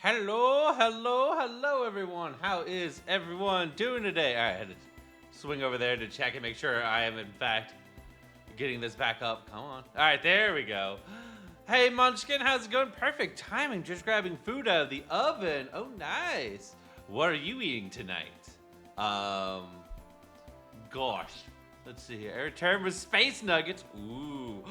Hello, everyone. How is everyone doing today? All right, I had to swing over there to check and make sure I am, in fact, getting this back up. Come on. All right, there we go. Hey, Munchkin, how's it going? Perfect timing. Just grabbing food out of the oven. Oh, nice. What are you eating tonight? Um, gosh. Let's see here. I returned with space nuggets. Ooh.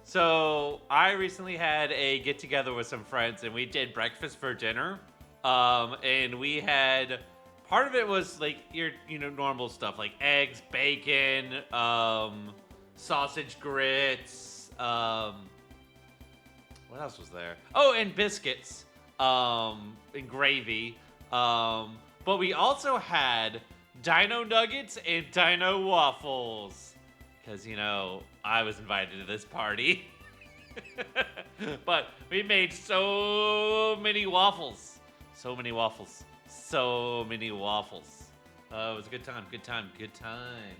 So I recently had a get together with some friends, and we did breakfast for dinner. And we had part of it was like your normal stuff like eggs, bacon, sausage grits. What else was there? Oh, and biscuits. And gravy. But we also had Dino Nuggets and Dino Waffles. Because, I was invited to this party. But we made so many waffles. So many waffles. So many waffles. It was a good time. Good time. Good time.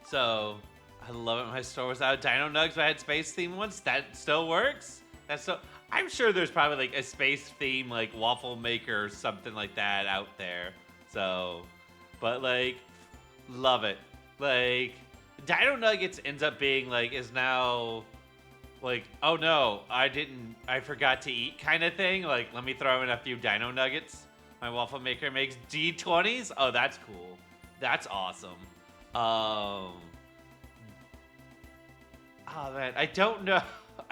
So, I love it when my store was out of Dino Nugs, but I had space theme ones. That still works. I'm sure there's probably like a space theme like waffle maker or something like that out there. So, but like, love it. Like, Dino Nuggets ends up being like is now like, oh no, I forgot to eat kind of thing. Like, let me throw in a few Dino Nuggets. My waffle maker makes D20s. Oh, that's cool. That's awesome. Oh man, I don't know.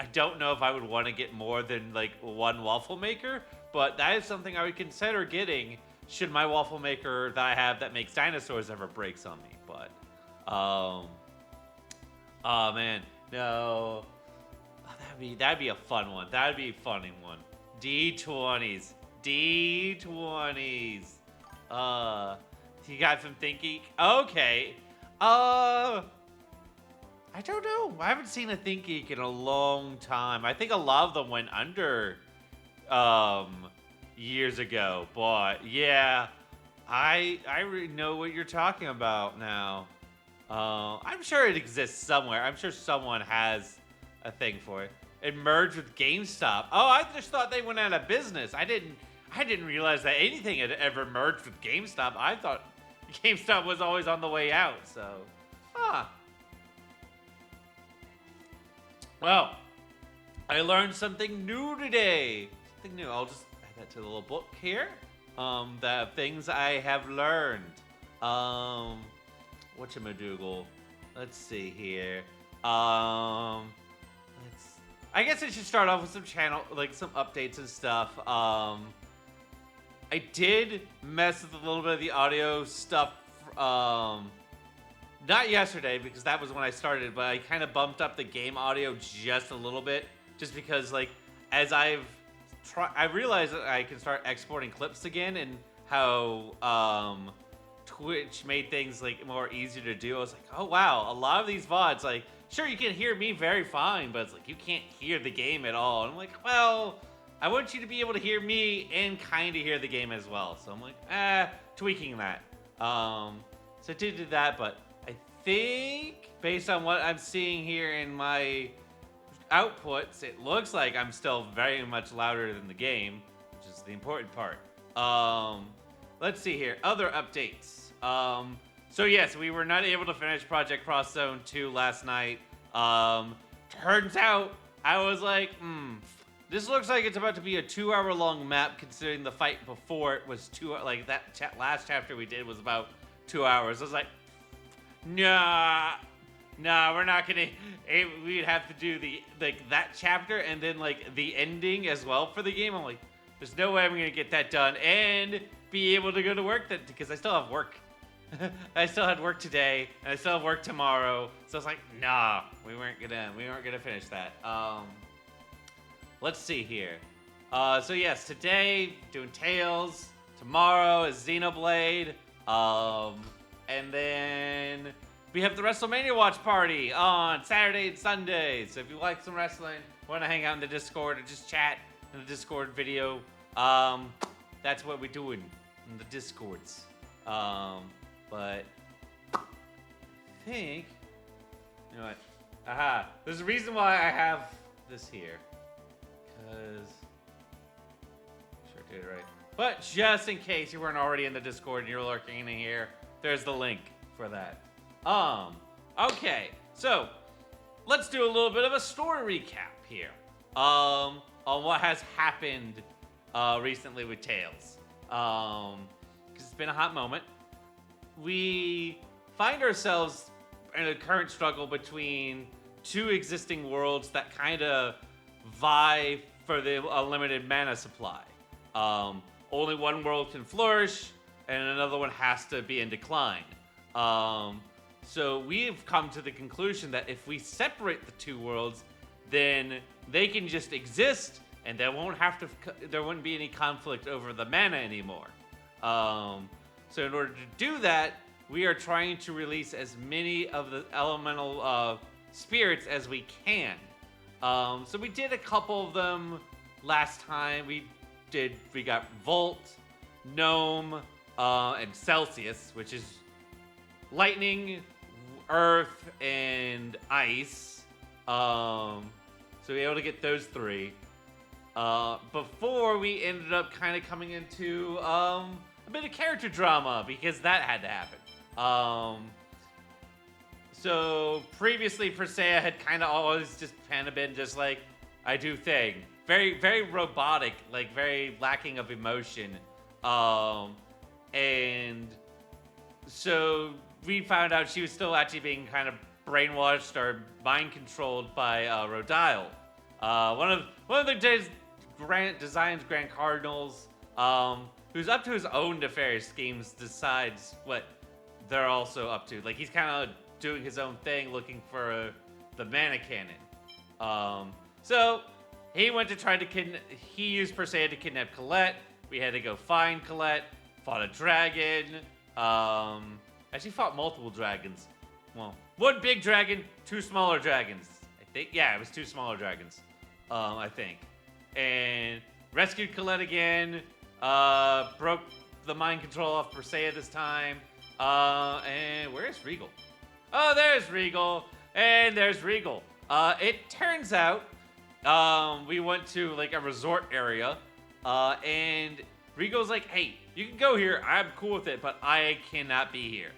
I don't know if I would want to get more than like one waffle maker, but that is something I would consider getting should my waffle maker that I have that makes dinosaurs ever breaks on me. But, oh man, no, that'd be a fun one. That'd be a funny one. D20s, D20s. You got some thinking? Okay. I don't know. I haven't seen a Think Geek in a long time. I think a lot of them went under years ago. But yeah, I really know what you're talking about now. I'm sure it exists somewhere. I'm sure someone has a thing for it. It merged with GameStop. Oh, I just thought they went out of business. I didn't realize that anything had ever merged with GameStop. I thought GameStop was always on the way out. So, Well, I learned something new today. Something new. I'll just add that to the little book here. The things I have learned. Whatchamajoogle. Let's see here. I guess I should start off with some some updates and stuff. I did mess with a little bit of the audio stuff. Not yesterday, because that was when I started, but I kind of bumped up the game audio just a little bit, just because, like, as I realized that I can start exporting clips again, and how Twitch made things like more easier to do. I was like, oh wow, a lot of these VODs, like, sure you can hear me very fine, but it's like you can't hear the game at all. And I'm like, well, I want you to be able to hear me and kind of hear the game as well. So I'm like, tweaking that. So I did do that, but I think based on what I'm seeing here in my outputs, it looks like I'm still very much louder than the game, which is the important part. Let's see here. Other updates. So yes, we were not able to finish Project Cross Zone 2 last night. Turns out I was like, this looks like it's about to be a 2-hour long map, considering the fight before it was last chapter we did was about 2 hours. I was like, nah, we're not gonna. We'd have to do that chapter and then like the ending as well for the game. I'm like, there's no way I'm gonna get that done and be able to go to work because I still have work. I still had work today and I still have work tomorrow. So I was like, nah, we weren't gonna finish that. Let's see here. So yes, today doing Tails. Tomorrow is Xenoblade. And then we have the WrestleMania watch party on Saturday and Sunday. So if you like some wrestling, want to hang out in the Discord or just chat in the Discord video, that's what we're doing in the Discords. But I think, you know what? Aha. There's a reason why I have this here. Because... Sure did it right. But just in case you weren't already in the Discord and you're lurking in here, there's the link for that. Okay. So, let's do a little bit of a story recap here. On what has happened recently with Tales. Because it's been a hot moment. We find ourselves in a current struggle between two existing worlds that kind of vie for the unlimited mana supply. Only one world can flourish, and another one has to be in decline. So we've come to the conclusion that if we separate the two worlds, then they can just exist, and there wouldn't be any conflict over the mana anymore. So in order to do that, we are trying to release as many of the elemental spirits as we can. So we did a couple of them last time. We got Volt, Gnome, and Celsius, which is lightning, earth, and ice. So we were able to get those three. Before we ended up kind of coming into a bit of character drama, because that had to happen. So previously Persea had kind of always just kind of been just like, I do thing. Very, very robotic, like very lacking of emotion. And so we found out she was still actually being kind of brainwashed or mind controlled by Rodile. One of the Design's Grand Cardinals, who's up to his own nefarious schemes, decides what they're also up to. Like, he's kind of doing his own thing, looking for the mana cannon. So he went to try to he used Persea to kidnap Colette. We had to go find Colette. Fought a dragon. Actually fought multiple dragons. Well, one big dragon, two smaller dragons. I think, yeah, it was two smaller dragons. I think. And rescued Colette again. Broke the mind control off Persea this time. And where's Regal? Oh, there's Regal. And there's Regal. It turns out we went to like a resort area. And Regal's like, hey, you can go here. I'm cool with it, but I cannot be here.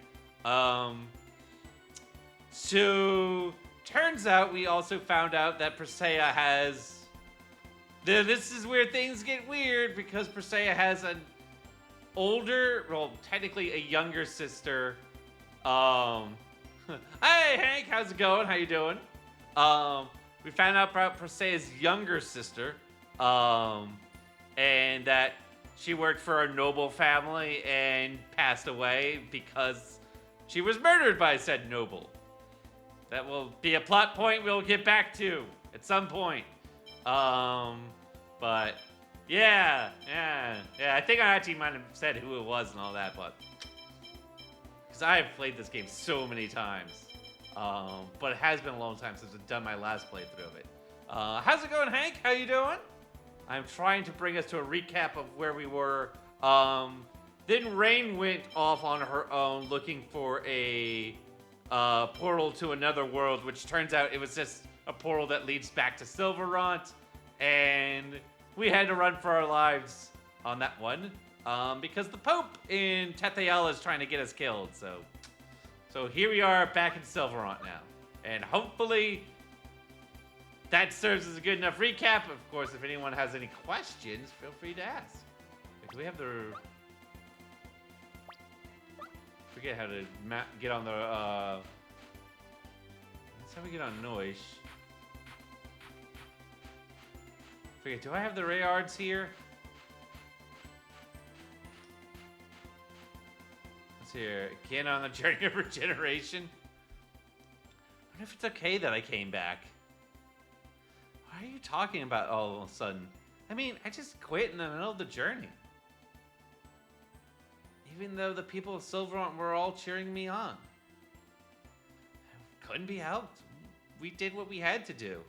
So turns out we also found out that Persea has... This is where things get weird, because Persea has an older, well, technically a younger sister. Hey, Hank, how's it going? How you doing? We found out about Persea's younger sister, and that she worked for a noble family and passed away because she was murdered by said noble. That will be a plot point we'll get back to at some point. But yeah. I think I actually might have said who it was and all that, but because I have played this game so many times. But it has been a long time since I've done my last playthrough of it. How's it going, Hank? How you doing? I'm trying to bring us to a recap of where we were. Then Rain went off on her own looking for a portal to another world, which turns out it was just a portal that leads back to Silverront, and we had to run for our lives on that one because the Pope in Tethiala is trying to get us killed. So here we are back in Silverront now, and hopefully that serves as a good enough recap. Of course, if anyone has any questions, feel free to ask. Do we have the... Forget how to get on the... That's how we get on Noish. Forget, do I have the Rayards here? Let's see here. Again on the Journey of Regeneration. I wonder if it's okay that I came back. Why are you talking about all of a sudden? I mean, I just quit in the middle of the journey. Even though the people of Silverront were all cheering me on. I couldn't be helped. We did what we had to do.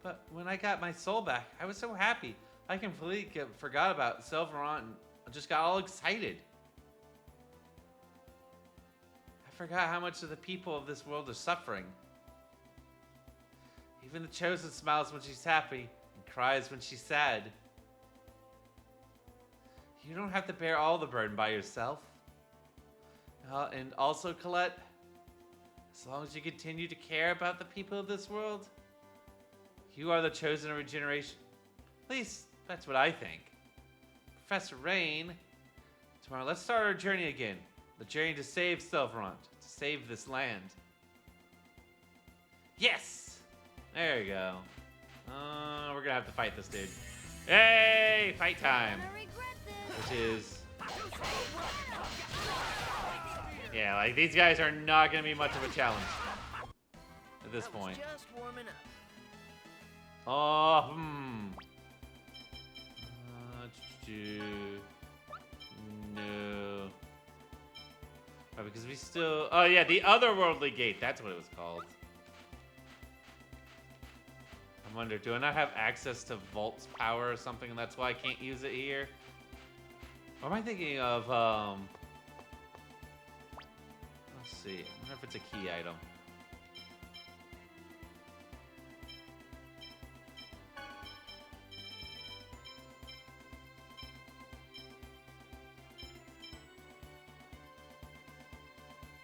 But when I got my soul back, I was so happy. I completely forgot about Silverront and just got all excited. I forgot how much of the people of this world are suffering. Even the Chosen smiles when she's happy and cries when she's sad. You don't have to bear all the burden by yourself. And also, Colette, as long as you continue to care about the people of this world, you are the chosen of regeneration. At least, that's what I think. Professor Rain, tomorrow let's start our journey again. The journey to save Silverant, to save this land. Yes! There you go. We're gonna have to fight this dude. Hey! Fight time! Which is... yeah, like, these guys are not gonna be much of a challenge at this point. Just warming up. Oh, no. Oh, because we still... oh, yeah, the Otherworldly Gate. That's what it was called. I wonder, do I not have access to Volt's power or something, and that's why I can't use it here? Or am I thinking of, let's see. I wonder if it's a key item.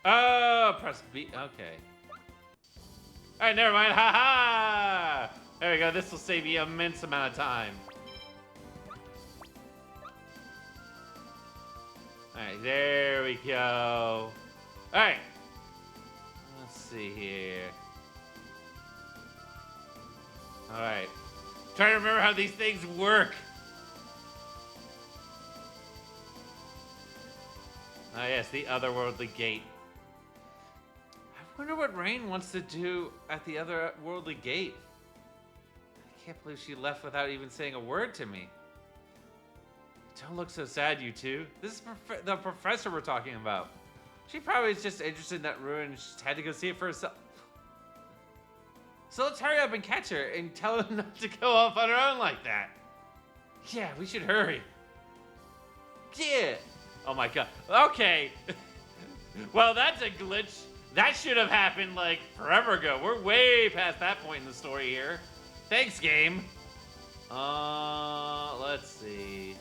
Oh, press B. Okay. Alright, never mind. Ha ha! There we go. This will save you an immense amount of time. Alright, there we go. Alright. Let's see here. Alright. Trying to remember how these things work. Ah, yes, the Otherworldly Gate. I wonder what Rain wants to do at the Otherworldly Gate. I can't believe she left without even saying a word to me. Don't look so sad, you two. This is the professor we're talking about. She probably is just interested in that ruin and she just had to go see it for herself. So let's hurry up and catch her and tell her not to go off on her own like that. Yeah, we should hurry. Yeah. Oh my god. Okay. Well, that's a glitch. That should have happened like forever ago. We're way past that point in the story here. Thanks, game. Let's see.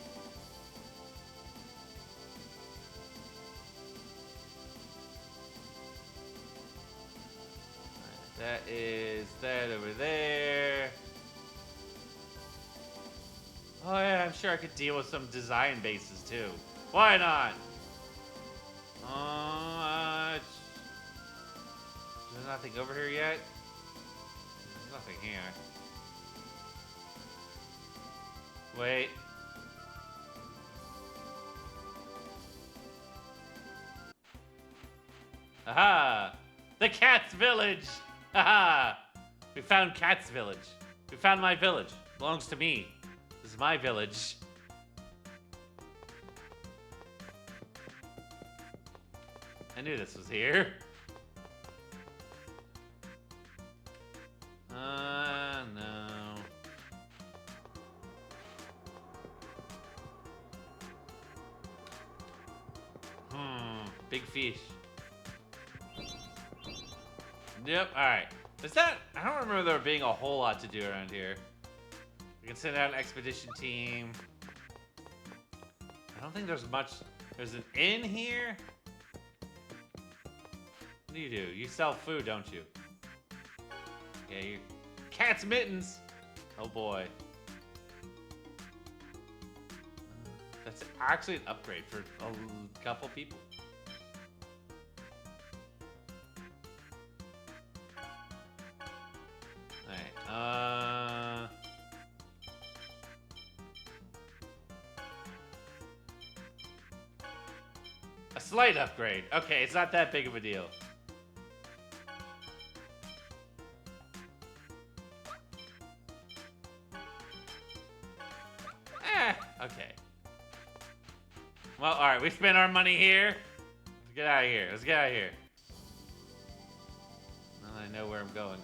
That is that over there. Oh yeah, I'm sure I could deal with some design bases too. Why not? There's nothing over here yet? There's nothing here. Wait. Aha! The Cat's Village! Haha! We found Cat's Village. We found my village. Belongs to me. This is my village. I knew this was here. No. Big fish. Yep, alright. Is that... I don't remember there being a whole lot to do around here. We can send out an expedition team. I don't think there's much... There's an inn here? What do? You sell food, don't you? Yeah, you... Cat's mittens! Oh boy. That's actually an upgrade for a couple people. Alright, a slight upgrade. Okay, it's not that big of a deal. Okay. Well, alright, we spent our money here. Let's get out of here. Let's get out of here. Now that I know where I'm going.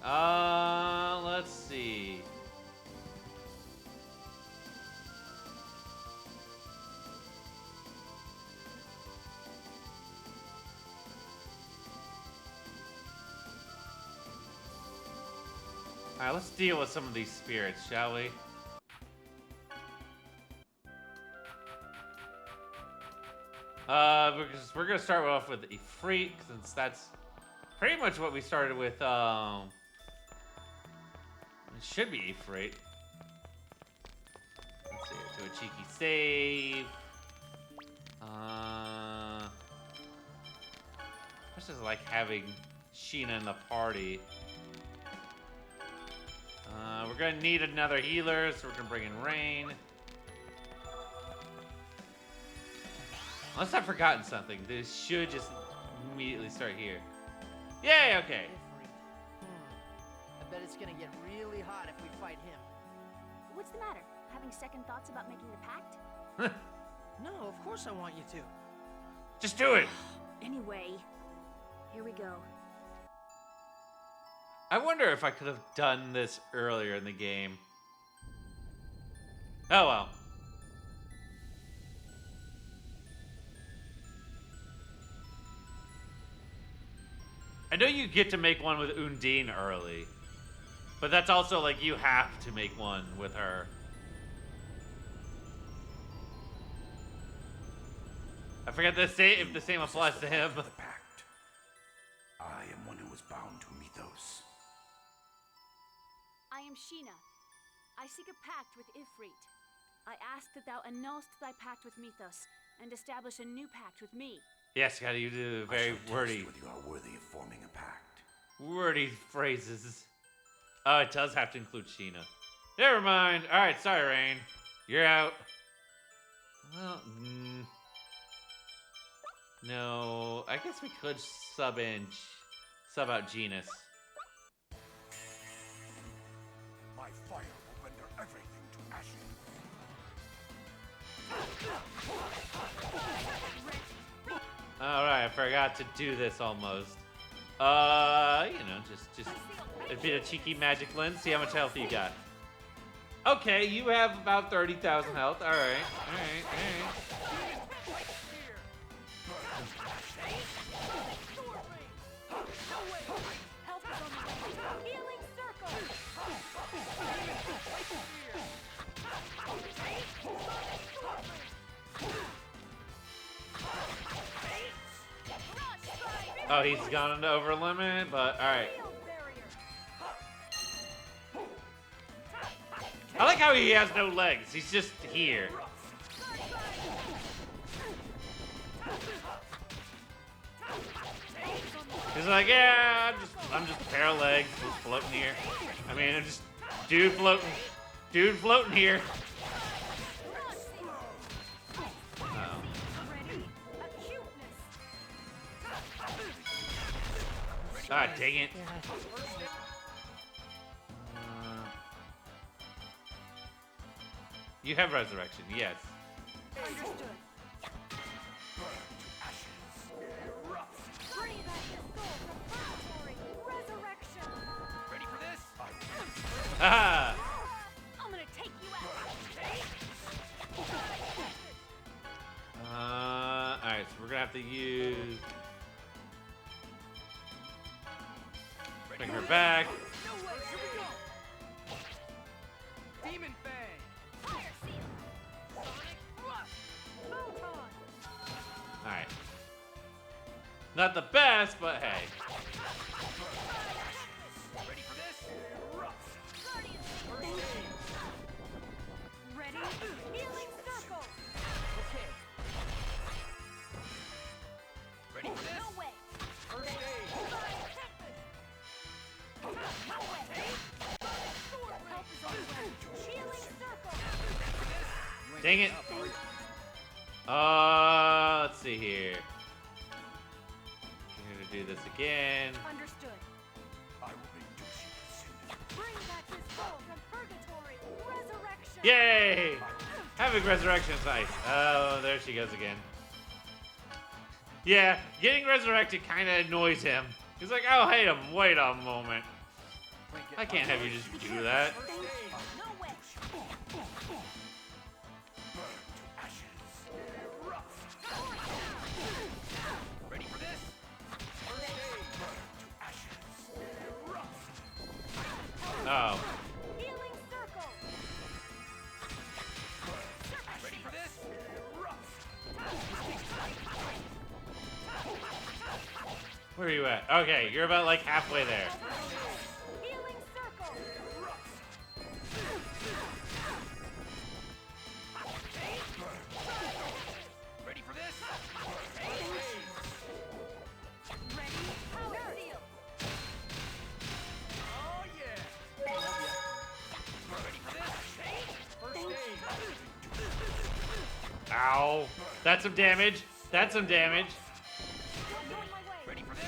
Let's see. Alright, let's deal with some of these spirits, shall we? We're gonna start off with Ifrit, since that's pretty much what we started with. It should be Ifrit. Let's see, do a cheeky save. I just like having Sheena in the party. We're gonna need another healer, so we're gonna bring in Rain. Unless I've forgotten something, this should just immediately start here. Yay, okay. I bet it's gonna get really hot if we fight him. What's the matter? Having second thoughts about making the pact? No, of course I want you to. Just do it. Anyway, here we go. I wonder if I could have done this earlier in the game. Oh well. I know you get to make one with Undine early, but that's also like you have to make one with her. I forget if the same applies to him. The pact. I am one who is bound to Mythos. I am Sheena. I seek a pact with Ifrit. I ask that thou annulst thy pact with Mythos and establish a new pact with me. Yes, Scotty, you do I very shall test wordy, whether you are worthy of forming a pact. wordy phrases. Oh, it does have to include Sheena. Never mind. All right, sorry, Rain. You're out. Well, no, I guess we could sub out Genus. My fire will render everything to ashes. All right, I forgot to do this almost. You know, just it'd be a cheeky magic lens. See how much health you got. Okay, you have about 30,000 health. All right. Oh, he's gone over limit, but all right. I like how he has no legs. He's just here. He's like, yeah, I'm just a pair of legs, just floating here. I mean, I'm just dude floating here. Ah, dang it. You have resurrection, yes. Understood. Bring back the soul from purgatory. Resurrection. Ready for this? Aha! I'm gonna take you out. Alright, so we're gonna have to use. Bring her back. No way, here we go! Demon Fang! Fire seal. Sonic Rush! Photon! Alright. Not the best, but hey. Ready for this? Guardian First seal. aid! Ready? Healing circle. Okay. Ready for this? No way. First aid! Healing circle. Dang it. Let's see here. I'm gonna do this again. Understood. I will reduce you to cinders. Bring back his soul from purgatory. Resurrection. Yay! Having resurrection is nice. Oh, there she goes again. Yeah, getting resurrected kind of annoys him. He's like, oh, hey, wait a moment. I can't have you just do that. First aid! No way. Burn to ashes. Ready for this? First aid! Burn to ashes. Oh. Healing circle. Ready for this? Where are you at? Okay, you're about like halfway there. Healing circle. Ready for this? Ready? Power seal. Oh yeah! Ready for this? First aid! Ow. That's some damage. That's some damage. Don't go in my way. Ready for this?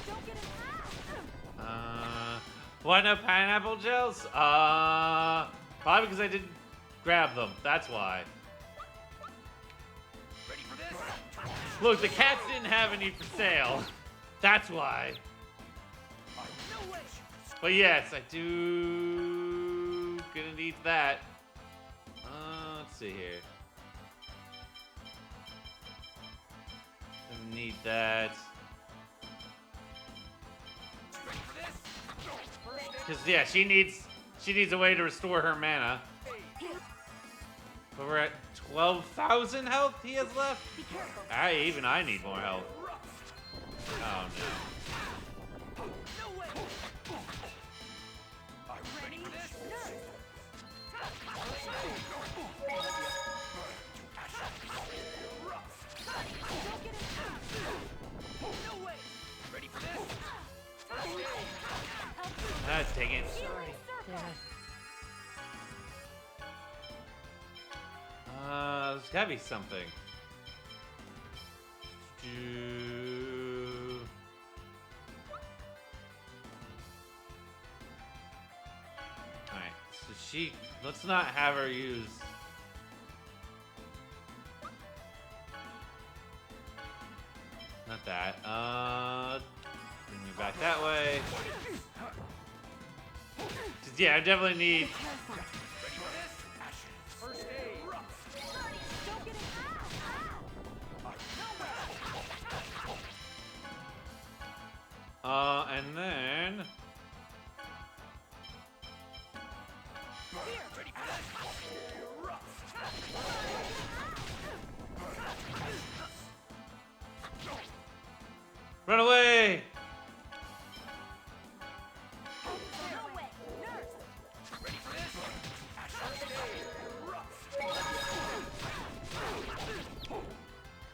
Don't get in. Why no pineapple gels? Probably because I didn't grab them. That's why. Ready for this? Look, the cats didn't have any for sale. That's why. No way! But yes, I do gonna need that. Let's see here. Gonna need that. Ready for this? First aid! Cause yeah, she needs a way to restore her mana. But we're at 12,000 health he has left. Be careful. I need more health. Oh no. No way! Ready for this? Don't get in. No way! Ready for this? First aid! Dang it. Healing circle. There's gotta be something. Alright, so let's not have her use. Not that. Bring me back that way. Yeah, I definitely need. Ready for this? First aid! Don't get in. And then. Ready for this? Run away! No way. Nurse. Ready for this? First aid!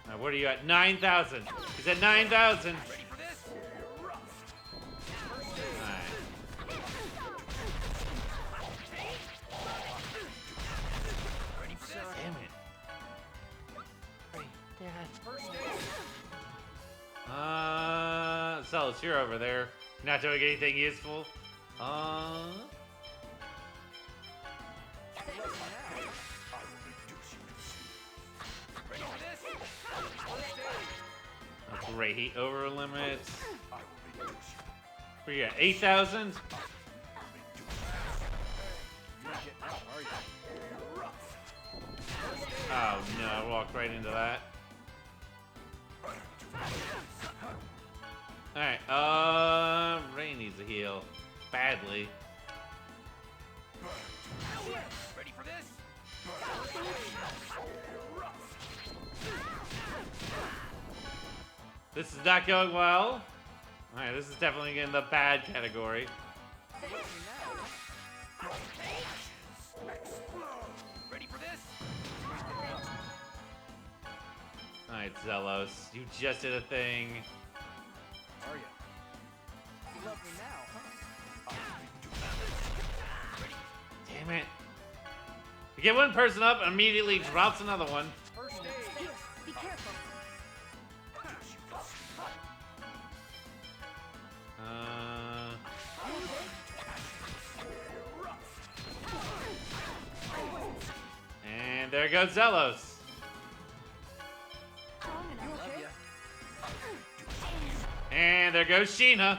Alright, what are you at? 9,000. He's at 9,000. Ready for this? Alright. Ready for this? Damn it. First aid! Celis, you're over there. Not doing anything useful. Ready for this? First aid! Great heat over limits. Where you at? 8,000? Oh no, I walked right into that. Alright, Ray needs a heal. Badly. Ready for this? This is not going well. Alright, this is definitely in the bad category. Ready for this? Alright, Zelos, you just did a thing. Are you? You love me now, huh? Damn it. You get one person up, immediately drops another one. First aid! Here. Be careful. And there goes Zelos. Love ya. And there goes Sheena.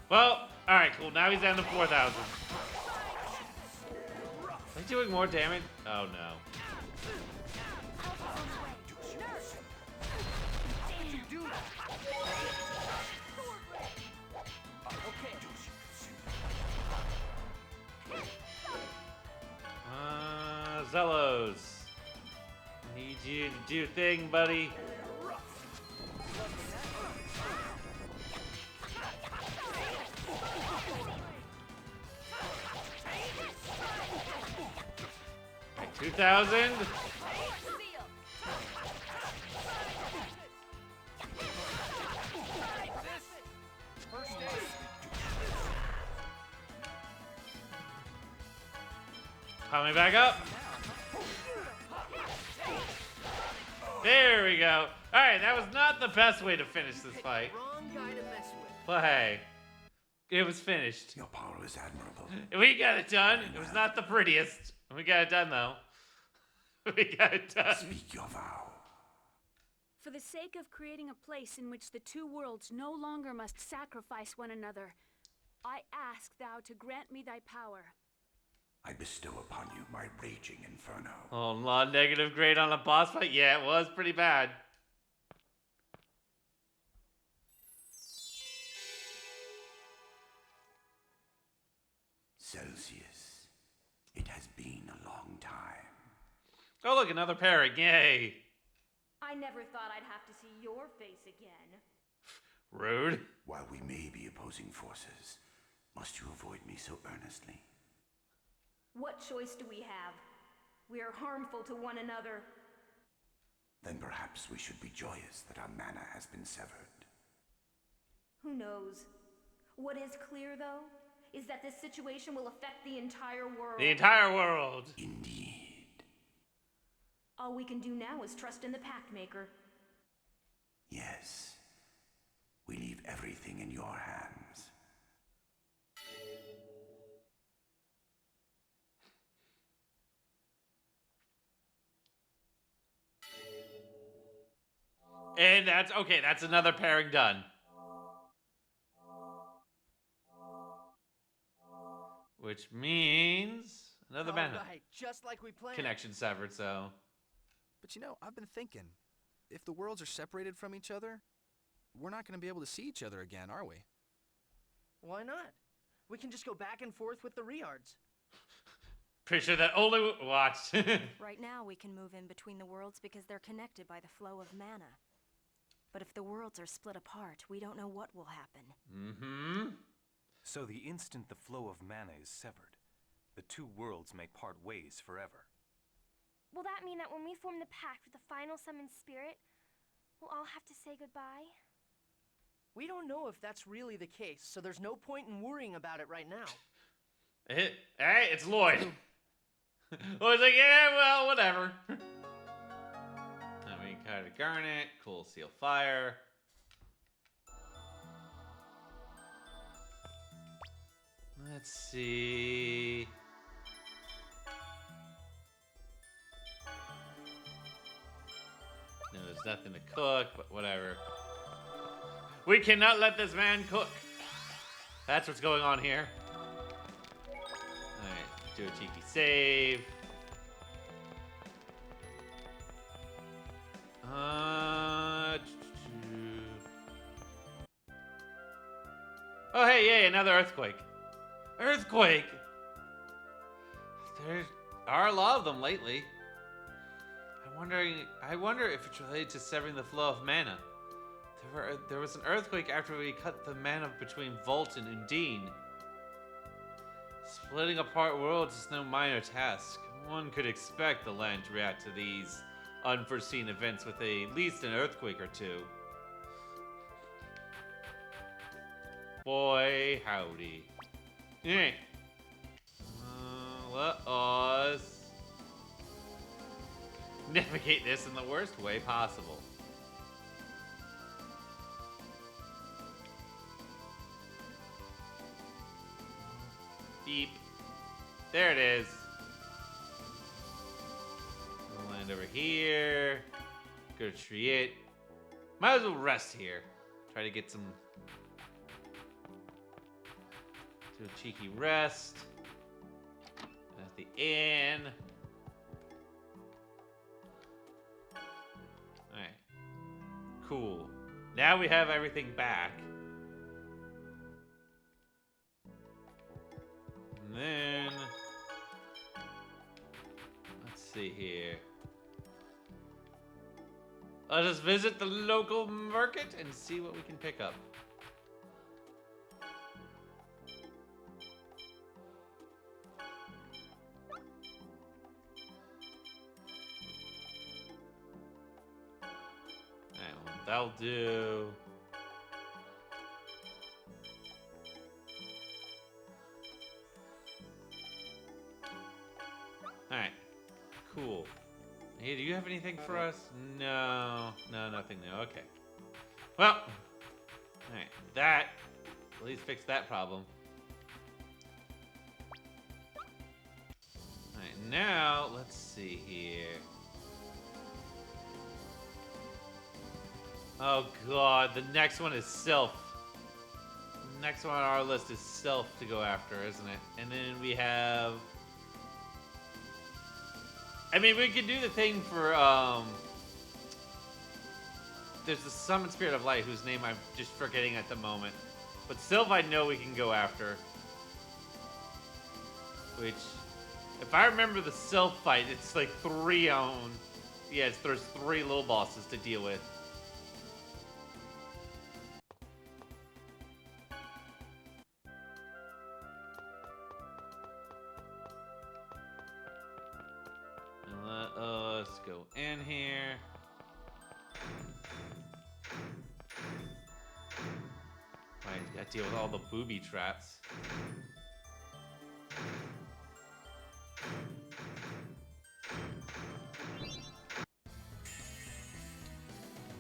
Well, alright, cool. Now he's down to 4,000. Are they doing more damage? Oh no. Zellos. Need you to do a thing, buddy. Okay, 2,000. Coming back up. There we go. Alright, that was not the best way to finish this fight. Wrong guy to mess with. But hey, it was finished. Your power is admirable. We got it done. It was not the prettiest. We got it done, though. We got it done. Speak your vow. For the sake of creating a place in which the two worlds no longer must sacrifice one another, I ask thou to grant me thy power. I bestow upon you my raging inferno. Oh, negative grade on a boss fight? Yeah, it was pretty bad. Celsius, it has been a long time. Oh, look, another parrot. Yay. I never thought I'd have to see your face again. Rude. While we may be opposing forces, must you avoid me so earnestly? What choice do we have? We are harmful to one another. Then perhaps we should be joyous that our mana has been severed. Who knows? What is clear, though, is that this situation will affect the entire world. The entire world. Indeed. All we can do now is trust in the Pact Maker. Yes. We leave everything in your hands. And that's okay. That's another pairing done. Which means another mana. Right, just like we planned. Connection severed, so. But you know, I've been thinking, if the worlds are separated from each other, we're not going to be able to see each other again, are we? Why not? We can just go back and forth with the Riards. Pretty sure that only watch. Right now, we can move in between the worlds because they're connected by the flow of mana. But if the worlds are split apart, we don't know what will happen. Mm-hmm. So the instant the flow of mana is severed, the two worlds may part ways forever. Will that mean that when we form the pact with the final summoned spirit, we'll all have to say goodbye? We don't know if that's really the case, so there's no point in worrying about it right now. Hey, it's Lloyd. Lloyd's like, yeah, well, whatever. I mean, kind of Garnet, cool Seal Fire. Let's see. No, there's nothing to cook, but whatever. We cannot let this man cook. That's what's going on here. Alright, do a cheeky save. Oh, hey, yay, another earthquake. Earthquake! There are a lot of them lately. I wonder if it's related to severing the flow of mana. There was an earthquake after we cut the mana between Volt and Undine. Splitting apart worlds is no minor task. One could expect the land to react to these unforeseen events with at least an earthquake or two. Boy, howdy. Yeah. Let us navigate this in the worst way possible. Beep. There it is. We'll land over here. Go to Triet. Might as well rest here. Try to get some Do a cheeky rest. At the inn. Alright. Cool. Now we have everything back. And then... let's see here. Let us visit the local market and see what we can pick up. Alright, well, that'll do. Alright, cool. Hey, do you have anything for us? No, nothing new. Okay. Well, alright, that at least fix that problem. Alright, now let's see here. Oh god, the next one is Sylph. The next one on our list is Sylph to go after, isn't it? And then we have... I mean, we could do the thing for, there's the Summon Spirit of Light, whose name I'm just forgetting at the moment. But Sylph I know we can go after. Which, if I remember the Sylph fight, it's like 3 on... yeah, there's 3 little bosses to deal with. Let's go in here. Right, gotta deal with all the booby traps.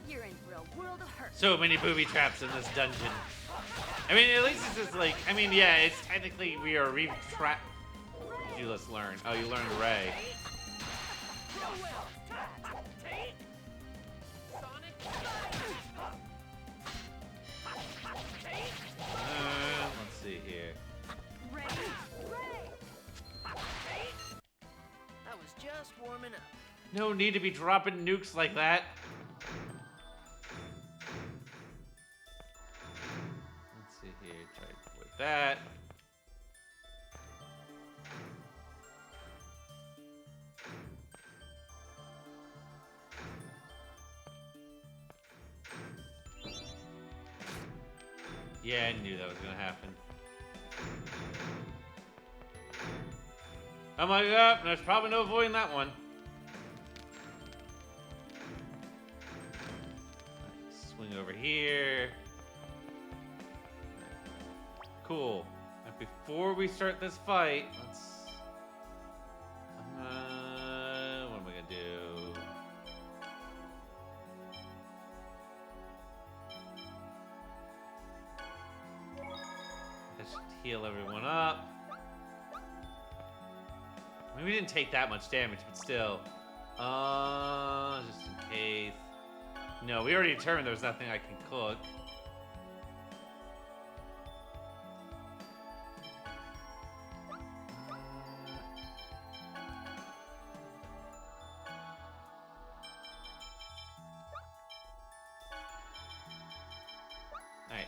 You're in for a world of hurt. So many booby traps in this dungeon. I mean, at least it's just like, I mean, yeah, it's technically we are re-trap. You let's learn. Oh, you learned Ray. Let's see here. I was just warming up. No need to be dropping nukes like that. Let's see here. Try to avoid that. Yeah, I knew that was gonna happen. I'm like, oh, there's probably no avoiding that one. Swing over here. Cool. And before we start this fight, let's... what am I gonna do? That should heal everyone up. I mean, we didn't take that much damage, but still. Just in case. No, we already determined there's nothing I can cook. Alright.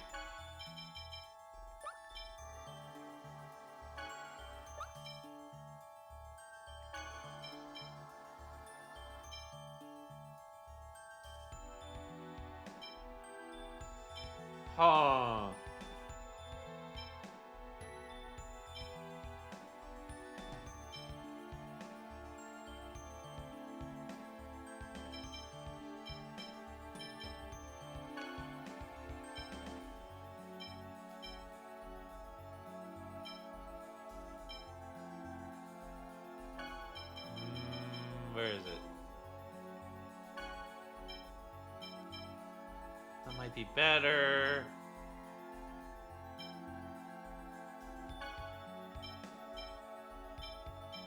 Huh. Where is it? That might be better.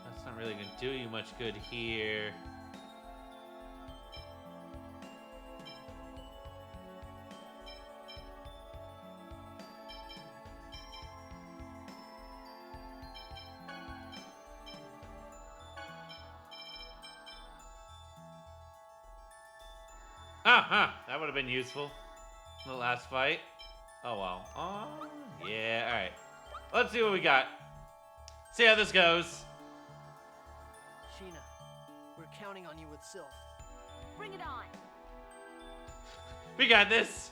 That's not really gonna do you much good here. That would have been useful. The last fight. Oh, well. Oh, yeah, alright. Let's see what we got. See how this goes. Sheena, we're counting on you with Sylph. Bring it on. We got this.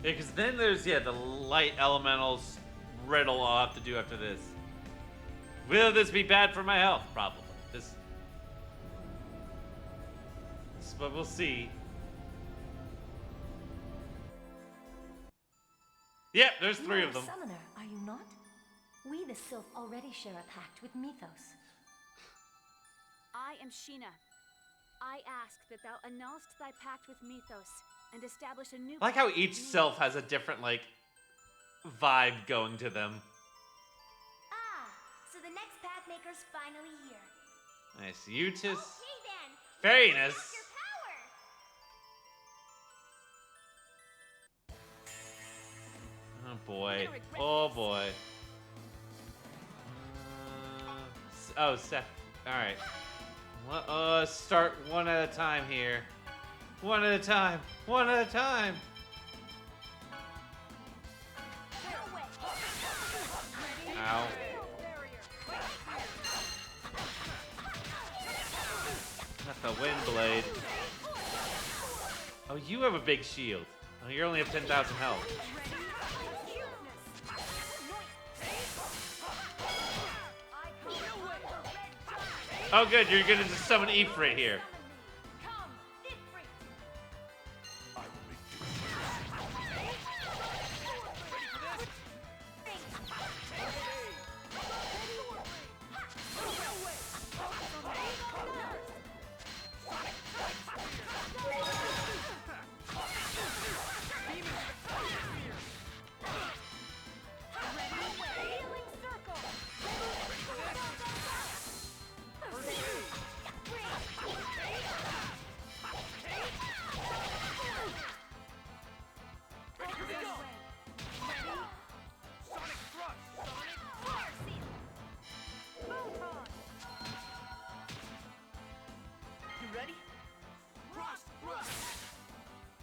Yeah, because then there's, the light elementals riddle I'll have to do after this. Will this be bad for my health? Probably. But we'll see. Yep, there's three of them. Summoner, are you not? We, the Sylph, already share a pact with Mythos. I am Sheena. I ask that thou annulst thy pact with Mythos and establish a new I like how pact with each me. self has a different, vibe going to them. Ah, so the next Pathmaker's finally here. Nice. Eutis. Okay then. Very Let's nice. test your power. Oh boy. Oh boy. Oh, Seth. Alright. Let's start one at a time here. One at a time. One at a time. Ow. Not the wind blade. Oh, you have a big shield. Oh, you only have 10,000 health. Oh, good. You're gonna just summon Ifrit here.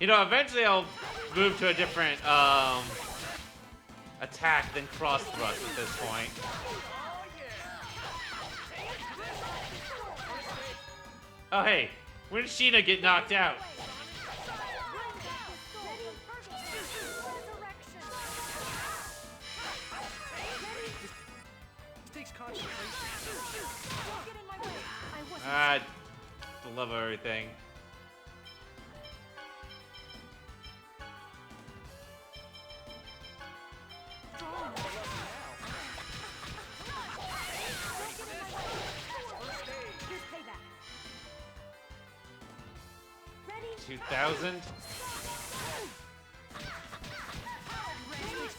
You know, eventually I'll move to a different attack than cross thrust at this point. Oh hey, when did Sheena get knocked out? Ah, the love of everything. Ready? 2,000.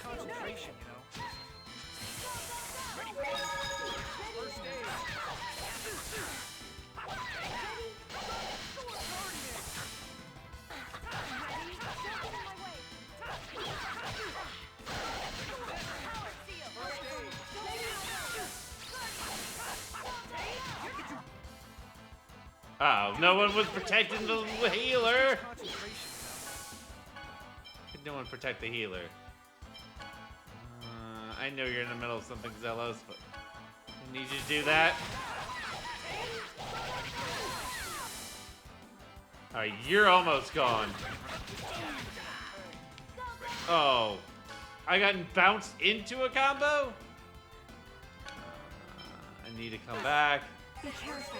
Concentration, you know. Oh, no one was protecting the healer. Could no one protect the healer? I know you're in the middle of something, Zelos, but I need you to do that. Alright, you're almost gone. Oh. I got bounced into a combo? I need to come back. Be careful.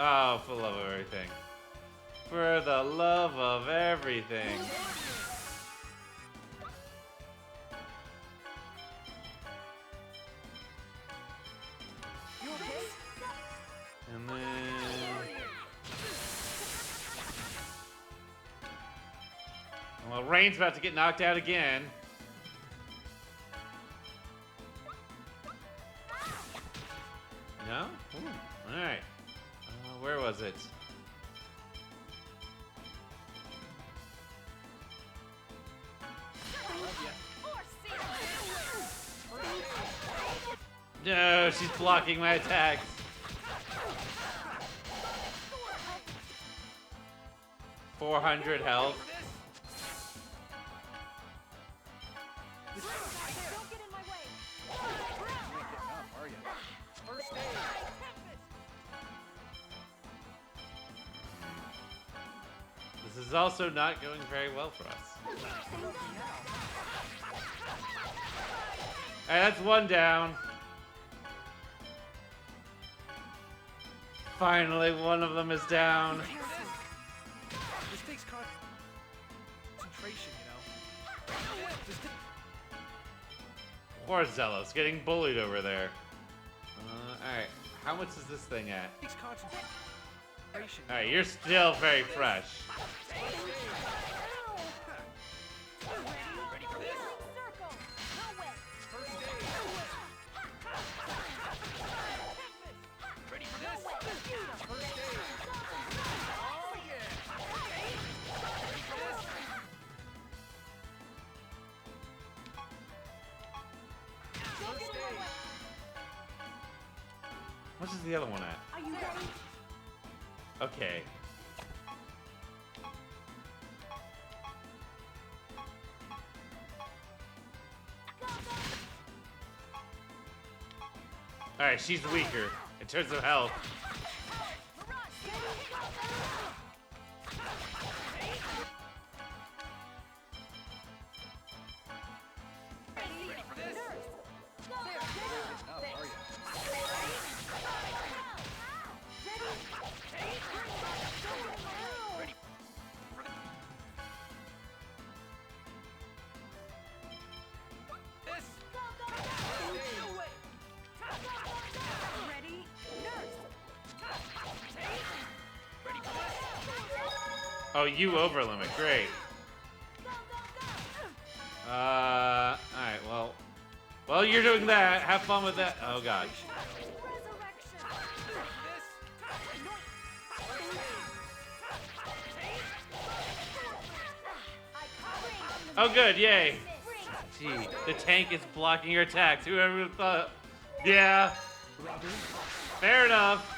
Oh, for the love of everything. For the love of everything. And then... Well, Rain's about to get knocked out again. No? Alright. Where was it? No, she's blocking my attacks. $400 health. Don't get in my way. Are you? First aid. This is also not going very well for us. Alright, that's one down. Finally, one of them is down. This takes concentration, you know. Poor Zealous, getting bullied over there. Alright, how much is this thing at? Takes concentration. Alright, you're still very fresh. Ready for this? Circle. No way. First aid. Ready for this? First aid. Oh yeah. Ready for this? First aid. What is the other one at? Are you ready? Okay. Alright, she's weaker in terms of health. Ready for this? Enough, are you? Ready for this? No way. Ready? Nurse. Ready for this? Oh, you overlimit. Great. Alright, well. Well, you're doing that. Have fun with that. Oh, God. Oh, good. Yay. Gee, the tank is blocking your attacks. Whoever would have thought. Yeah. Fair enough.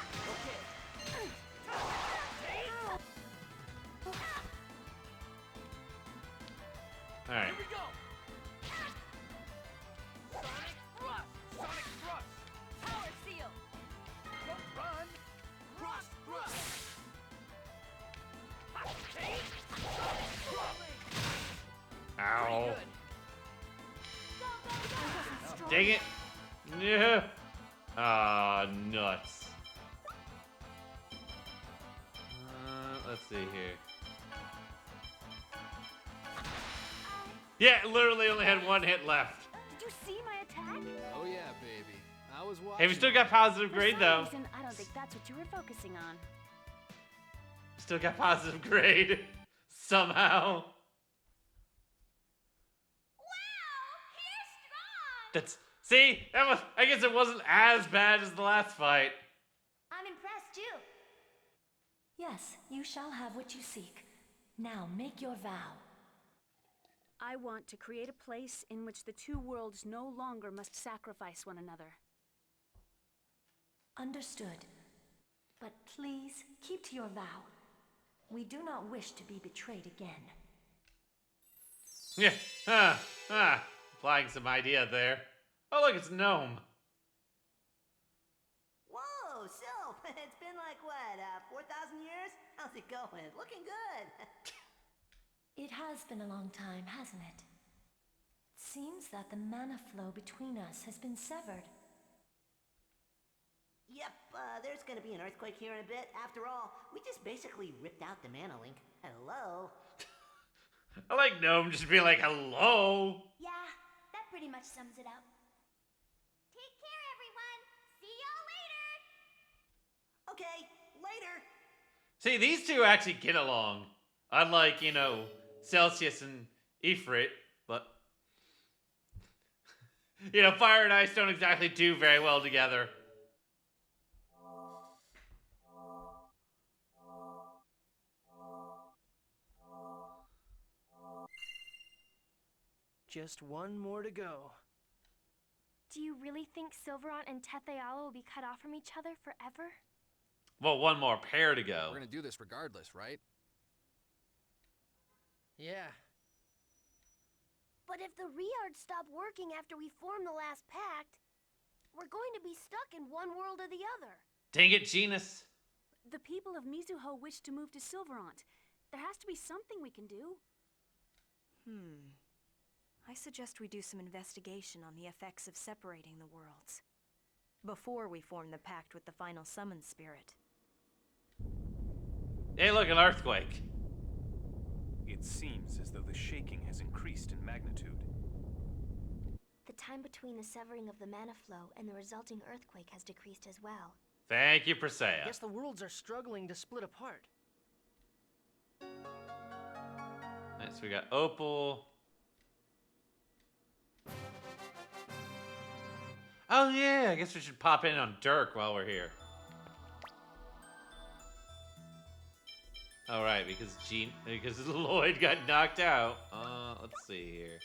Alright. Here we go. Sonic thrust. Sonic thrust. Power seal. Don't run. Cross thrust. Ow. Good. Dang it. Yeah. Ah, nuts. Let's see here. Yeah, it literally only had one hit left. Did you see my attack? Oh yeah, baby. I was watching. Hey, we still got positive For grade some though. reason, I don't think that's what you were focusing on. Still got positive grade. Somehow. That's see, that was I guess it wasn't as bad as the last fight. I'm impressed too. Yes, you shall have what you seek. Now make your vow. I want to create a place in which the two worlds no longer must sacrifice one another. Understood. But please keep to your vow. We do not wish to be betrayed again. Yeah. Applying some idea there. Oh look, it's Gnome. Whoa, Sylph, it's been like what, 4,000 years? How's it going? Looking good. It has been a long time, hasn't it? It seems that the mana flow between us has been severed. Yep, there's gonna be an earthquake here in a bit. After all, we just basically ripped out the mana link. Hello. I like Gnome just being like, hello. Yeah, that pretty much sums it up. Take care, everyone. See y'all later. Okay, later. See, these two actually get along. Unlike, you know, Celsius and Ifrit, but you know, fire and ice don't exactly do very well together. Just one more to go. Do you really think Silverant and Tetheala will be cut off from each other forever? Well, one more pair to go. We're gonna do this regardless, right? Yeah. But if the Riards stop working after we form the last pact, we're going to be stuck in one world or the other. Dang it, Genus. The people of Mizuho wish to move to Silverant. There has to be something we can do. I suggest we do some investigation on the effects of separating the worlds before we form the pact with the final summon spirit. Hey, look, an earthquake. It seems as though the shaking has increased in magnitude. The time between the severing of the mana flow and the resulting earthquake has decreased as well. Thank you, I Presea. guess the worlds are struggling to split apart. Nice, we got Opal. Oh yeah, I guess we should pop in on Dirk while we're here. All right, because Lloyd got knocked out. Let's see here.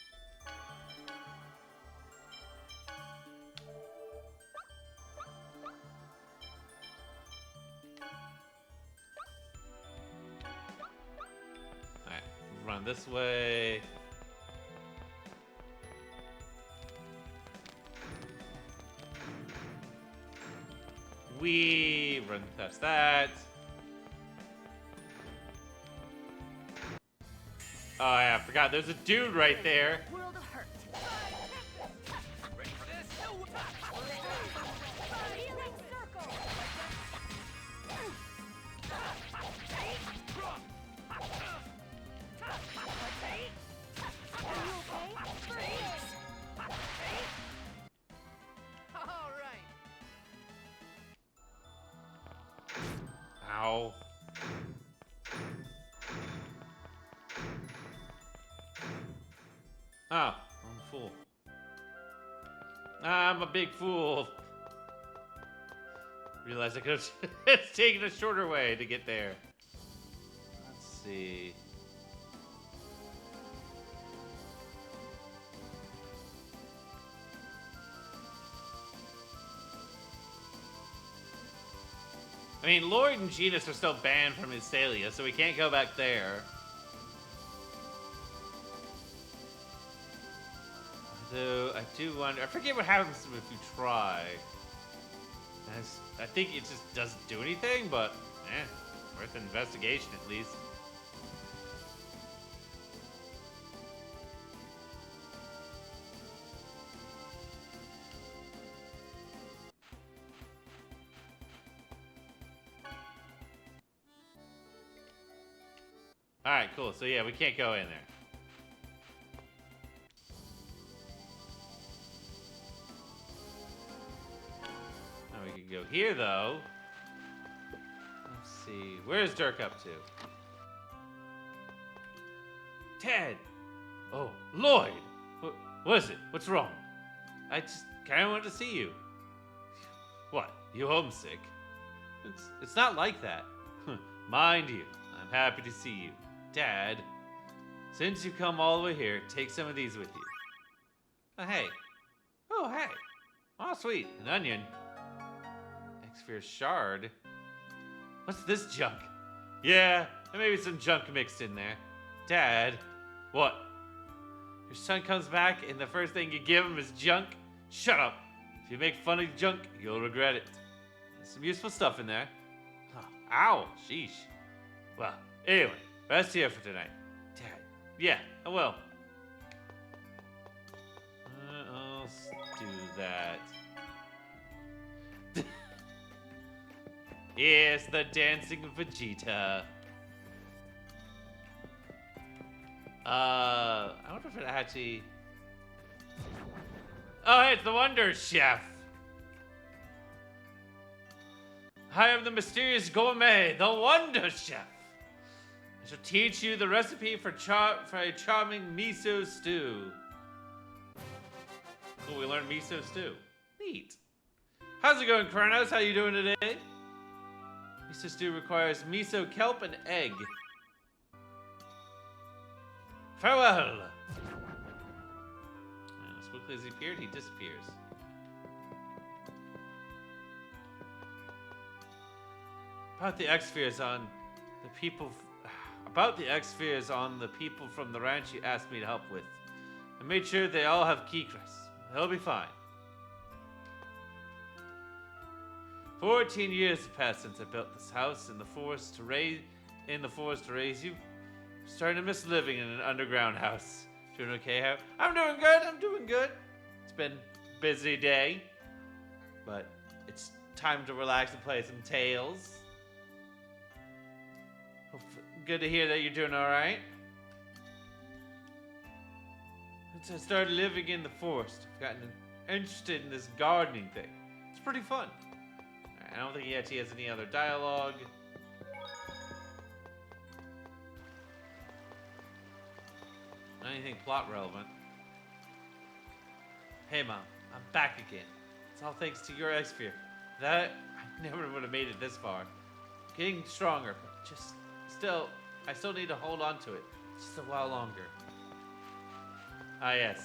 All right, run this way. We run past that. Oh yeah, I forgot. There's a dude right there. World of Hurt. Ready for this? Healing Circle. All right. Ow. Oh, I'm a fool. I'm a big fool. Realized I could have taken a shorter way to get there. Let's see. I mean, Lloyd and Genus are still banned from Hystalia, so we can't go back there. Though, I do wonder... I forget what happens if you try. I think it just doesn't do anything, but... worth an investigation at least. Alright, cool. So yeah, we can't go in there. Now we can go here, though. Let's see. Where's Dirk up to? Ted! Oh, Lloyd! What is it? What's wrong? I just kind of wanted to see you. What? You homesick? It's not like that. Mind you, I'm happy to see you. Dad, since you've come all the way here, take some of these with you. Oh, hey. Oh, hey. Oh, sweet. An onion. X-Sphere shard. What's this junk? Yeah, there may be some junk mixed in there. Dad, what? Your son comes back and the first thing you give him is junk? Shut up. If you make fun of junk, you'll regret it. There's some useful stuff in there. Oh, ow, sheesh. Well, anyway, rest here for tonight. Dad, yeah, I will. I'll do that. Yes, the dancing Vegeta. I wonder if it actually... Oh, hey, it's the Wonder Chef. I am the mysterious gourmet, the Wonder Chef. I shall teach you the recipe for a charming miso stew. Cool, we learned miso stew. Neat. How's it going, Kronos? How you doing today? Miso stew requires miso, kelp, and egg. Farewell. quickly as he appeared, he disappears. About the X-Spheres on the people... About the X-Spheres on the people from the ranch you asked me to help with. I made sure they all have key crests. They'll be fine. 14 years have passed since I built this house in the forest to raise you. I'm starting to miss living in an underground house. Doing okay? I'm doing good. I'm doing good. It's been a busy day, but it's time to relax and play some Tales. Good to hear that you're doing all right. Since I started living in the forest, I've gotten interested in this gardening thing. It's pretty fun. I don't think he actually has any other dialogue. Not anything plot relevant. Hey Mom, I'm back again. It's all thanks to your X-Sphere. That, I never would have made it this far. Getting stronger, but just I still need to hold on to it just a while longer. Ah yes,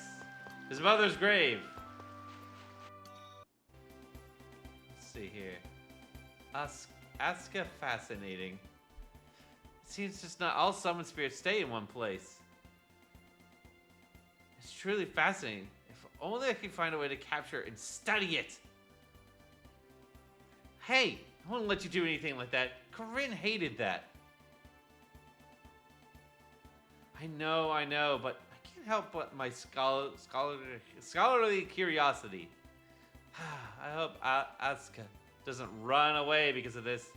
his mother's grave. Let's see here. Asuka fascinating. It seems just not all summon spirits stay in one place. It's truly fascinating. If only I could find a way to capture it and study it. Hey, I wouldn't let you do anything like that. Corinne hated that. I know, but I can't help but my scholarly curiosity. I hope Asuka doesn't run away because of this.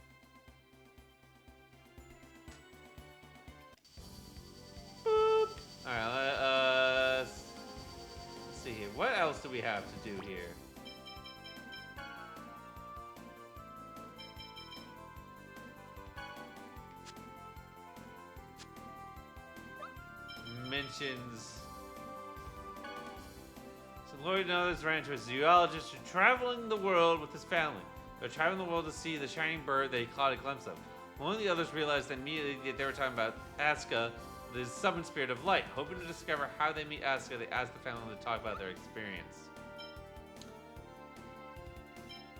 Boop. Alright, let's see here. What else do we have to do here? Mentions. So Lloyd and others ran into a zoologist who traveling the world with his family. They're traveling the world to see the shining bird they caught a glimpse of. One of the others realized immediately that they were talking about Asuka, the summoned spirit of light. Hoping to discover how they meet Asuka, they asked the family to talk about their experience.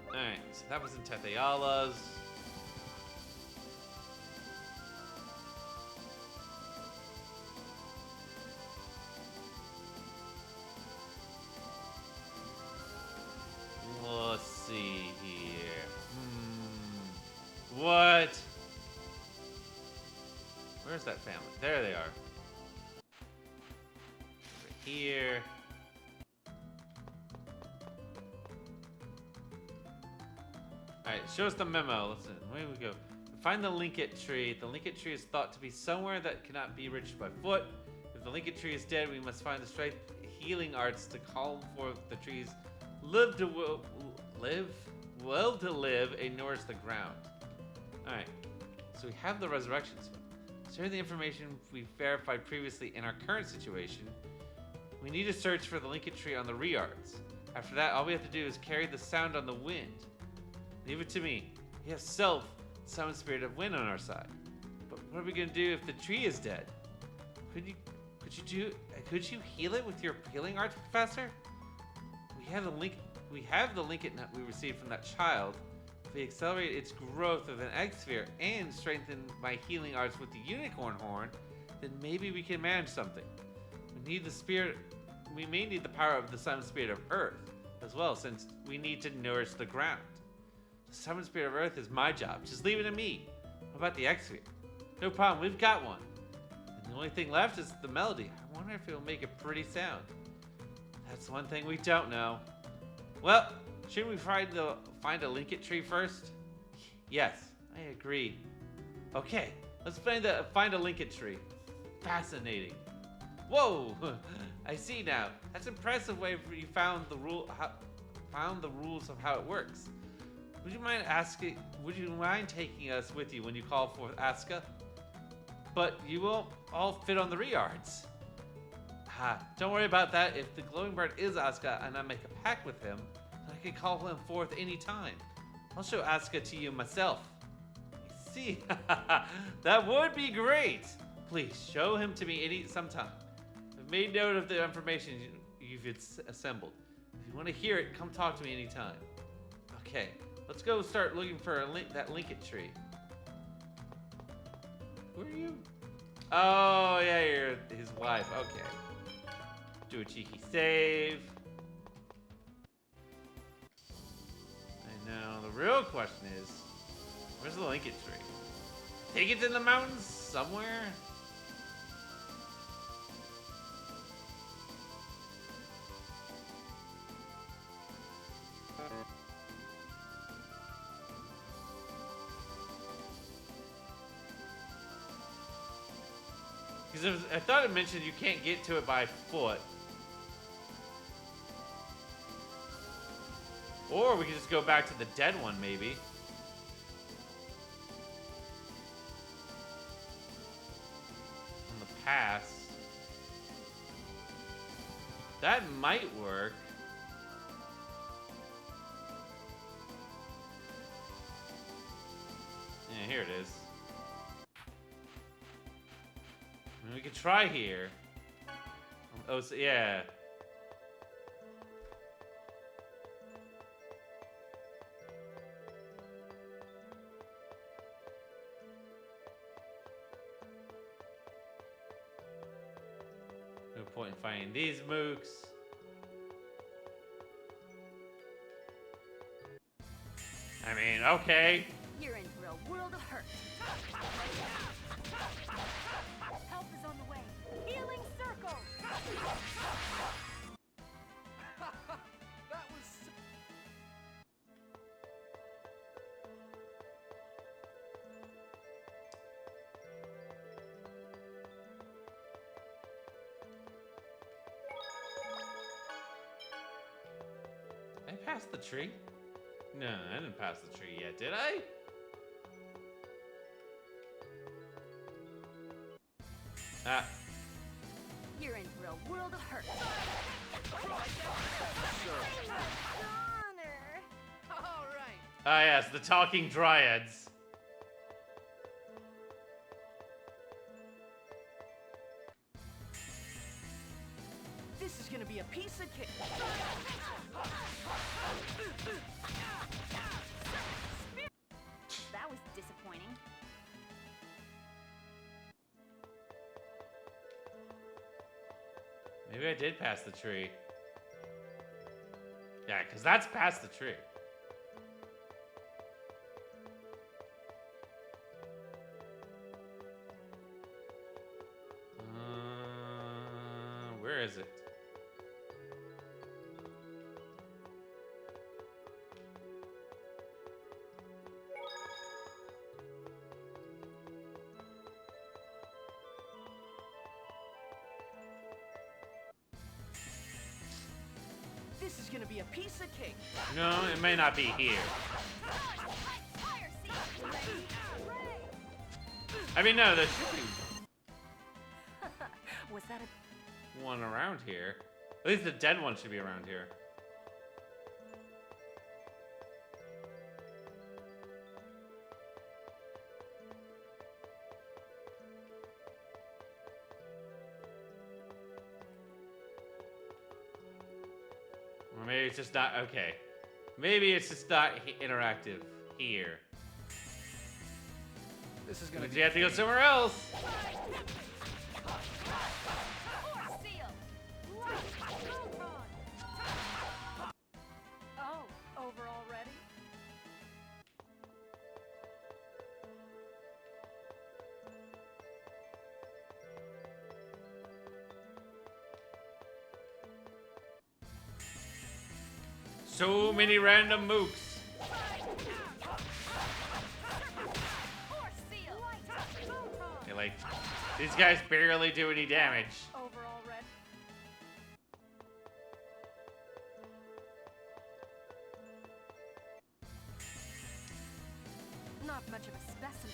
Alright, so that was in Tetheala's. Let's see here. What? Where's that family? There they are. Over here. Alright, show us the memo. Listen, where we go? Find the linkage tree. The linkage tree is thought to be somewhere that cannot be reached by foot. If the linkage tree is dead, we must find the strength healing arts to call forth the trees live to live and nourish the ground. Alright, so we have the resurrection spell. Considering the information we verified previously in our current situation, we need to search for the linkage tree on the Riards. After that, all we have to do is carry the sound on the wind. Leave it to me. We have Self, summon spirit of wind on our side. But what are we gonna do if the tree is dead? Could you heal it with your healing arts, Professor? We have the linkage we received from that child. If we accelerate its growth of an X-Sphere and strengthen my healing arts with the unicorn horn, then maybe we can manage something. We may need the power of the summoned spirit of Earth as well, since we need to nourish the ground. The summoned spirit of Earth is my job. Just leave it to me. What about the X-Sphere? No problem, we've got one. And the only thing left is the melody. I wonder if it'll make a pretty sound. That's one thing we don't know. Well, shouldn't we find a linkage tree first? Yes, I agree. Okay, let's find a linkage tree. Fascinating. Whoa! I see now. That's impressive way you found the rules of how it works. Would you mind taking us with you when you call for Asuka? But you won't all fit on the Riards. Don't worry about that. If the glowing bird is Asuka and I make a pact with him, then I can call him forth any time. I'll show Asuka to you myself. I see. That would be great. Please show him to me sometime. I've made note of the information assembled. If you want to hear it, come talk to me anytime. Okay, let's go start looking for that Linkit tree. Who are you? Oh, yeah, you're his wife. Okay. Do a cheeky save. I know. The real question is, where's the Linkit tree? Think it's in the mountains somewhere? Because I thought it mentioned you can't get to it by foot. Or we could just go back to the dead one, maybe. On the pass. That might work. Yeah, here it is. I mean, we could try here. Oh, so, yeah. No point in finding these mooks. I mean, okay. You're in for a world of hurt. Help is on the way. Healing circle. That was so... I passed the tree? No, I didn't pass the tree yet, did I? Ah. You're in for a world of hurt. Honor. All right. Ah, yes, the talking dryads. This is gonna be a piece of cake. That was disappointing. Maybe I did pass the tree. Yeah, because that's past the tree. Where is it? This is gonna be a piece of cake. No, it may not be here. I mean, no, there should be Was that a... one around here. At least the dead one should be around here. Or maybe it's just not, okay. Maybe it's just not interactive here. This is gonna But be... you have to go somewhere else. Oh, over already? So many random mooks. Okay, like, these guys barely do any damage. Over already? Not much of a specimen.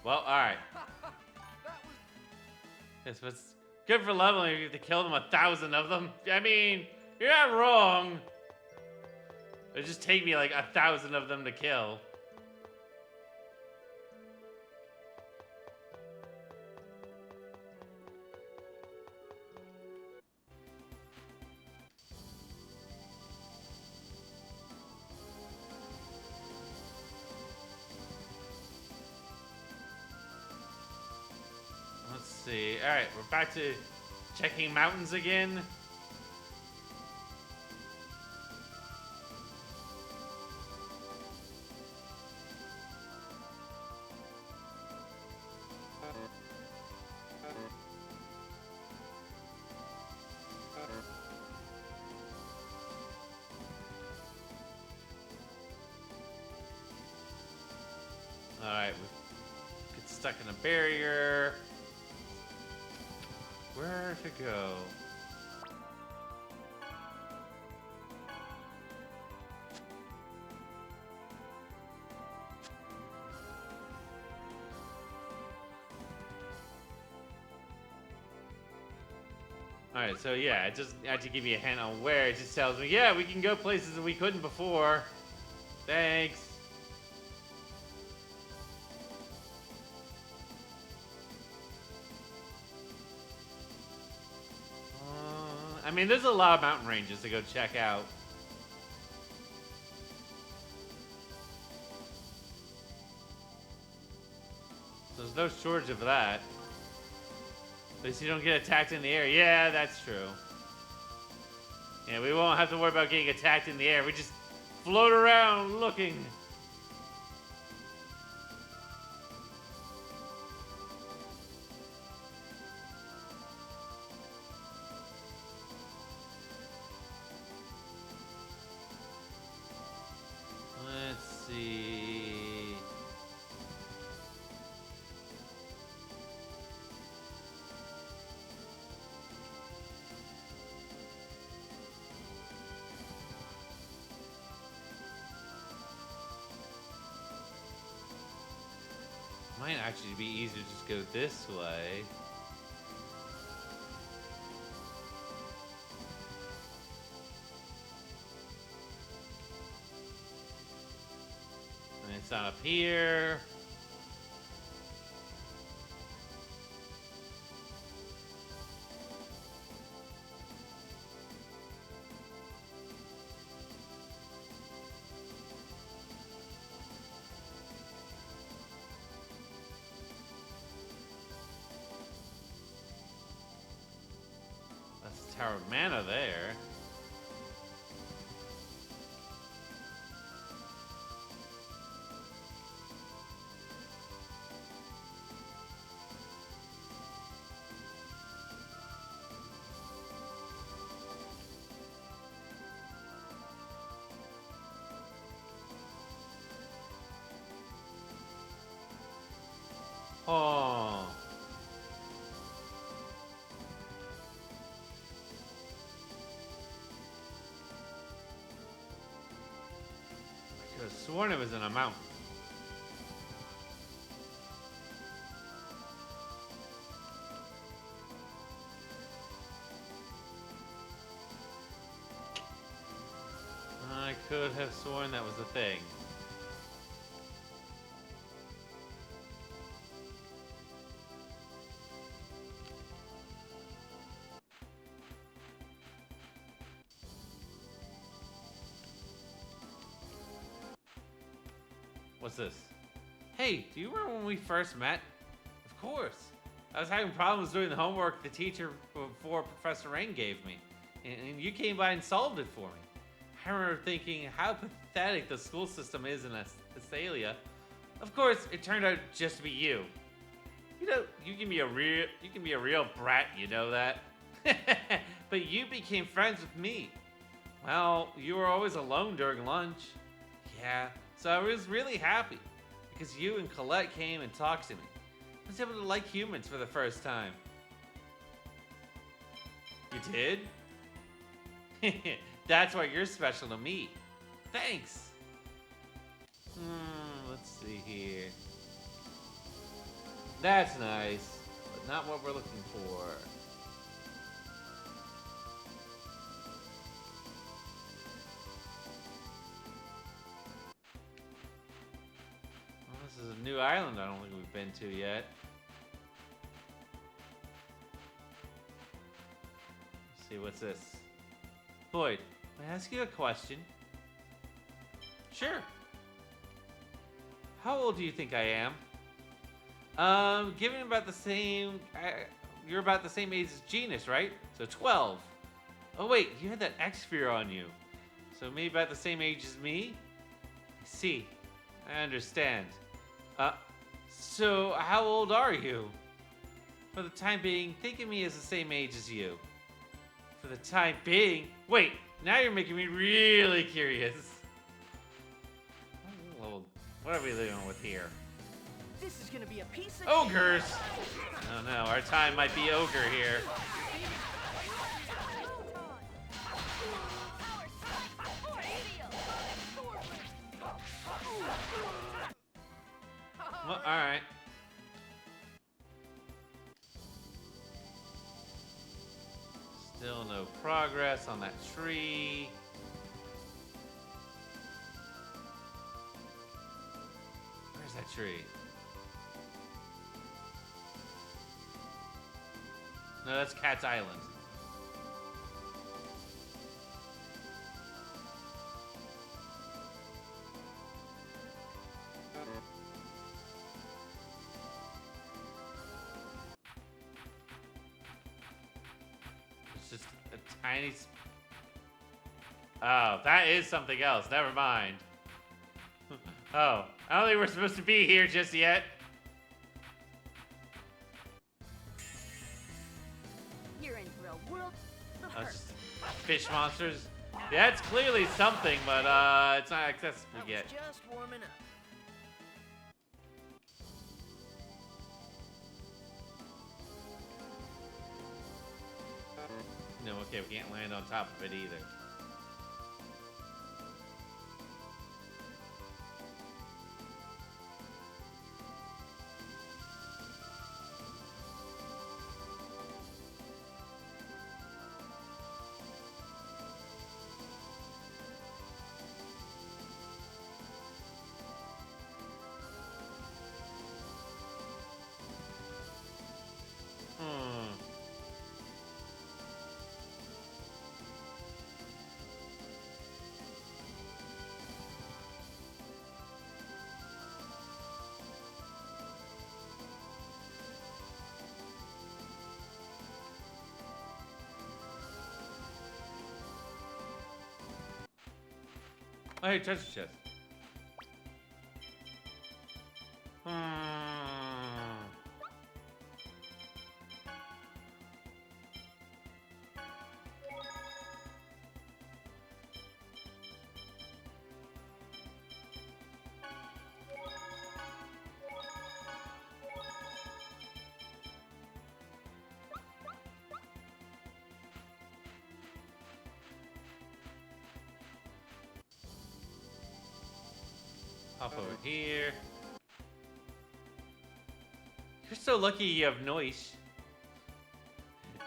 Well, alright. Yes, but it's good for leveling if you have to kill them 1,000 of them. I mean, you're not wrong. It just take me like 1,000 of them to kill. see. All right, we're back to checking mountains again. All right, we get stuck in a barrier. Where to go? Alright, so yeah, it just had to give me a hint on where. It just tells me, yeah, we can go places that we couldn't before. Thanks. I mean, there's a lot of mountain ranges to go check out. There's no shortage of that. At least you don't get attacked in the air. Yeah, that's true. Yeah, we won't have to worry about getting attacked in the air. We just float around looking. Let's see. Might actually be easier to just go this way. And it's not up here. Tower of Mana there. Oh. I could have sworn it was in a mountain. I could have sworn that was a thing. What's this? Hey, do you remember when we first met? Of course. I was having problems doing the homework the teacher before Professor Rain gave me. And you came by and solved it for me. I remember thinking how pathetic the school system is in Astalia. Of course, it turned out just to be you. You know, you can be a real brat, you know that? But you became friends with me. Well, you were always alone during lunch. Yeah. So I was really happy because you and Colette came and talked to me. I was able to like humans for the first time. You did? That's why you're special to me. Thanks. Let's see here. That's nice, but not what we're looking for. This is a new island I don't think we've been to yet. Let's see, what's this? Floyd, may I ask you a question? Sure. How old do you think I am? Given about the same... you're about the same age as Genus, right? So 12. Oh wait, you had that X-Sphere on you. So maybe about the same age as me? I see. I understand. So how old are you? For the time being, think of me as the same age as you. For the time being? Wait, now you're making me really curious. Oh, what are we dealing with here? This is gonna be a piece of Ogres! Oh no, our time might be ogre here. Well, alright. Still no progress on that tree. Where's that tree? No, that's Cat's Island. It's just a tiny... Oh, that is something else. Never mind. Oh, I don't think we're supposed to be here just yet. You're in for a world of Oh, hurt. it's just fish monsters. Yeah, it's clearly something, but it's not accessible I yet. was just warming up. No, okay, we can't land on top of it either. Hmm. Oh, hey, treasure chest. Hmm. Hop over here. You're so lucky you have noise.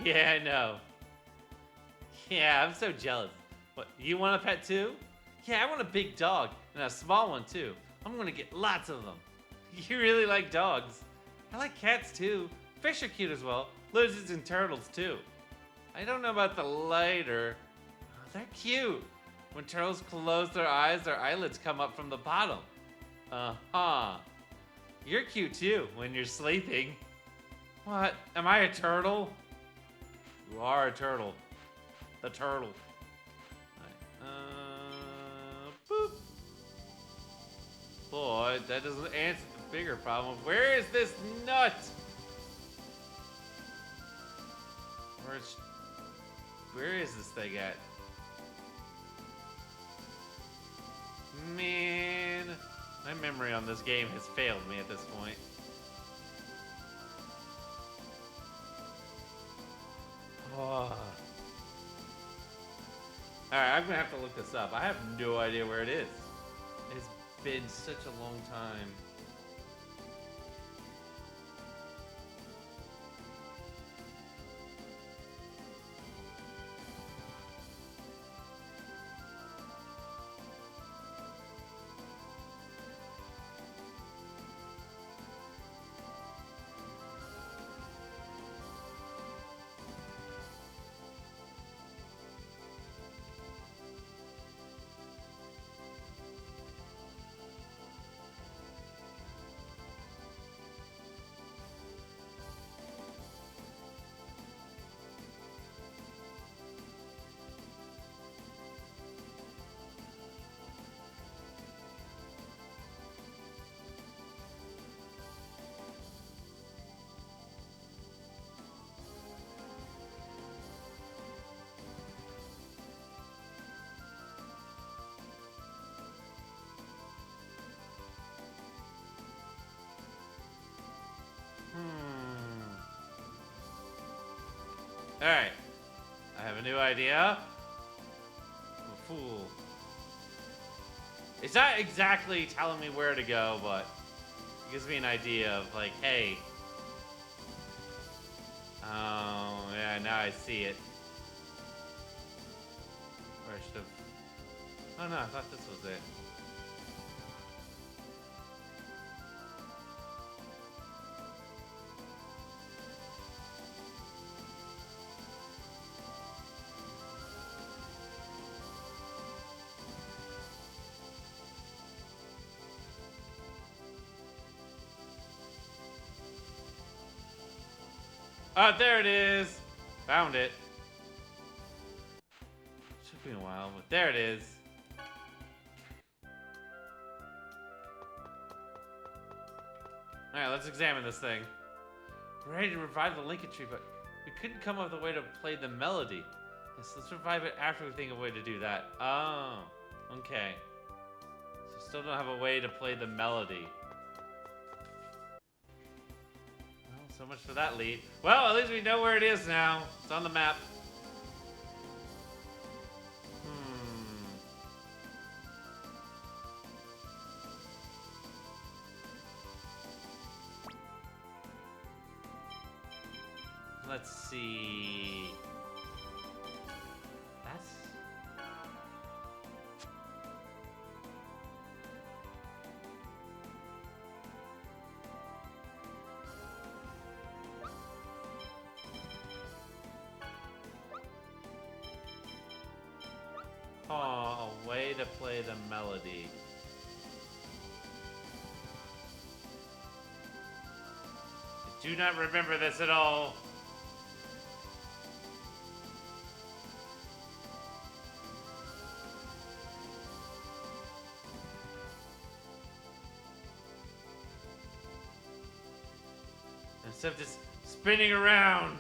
Yeah, I know. Yeah, I'm so jealous. What, you want a pet too? Yeah, I want a big dog and a small one too. I'm gonna get lots of them. You really like dogs. I like cats too. Fish are cute as well. Lizards and turtles too. I don't know about the lighter. Oh, they're cute. When turtles close their eyes, their eyelids come up from the bottom. Uh-huh. You're cute too when you're sleeping. What? Am I a turtle? You are a turtle. The turtle. Boop. Boy, that doesn't answer the bigger problem. Where is this nut? Where is this thing at? Man, my memory on this game has failed me at this point. Oh. Alright, I'm gonna have to look this up. I have no idea where it is. It's been such a long time. Alright. I have a new idea. I'm a fool. It's not exactly telling me where to go, but it gives me an idea of like, hey. Oh, yeah, now I see it. Where I should have... Oh no, I thought this was it. Oh, there it is. Found it. Took me a while, but there it is. Alright, let's examine this thing. We're ready to revive the linkage, but we couldn't come up with a way to play the melody. Yes, let's revive it after we think of a way to do that. Oh, okay. So still don't have a way to play the melody. Well, so much for that lead. Well, at least we know where it is now. It's on the map. Let's see. That's... Oh, a way to play the melody. I do not remember this at all. Instead of just spinning around.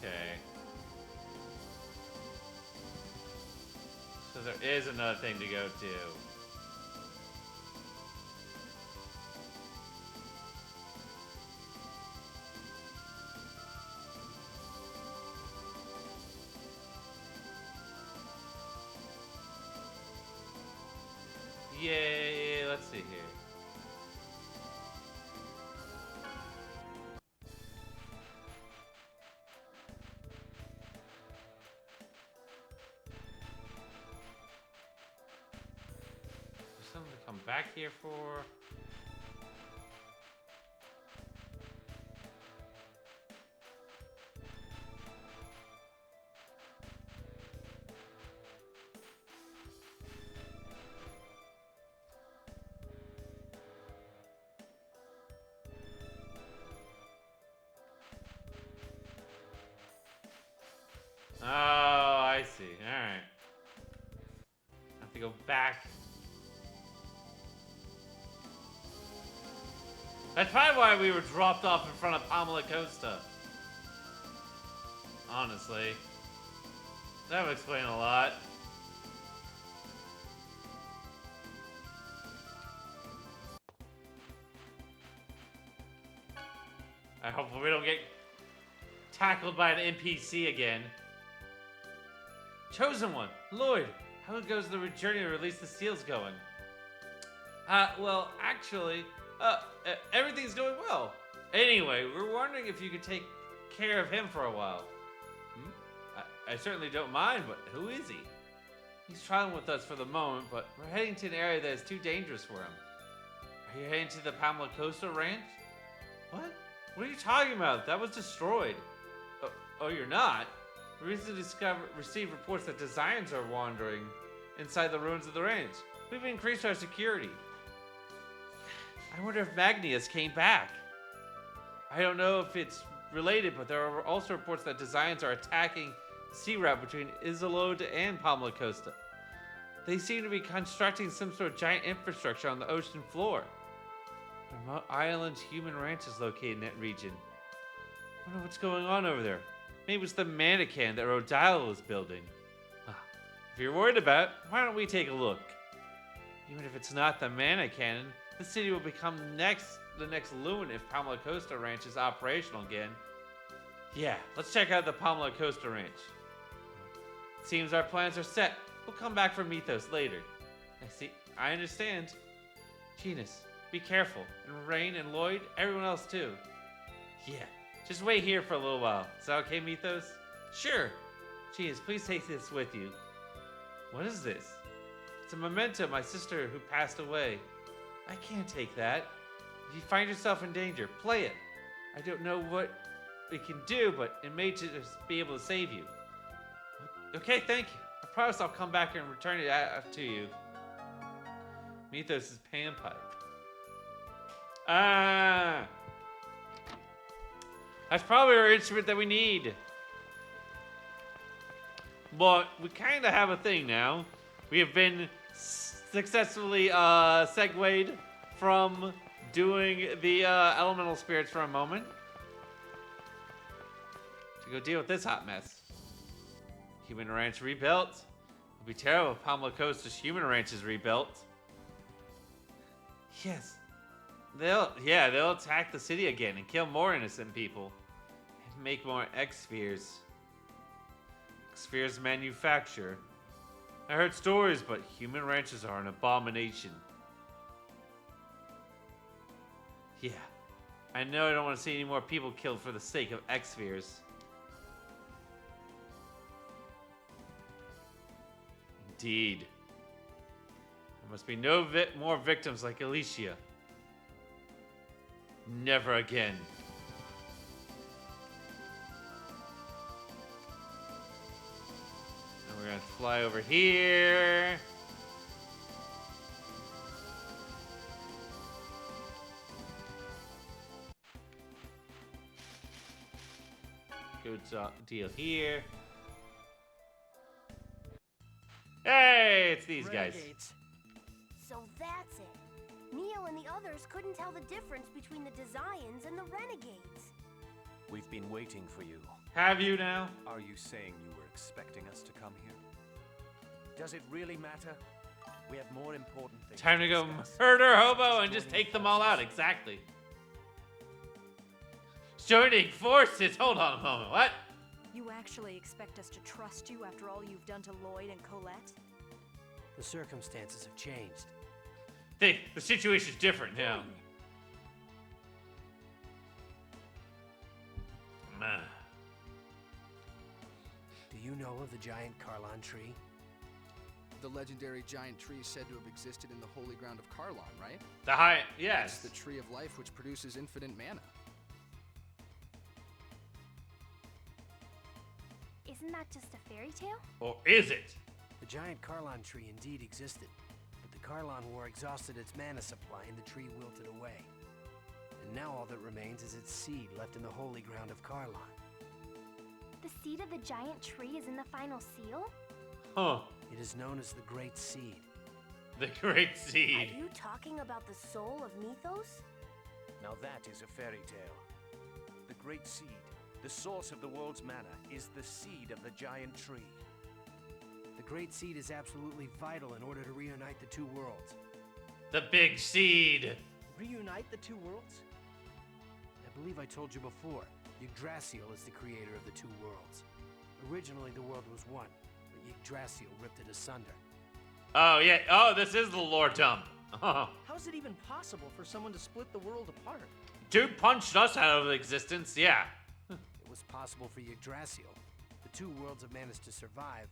Okay. So there is another thing to go to. Yay, let's see here. There's something to come back here for. Oh, I see. Alright. I have to go back. That's probably why we were dropped off in front of Pamela Costa. Honestly. That would explain a lot. I hope we don't get tackled by an NPC again. Chosen One, Lloyd, how goes the journey to release the seals going? Well, actually, everything's going well. Anyway, we're wondering if you could take care of him for a while. I certainly don't mind, but who is he? He's traveling with us for the moment, but we're heading to an area that is too dangerous for him. Are you heading to the Pamela Costa Ranch? What? What are you talking about? That was destroyed. Oh, you're not? We recently received reports that designs are wandering inside the ruins of the ranch. We've increased our security. I wonder if Magnius came back. I don't know if it's related, but there are also reports that designs are attacking the sea route between Isolde and Pamela Costa. They seem to be constructing some sort of giant infrastructure on the ocean floor. Remote island human ranch is located in that region. I wonder what's going on over there. Maybe it's the mannequin that Rodile is building. If you're worried about it, why don't we take a look? Even if it's not the mannequin, the city will become the next Loon if Pamela Costa Ranch is operational again. Yeah, let's check out the Pamela Costa Ranch. Seems our plans are set. We'll come back for Mythos later. I understand. Genus, be careful. And Rain and Lloyd, everyone else too. Yeah, just wait here for a little while. Is that okay, Mythos? Sure. Genus, please take this with you. What is this? It's a memento of my sister who passed away. I can't take that. If you find yourself in danger, play it. I don't know what it can do, but it may just be able to save you. Okay, thank you. I promise I'll come back and return it to you. Mythos' panpipe. Ah! That's probably our instrument that we need. But we kind of have a thing now. We have been successfully segued from doing the elemental spirits for a moment to go deal with this hot mess. Human ranch rebuilt. It'd be terrible if Pamela Costa's human ranch is rebuilt. Yes. They'll attack the city again and kill more innocent people. And make more X-Spheres. X-Spheres manufacture. I heard stories, but human ranches are an abomination. Yeah. I know I don't want to see any more people killed for the sake of X-Spheres. Indeed. There must be no more victims like Alicia. Never again. And we're gonna fly over here. Good deal here. Hey, it's these guys. So that's it. Neo and the others couldn't tell the difference between the Desians and the Renegades. We've been waiting for you. Have you now? Are you saying you were expecting us to come here? Does it really matter? We have more important things. Time to go murder Hobo and just take them all out. Exactly. Joining forces. Hold on a moment. What? You actually expect us to trust you after all you've done to Lloyd and Colette? The circumstances have changed. The situation's different now. Do you know of the giant Carlon tree? The legendary giant tree said to have existed in the holy ground of Carlon, right? Yes. It's the tree of life which produces infinite mana. Isn't that just a fairy tale? Or is it? The giant Carlon tree indeed existed, but the Carlon War exhausted its mana supply and the tree wilted away. And now all that remains is its seed left in the holy ground of Carlon. The seed of the giant tree is in the final seal? Huh. It is known as the Great Seed. The Great Seed. Are you talking about the soul of Mythos? Now that is a fairy tale. The Great Seed, the source of the world's mana, is the seed of the giant tree. The Great Seed is absolutely vital in order to reunite the two worlds. The Big Seed. Reunite the two worlds? I believe I told you before. Yggdrasil is the creator of the two worlds. Originally, the world was one, but Yggdrasil ripped it asunder. Oh, yeah. Oh, this is the lore dump. How is it even possible for someone to split the world apart? Dude punched us out of existence, yeah. It was possible for Yggdrasil. The two worlds have managed to survive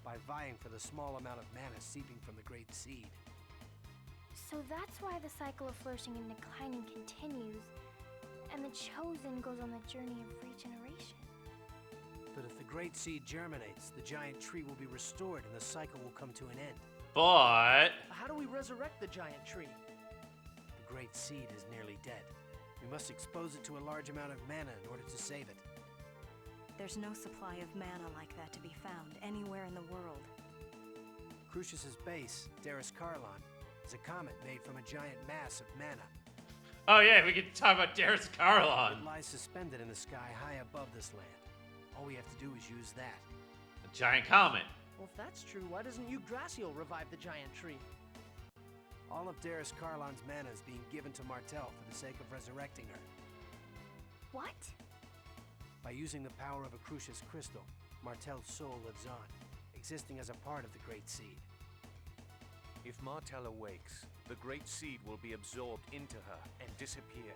by vying for the small amount of mana seeping from the Great Seed. So that's why the cycle of flourishing and declining continues, and the Chosen goes on the journey of regeneration. But if the Great Seed germinates, the giant tree will be restored and the cycle will come to an end. But How do we resurrect the giant tree? The Great Seed is nearly dead. We must expose it to a large amount of mana in order to save it. There's no supply of mana like that to be found anywhere in the world. Crucius's base, Darus Carlon, is a comet made from a giant mass of mana. Oh yeah, we can talk about Darius It Carlon. lies suspended in the sky high above this land. All we have to do is use that. A giant comet. Well, if that's true, why doesn't Yggdrasil revive the giant tree? All of Darius Carlon's mana is being given to Martel for the sake of resurrecting her. What? By using the power of a Crucius crystal, Martel's soul lives on, existing as a part of the Great Seed. If Martel awakes, the Great Seed will be absorbed into her and disappear.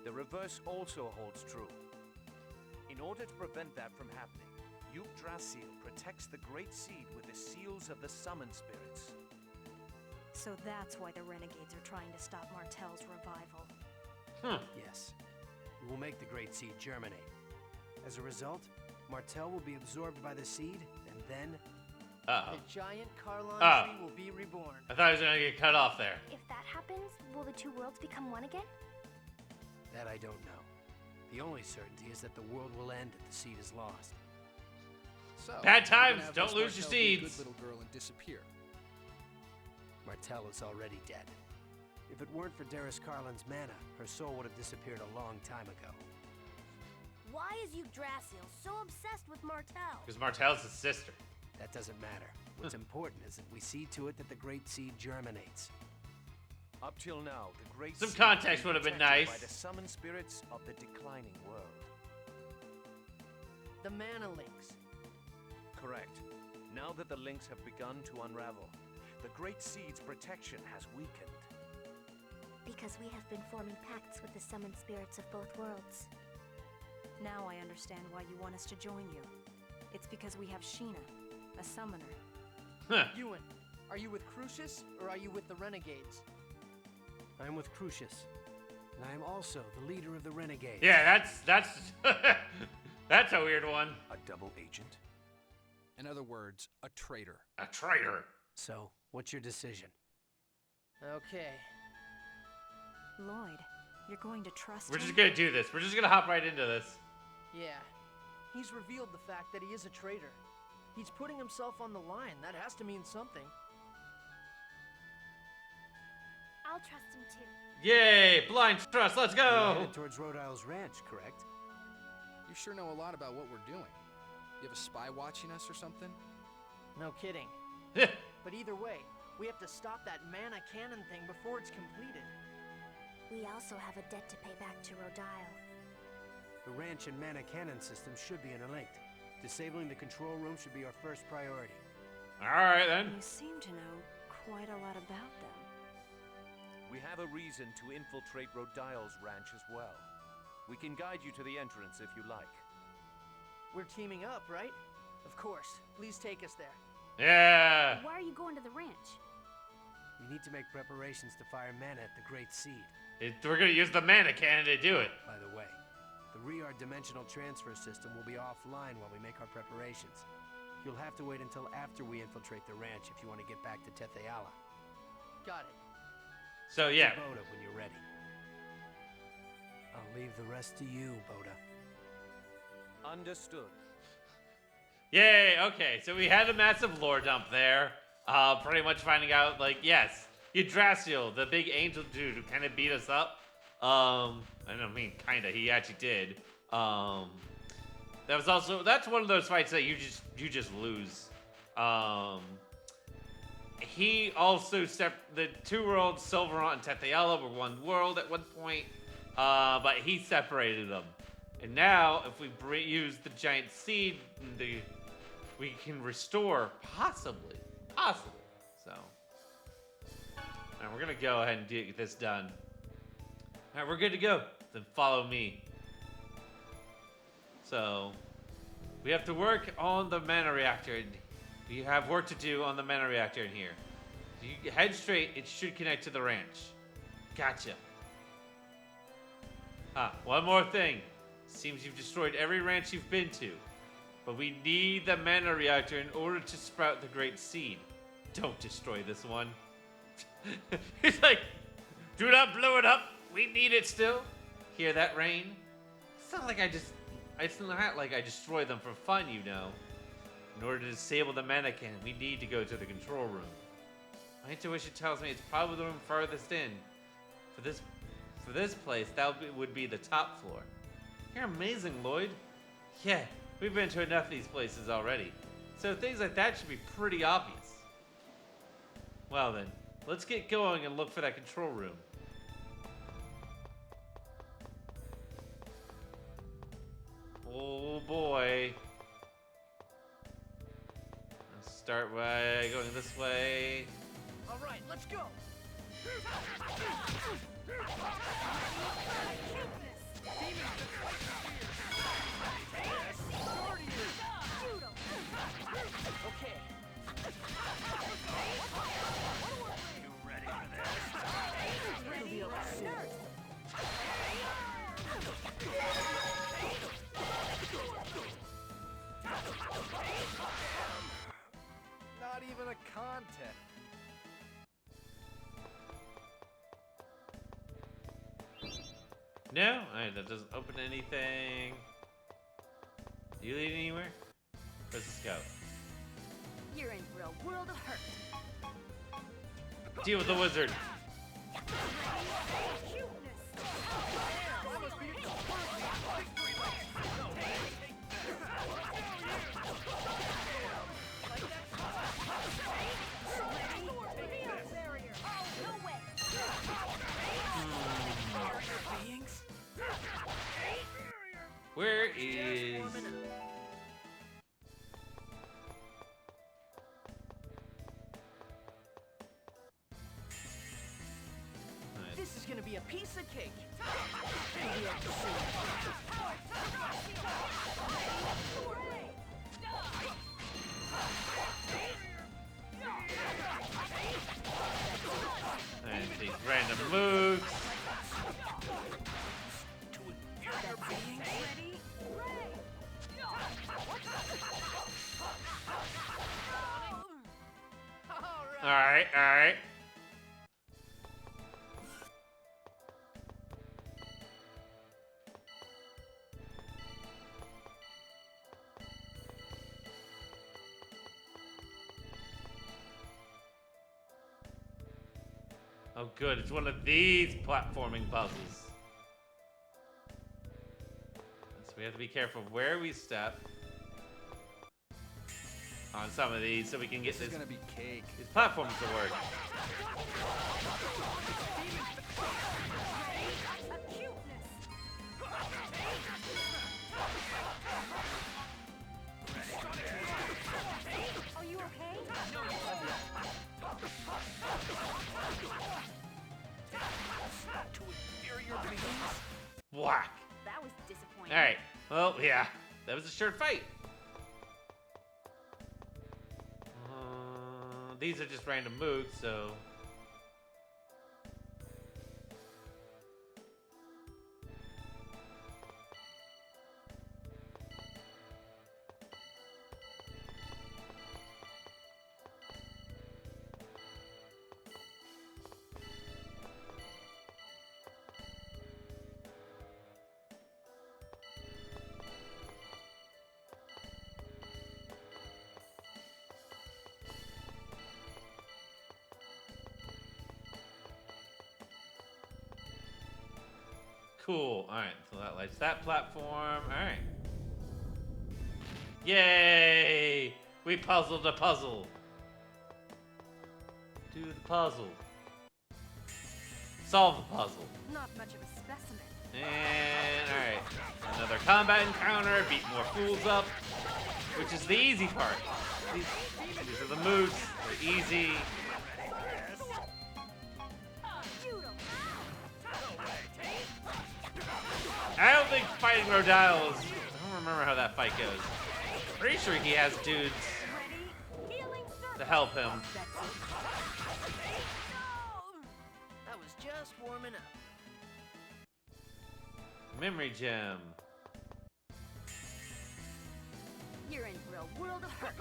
The reverse also holds true. In order to prevent that from happening, Yggdrasil protects the Great Seed with the seals of the Summon Spirits. So that's why the Renegades are trying to stop Martel's revival. Yes. We will make the Great Seed germinate. As a result, Martel will be absorbed by the seed, and then... Uh-oh. The giant Carlon Oh. tree will be reborn. I thought I was gonna get cut off there. If that happens, will the two worlds become one again? That I don't know. The only certainty is that the world will end if the seed is lost. So, Bad we're gonna times, have don't Miss lose your Martell be a seeds. Good little girl and disappear. Martel is already dead. If it weren't for Darius Carlin's mana, her soul would have disappeared a long time ago. Why is Yggdrasil so obsessed with Martel? Because Martel's his sister. That doesn't matter. What's important is that we see to it that the Great Seed germinates. Up till now, the Great Some Seed context has would have been protected nice. by the Summon Spirits of the declining world. The mana links. Correct. Now that the links have begun to unravel, the Great Seed's protection has weakened. Because we have been forming pacts with the summoned spirits of both worlds. Now I understand why you want us to join you. It's because we have Sheena, a summoner. Huh. Ewan, are you with Crucius or are you with the Renegades? I'm with Crucius, and I am also the leader of the Renegades. Yeah, that's that's a weird one. A double agent? In other words, a traitor. A traitor. So, what's your decision? Okay. Lloyd, you're going to trust We're him? just gonna do this. We're just gonna hop right into this. Yeah. He's revealed the fact that he is a traitor. He's putting himself on the line. That has to mean something. I'll trust him too. Yay! Blind trust. Let's You're go. headed towards Rhode Isle's ranch, correct? You sure know a lot about what we're doing. You have a spy watching us or something? No kidding. But either way, we have to stop that mana cannon thing before it's completed. We also have a debt to pay back to Rhode Isle. The ranch and mana cannon systems should be interlinked. Disabling the control room should be our first priority. All right then. You seem to know quite a lot about them. We have a reason to infiltrate Rodile's ranch as well. We can guide you to the entrance if you like. We're teaming up, right? Of course. Please take us there. Yeah. Why are you going to the ranch? We need to make preparations to fire mana at the Great Seed. We're gonna use the mana cannon to do it. By the way, the Riard dimensional transfer system will be offline while we make our preparations. You'll have to wait until after we infiltrate the ranch if you want to get back to Tetheala. Got it. So yeah. Boda when you're ready. I'll leave the rest to you, Boda. Understood. Yay. Okay. So we had a massive lore dump there. Pretty much finding out like yes, Yggdrasil, the big angel dude who kind of beat us up. I don't mean kinda. He actually did. That's one of those fights that you just lose. He also the two worlds, Silverant and Tetheala, were one world at one point, but he separated them. And now, if we use the giant seed, we can restore possibly. So, now we're gonna go ahead and get this done. All right, we're good to go. Then follow me. So, we have to work on the mana reactor. We have work to do on the mana reactor in here. If you head straight, it should connect to the ranch. Gotcha. One more thing. Seems you've destroyed every ranch you've been to. But we need the mana reactor in order to sprout the Great Seed. Don't destroy this one. He's like, do not blow it up. We need it still. Hear that, Rain? It's not like it's not like I destroy them for fun, you know. In order to disable the mana cannon, we need to go to the control room. My intuition tells me it's probably the room farthest in. For this for this place, would be the top floor. You're amazing, Lloyd. Yeah, we've been to enough of these places already, so things like that should be pretty obvious. Well then, let's get going and look for that control room. Oh boy. Let's start by going this way. All right, let's go. Okay. You ready for this? You'll be up soon. Not even a contest. No? Alright, that doesn't open anything. Do you lead anywhere? Let's just go. You're in for a world of hurt. Deal with the wizard. Where is... This is gonna be a piece of cake. And these random moves. Alright, alright. Oh good, it's one of these platforming puzzles. So we have to be careful where we step on some of these so we can get This is gonna be cake. these platforms to work. Are you okay? Whack. That was disappointing. Alright, well, yeah, that was a short fight. These are just random moves, so... Cool. Alright, so that lights that platform. Alright. Yay! We puzzled a puzzle. Do the puzzle. Solve the puzzle. Not much of a specimen. And alright. Another combat encounter. Beat more fools up. Which is the easy part. These are the moves. They're easy. I don't think fighting Rodile is... I don't remember how that fight goes. Pretty sure he has dudes to help him. That was just warming up. Memory gem. You're in for a world of hurt.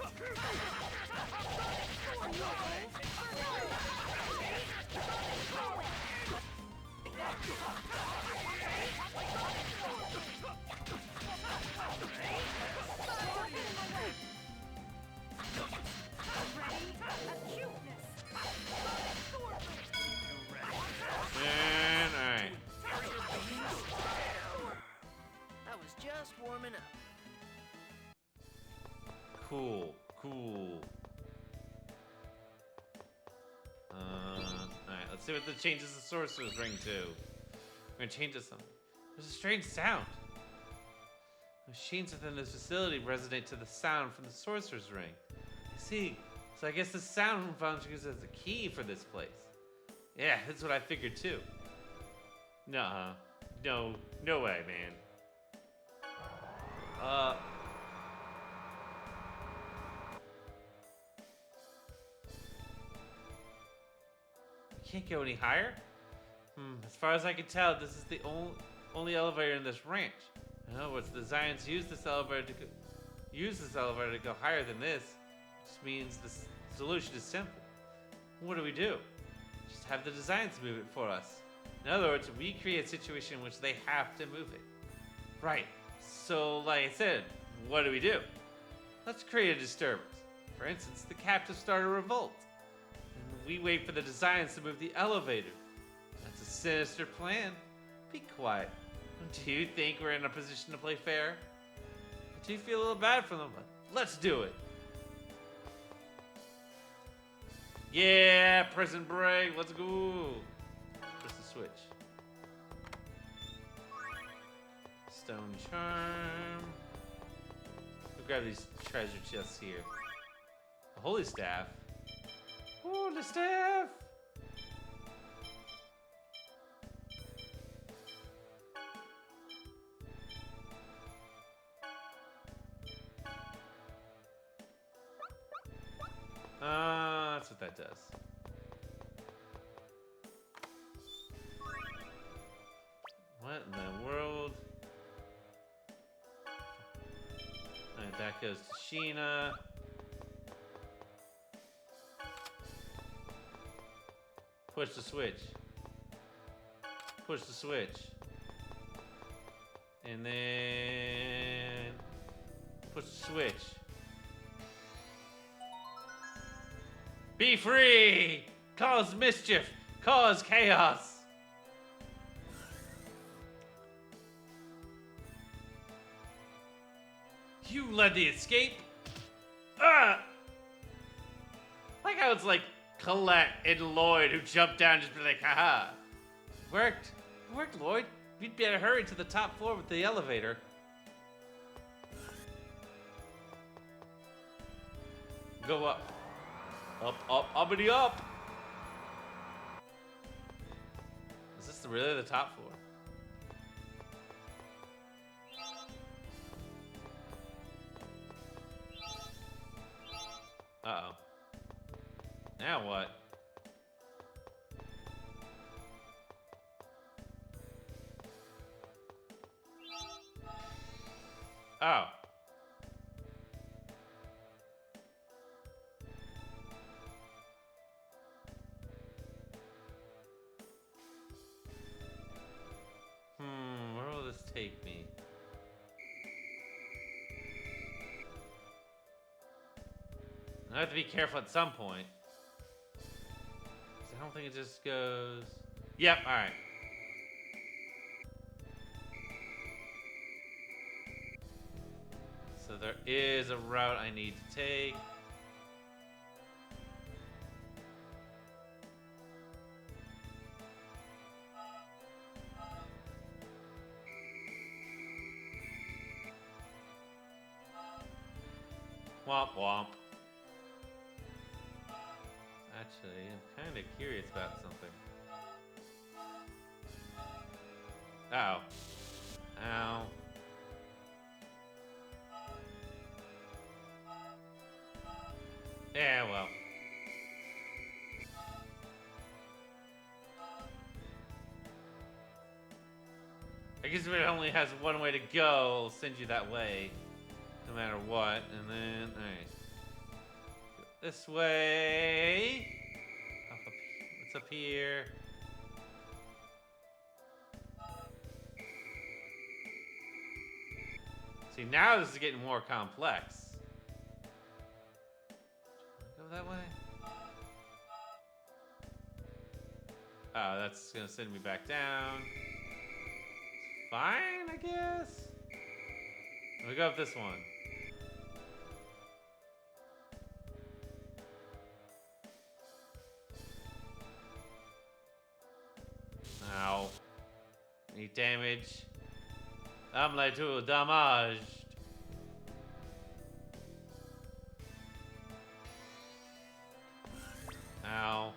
And alright. Cool. Cool. Alright, let's see what the changes the Sorcerer's Ring to. We're gonna change this something. There's a strange sound. Machines within this facility resonate to the sound from the Sorcerer's Ring. I see. So I guess the sound functions as the key for this place. Yeah, that's what I figured too. Nuh-uh. No way, man. We can't go any higher? As far as I can tell, this is the only elevator in this ranch. In other words, the Zions use this elevator to go higher than this, which means the solution is simple. What do? Just have the Designs move it for us. In other words, we create a situation in which they have to move it. Right. So, like I said, what do? Let's create a disturbance. For instance, the captives start a revolt. And we wait for the Designs to move the elevator. That's a sinister plan. Be quiet. Do you think we're in a position to play fair? I do feel a little bad for them, but let's do it. Yeah, prison break. Let's go. Press the switch. Stone charm. We'll grab these treasure chests here. The holy staff. Holy staff. That's what that does. What in the world? Alright, that goes to Sheena. Push the switch. Push the switch. And then push the switch. Be free! Cause mischief! Cause chaos! You led the escape? Like how it's like Colette and Lloyd who jumped down and just be like, haha. Worked. It worked, Lloyd. We'd better hurry to the top floor with the elevator. Go up. Up, uppity up! Is this really the top floor? Uh-oh. Now what? Oh. Where will this take me? I have to be careful at some point. 'Cause I don't think it just goes... Yep, alright. So there is a route I need to take. Womp womp. Actually, I'm kind of curious about something. Ow. Ow. Yeah, well. I guess if it only has one way to go, it'll send you that way. No matter what. And then, alright. This way. What's up here? See, now this is getting more complex. Go that way? Oh, that's gonna send me back down. It's fine, I guess. We go up this one. Need damage. I'm like too damaged. Ow.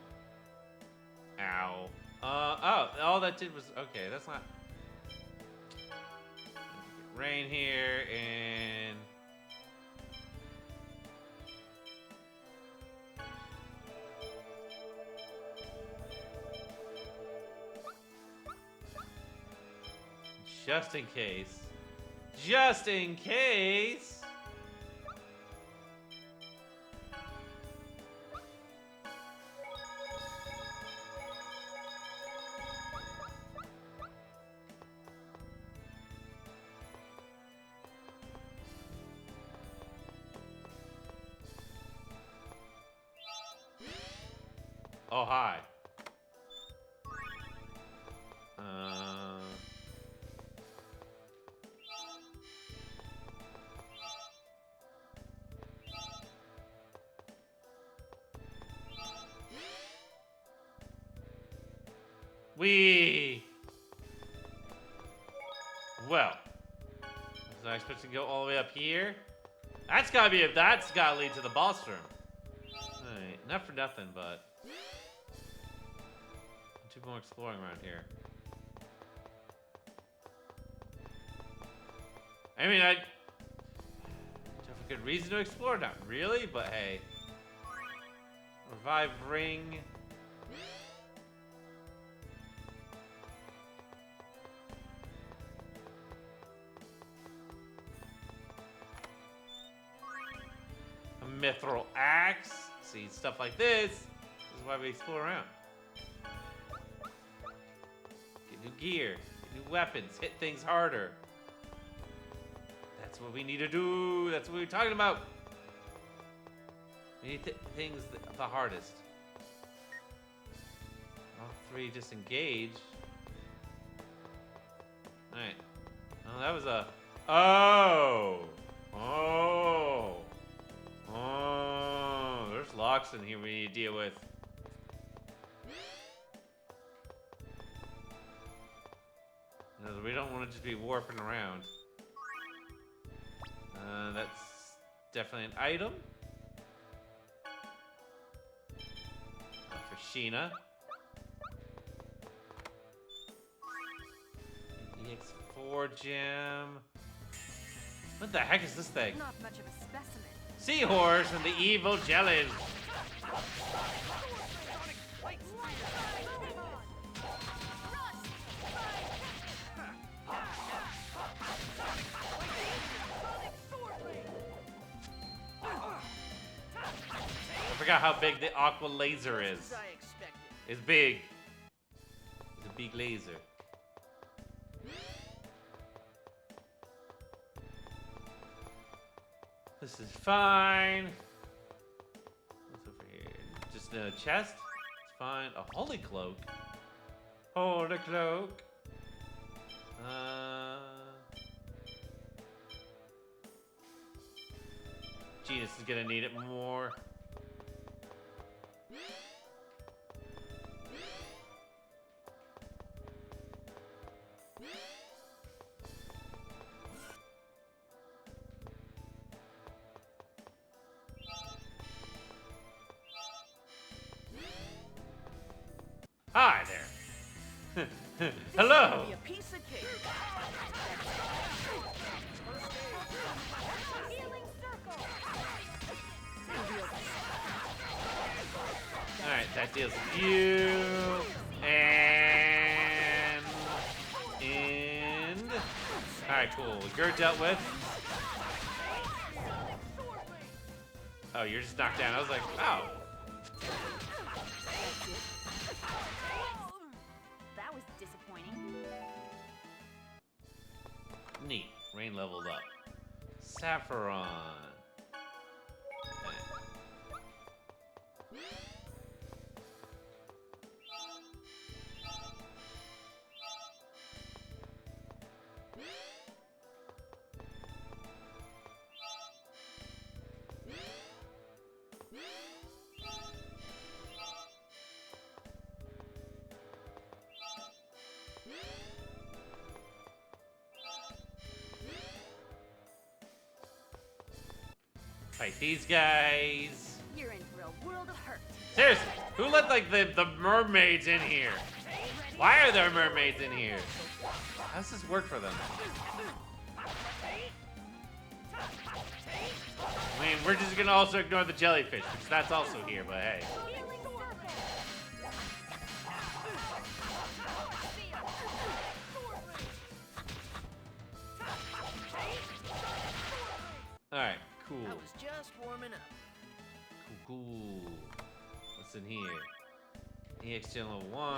Ow. Oh, all that did was, okay, that's not. Rain here, and just in case. Just in case. Oh, hi. Well, was I expecting to go all the way up here? That's gotta lead to the boss room. Alright, not for nothing, but do more exploring around here. I mean, do I have a good reason to explore? Not really, but hey. Revive ring. A mithril axe. See, stuff like this. This is why we explore around. Get new gear, get new weapons, hit things harder. That's what we need to do. That's what we're talking about. We need things the hardest. All three disengage. Alright. Oh, that was a... Oh! Oh! Oh! There's locks in here we need to deal with. No, we don't want to just be warping around. That's definitely an item. For Sheena. EX4 gem. What the heck is this thing? Not much of a specimen. Seahorse and the evil jellies. I forgot how big the aqua laser is. It's big. It's a big laser. This is fine. What's over here? Just a chest? It's fine. A holy cloak. Holy cloak. Genius is gonna need it more. Hi there. Hello. Alright, that deals with you. And alright, cool. You're dealt with. Oh, you're just knocked down. I was like, oh. That was disappointing. Neat. Rain leveled up. Saffron. Fight these guys. You're in for a world of hurt. Seriously, who let like the mermaids in here? Why are there mermaids in here? How does this work for them? I mean, we're just gonna also ignore the jellyfish because that's also here, but hey. Alright, cool. I was just warming up. Cool. What's in here? EX level 1.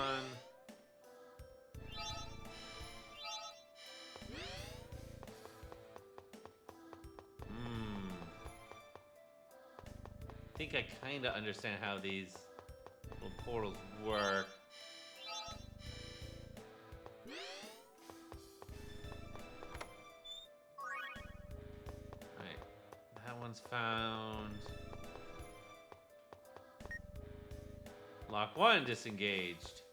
I think I kind of understand how these little portals work. Alright, that one's found. Lock 1 disengaged.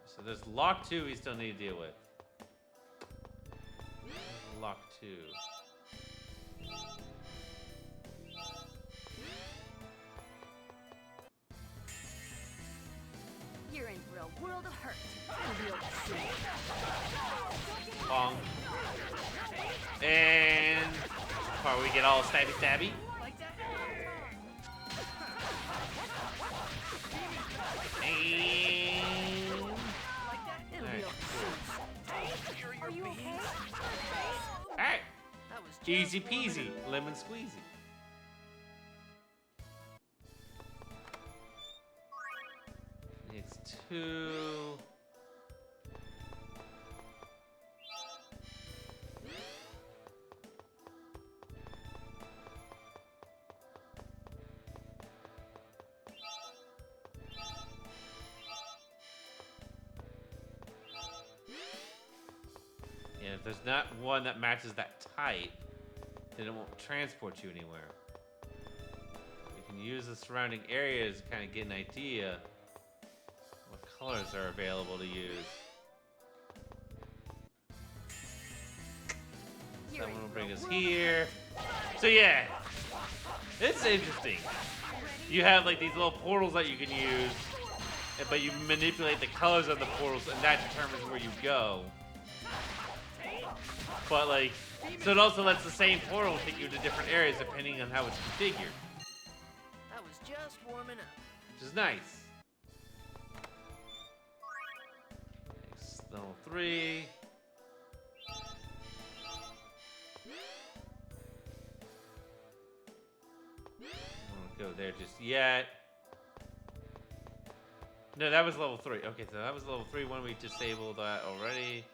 So there's lock 2 we still need to deal with. Lock 2. You're in for a world of hurt. Bong. And before we get all stabby stabby. And alright, cool. Are you okay? Alright. That was just Easy warming peasy, up. lemon squeezy. It's 2. Yeah, if there's not one that matches that type, then it won't transport you anywhere. We can use the surrounding areas to kind of get an idea what colors are available to use. That one will bring us here. So yeah, it's interesting. You have like these little portals that you can use, but you manipulate the colors of the portals, and that determines where you go. But like, so it also lets the same portal take you to different areas depending on how it's configured, I was just warming up. which is nice. Next, level 3. I don't go there just yet. No, that was level 3. Okay, so that was level 3 when we disabled that already.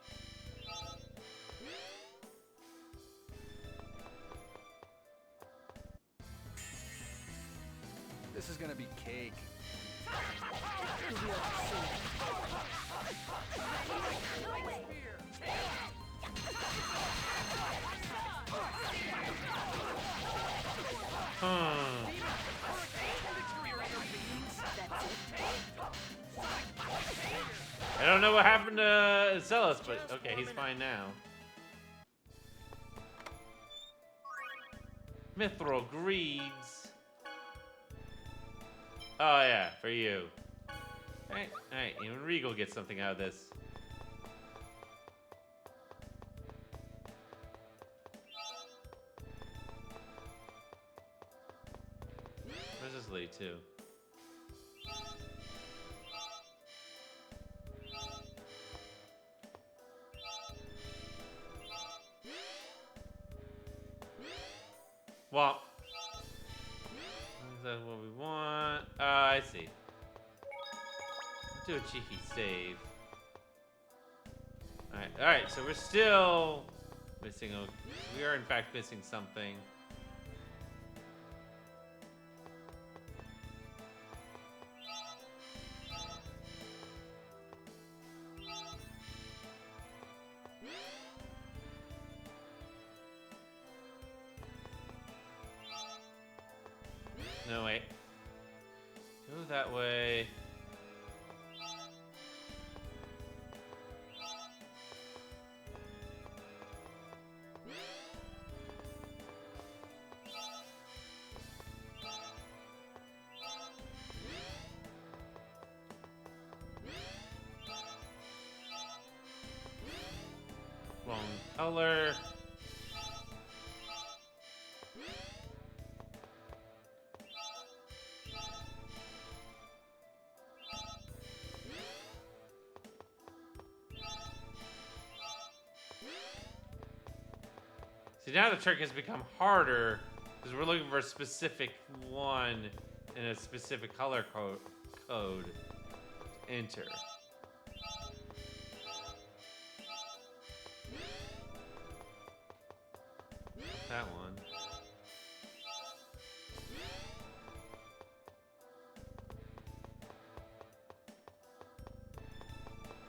This is gonna be cake. I don't know what happened to Celis, but okay, he's fine now. Mithril greaves. Oh yeah, for you. Alright, alright, even Regal gets something out of this. Where's this lead to? Well, is that what we want? I see. Let's do a cheeky save. Alright, so we're still missing we are in fact missing something. No, wait. Go that way. color. See, now the trick has become harder because we're looking for a specific one in a specific color code to enter. That one.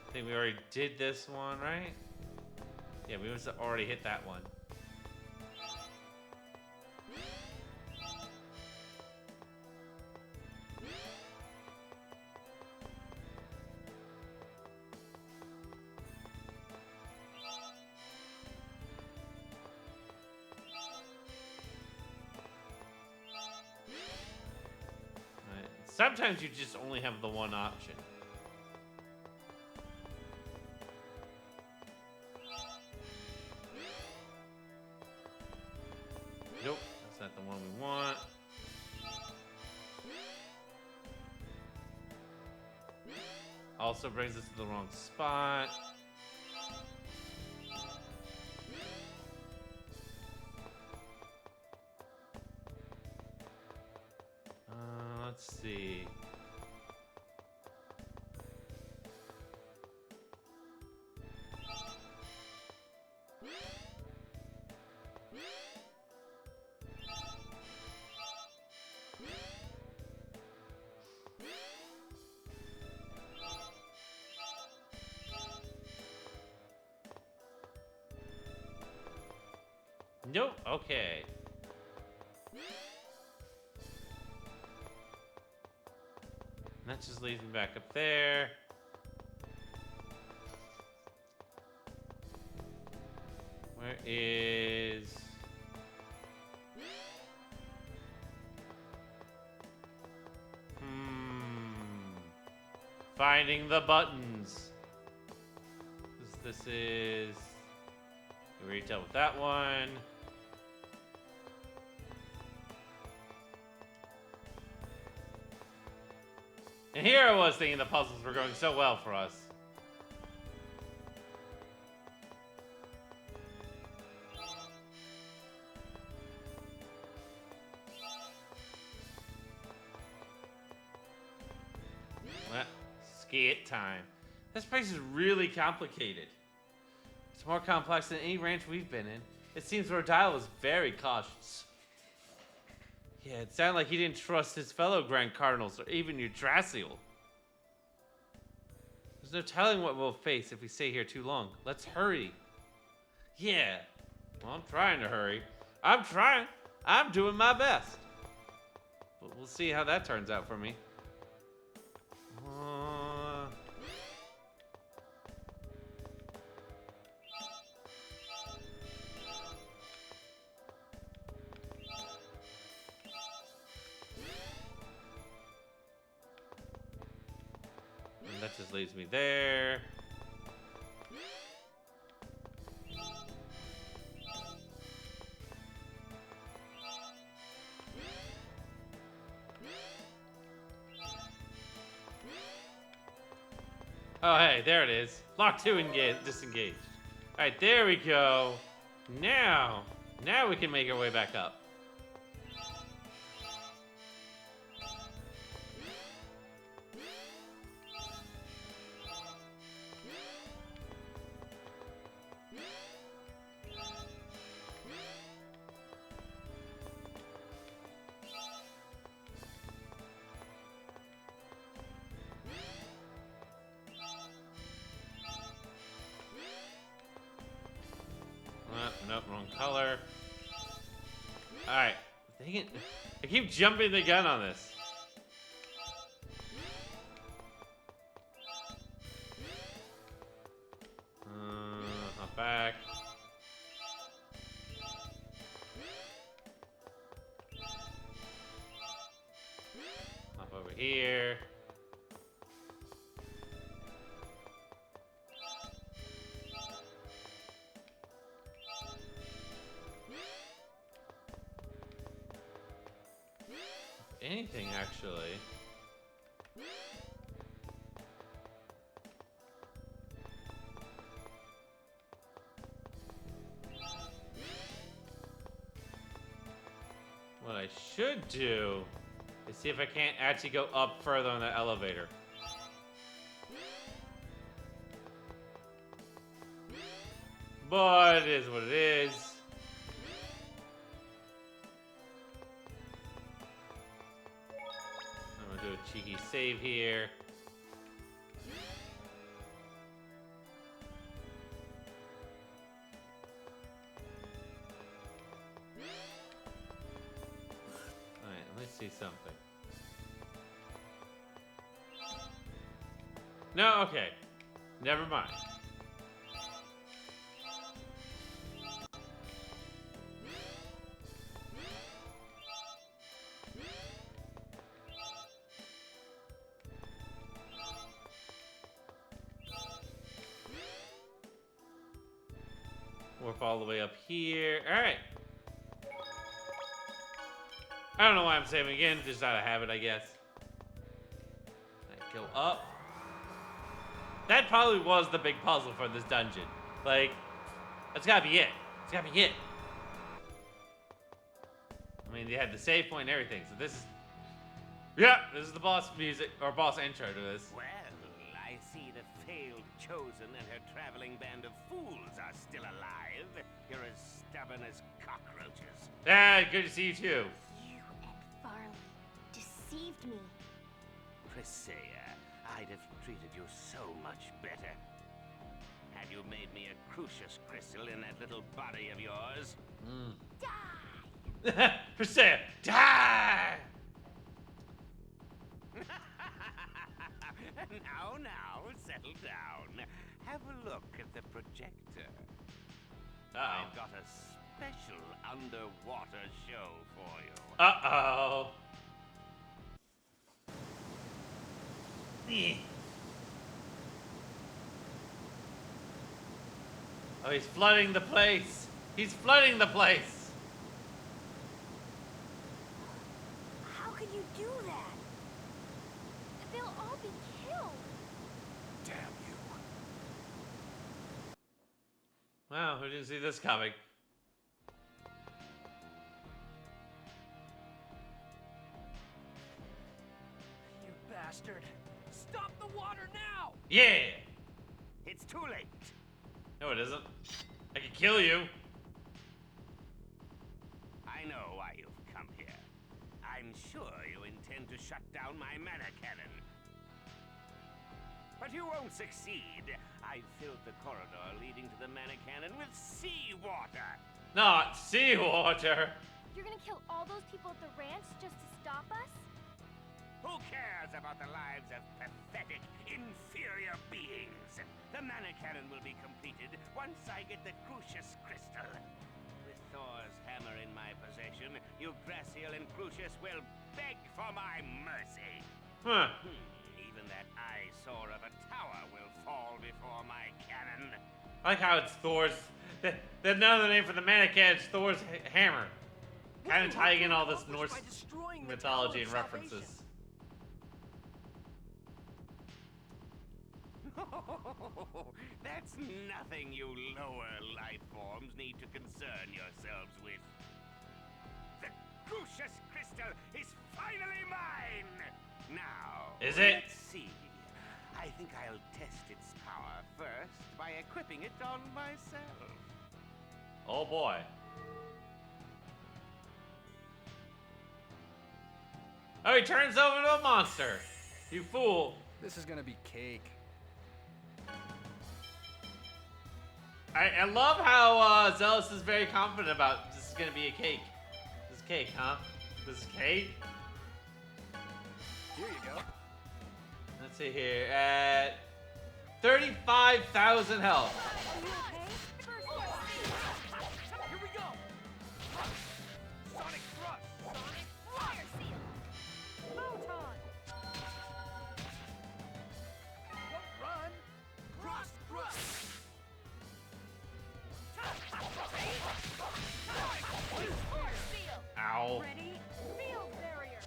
I think we already did this one, right? Yeah, we must have already hit that one. Sometimes you just only have the one option. Nope, that's not the one we want. Also brings us to the wrong spot. Let's see. Nope, okay. And that just leaves me back up there. Where is... Finding the buttons. This is... We already dealt with that one. And here I was thinking the puzzles were going so well for us. Well, ski it time. This place is really complicated. It's more complex than any ranch we've been in. It seems Rodile was very cautious. Yeah, it sounded like he didn't trust his fellow Grand Cardinals or even Yggdrasil. There's no telling what we'll face if we stay here too long. Let's hurry. Yeah. Well, I'm trying to hurry. I'm trying. I'm doing my best. But we'll see how that turns out for me. That just leaves me there. Oh, hey, there it is. Lock 2 disengaged. All right, there we go. Now we can make our way back up. Nope, wrong color. Alright. Dang it. I keep jumping the gun on this. Hop back. Hop over here. anything, actually. What I should do is see if I can't actually go up further on the elevator. But it is what it is. I'm gonna do a cheeky save here. Alright, let's see something. No, okay. Never mind. Warp all the way up here. Alright. I don't know why I'm saving again, just out of habit, I guess. Alright, go up. That probably was the big puzzle for this dungeon. Like, that's gotta be it. It's gotta be it. I mean, they had the save point and everything, so this is... Yeah, this is the boss music, or boss intro to this. Well, I see the failed Chosen and her traveling band of fools are still alive. You're as stubborn as cockroaches. Ah, good to see you too. You and Farley deceived me. Priscilla, I'd have treated you so much better. Had you made me a crucius crystal in that little body of yours. Die! Priscilla, die! Now, settle down. Have a look at the projector. Uh-oh. I've got a special underwater show for you. Uh-oh. Oh, he's flooding the place. He's flooding the place. How could you do that? They'll all be killed. Damn you. Wow, who didn't see this coming? You bastard! Stop the water now! Yeah! It's too late. No, it isn't. I can kill you. I know why you've come here. I'm sure you intend to shut down my mana cannon. But you won't succeed. I've filled the corridor leading to the mana cannon with seawater. Not seawater. You're gonna kill all those people at the ranch just to stop us? Who cares about the lives of pathetic, inferior beings? The mana cannon will be completed once I get the Crucius crystal. With Thor's hammer in my possession, Yggdrasil and Crucius will beg for my mercy. Huh. Even that eyesore of a tower will fall before my cannon. I like how it's Thor's... Another name for the mana cannon is Thor's hammer. Kind of tying in all this Norse mythology and references. That's nothing you lower life forms need to concern yourselves with. The Crucius crystal is finally mine! Now, Is it? let's see. I think I'll test its power first by equipping it on myself. Oh boy. Oh, he turns over into a monster. You fool. This is gonna be cake. I love how Zealous is very confident about this is gonna be a cake. This is cake, huh? This is cake? Here you go. Let's see here. At 35,000 health. Are you okay? Here we go! Sonic thrust! Sonic Fire Seal! Photon! Don't run! Cross thrust! Force Seal! Ow. Ready? Field Barrier!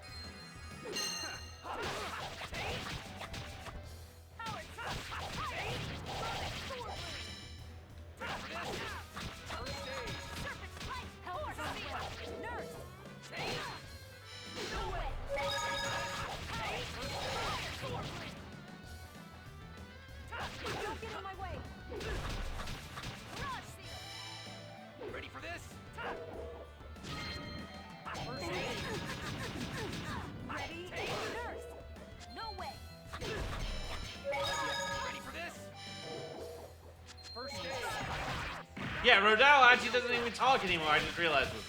Yeah, Rodell actually doesn't even talk anymore. I just realized this.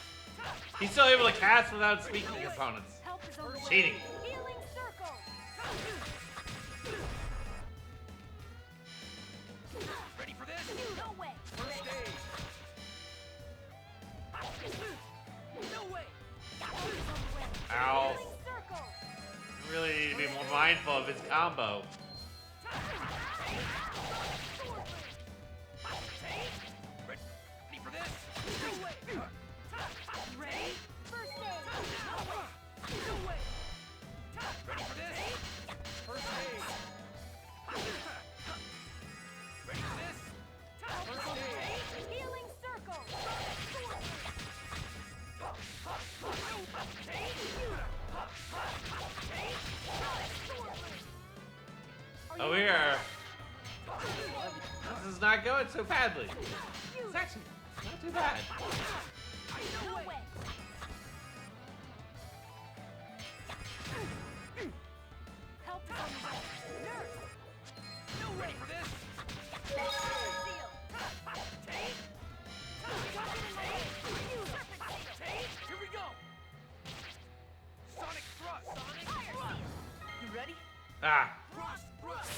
He's still able to cast without speaking to opponents. Cheating. Healing circle. Ready for this? No way. First stage. No way! Ow. Healing circle. Really need to be more mindful of his combo. Ready for this? No way! Ready? First aid. No way! Ready for this? First stage. Ready for this? First stage. Healing circle. Oh, we are. This is not going so badly. It's actually not too bad. No way. Help is on the way. Nurse. No way! Ready for this? Serpent seal. Here we go! Sonic thrust. Sonic thrust! You ready? Ah. Thrust! Thrust!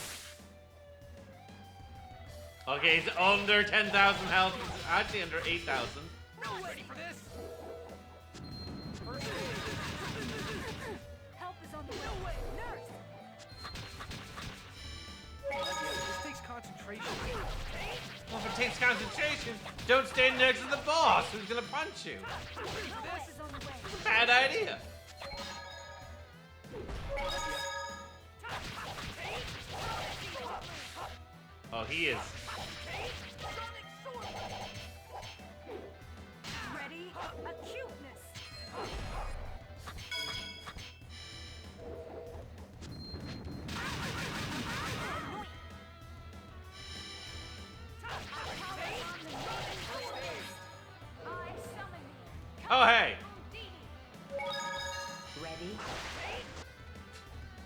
Okay, he's under 10,000 health. He's actually under 8,000. No way! Ready for this? First stage. Help is on the way. No way! Nurse. This takes concentration. Well, if it takes concentration, don't stand next to the boss who's gonna punch you. Nurse is on the way. Bad idea. Oh, he is. Ready? Acuteness. I summon thee. Oh, hey. Ready?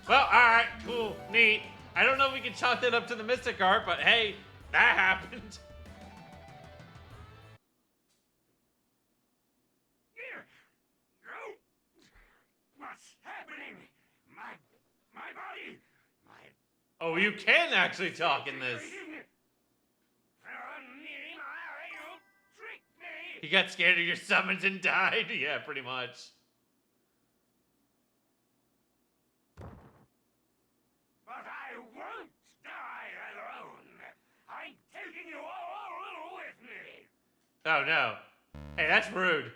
Well, alright, cool, neat. I don't know if we can chalk that up to the Mystic Art, but hey, that happened. What's happening? My body, Oh, you can actually talk in this. He got scared of your summons and died. Yeah, pretty much. But I won't die alone. I'm taking you all with me. Oh, no. Hey, that's rude.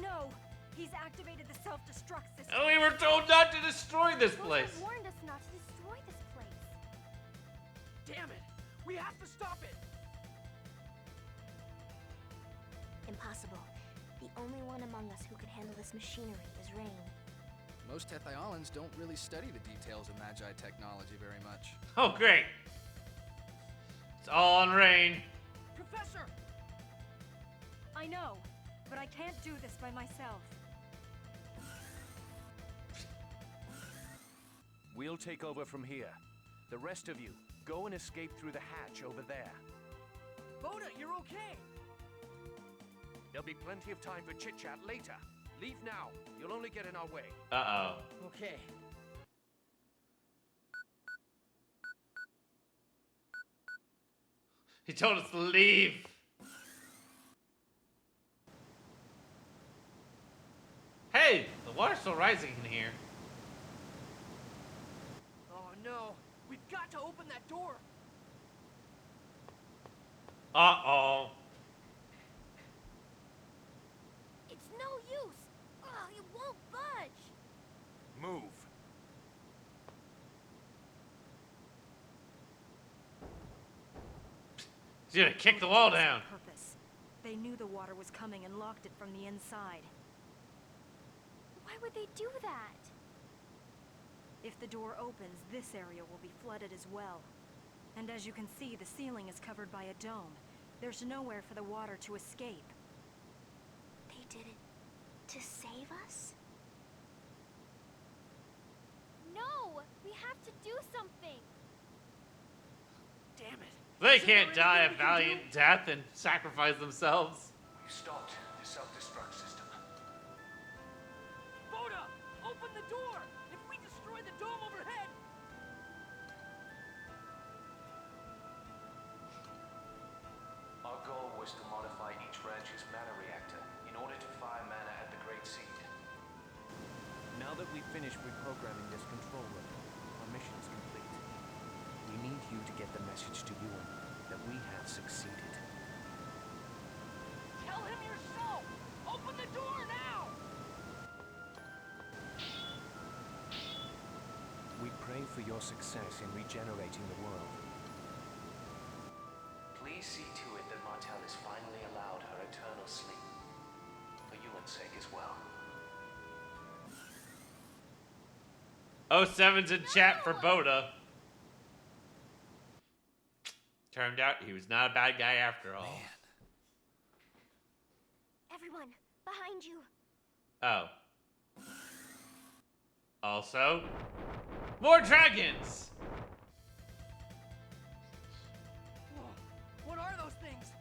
No! He's activated the self-destruct system. Oh, we were told not to destroy this Those place. have warned us not to destroy this place. Damn it! We have to stop it! Impossible. The only one among us who can handle this machinery is Rain. Most Tethiolans don't really study the details of Magi technology very much. Oh, great. It's all on Rain. Professor! I know, but I can't do this by myself. We'll take over from here. The rest of you, go and escape through the hatch over there. Boda, you're okay! There'll be plenty of time for chit-chat later. Leave now. You'll only get in our way. Uh-oh. Okay. He told us to leave. Hey, the water's still rising in here. Oh no! We've got to open that door! Uh-oh. It's no use! Ugh, it won't budge! Move. He's gonna kick the wall down. Purpose. They knew the water was coming and locked it from the inside. Why would they do that? If the door opens, this area will be flooded as well. And as you can see, the ceiling is covered by a dome. There's nowhere for the water to escape. They did it to save us? No! We have to do something! They can't die a valiant death and sacrifice themselves. We've stopped the self-destruct system. Boda, open the door! If we destroy the dome overhead... Our goal was to modify each branch's mana reactor in order to fire mana at the Great Seed. Now that we've finished reprogramming this control room, our mission is complete. We need you to get the message to Ewan that we have succeeded. Tell him yourself! Open the door now! We pray for your success in regenerating the world. Please see to it that Martel is finally allowed her eternal sleep. For Ewan's sake as well. Oh, Seven's in chat for Boda. Turned out he was not a bad guy after all. Everyone, behind you. Oh. Also, more dragons! Whoa, what are those things?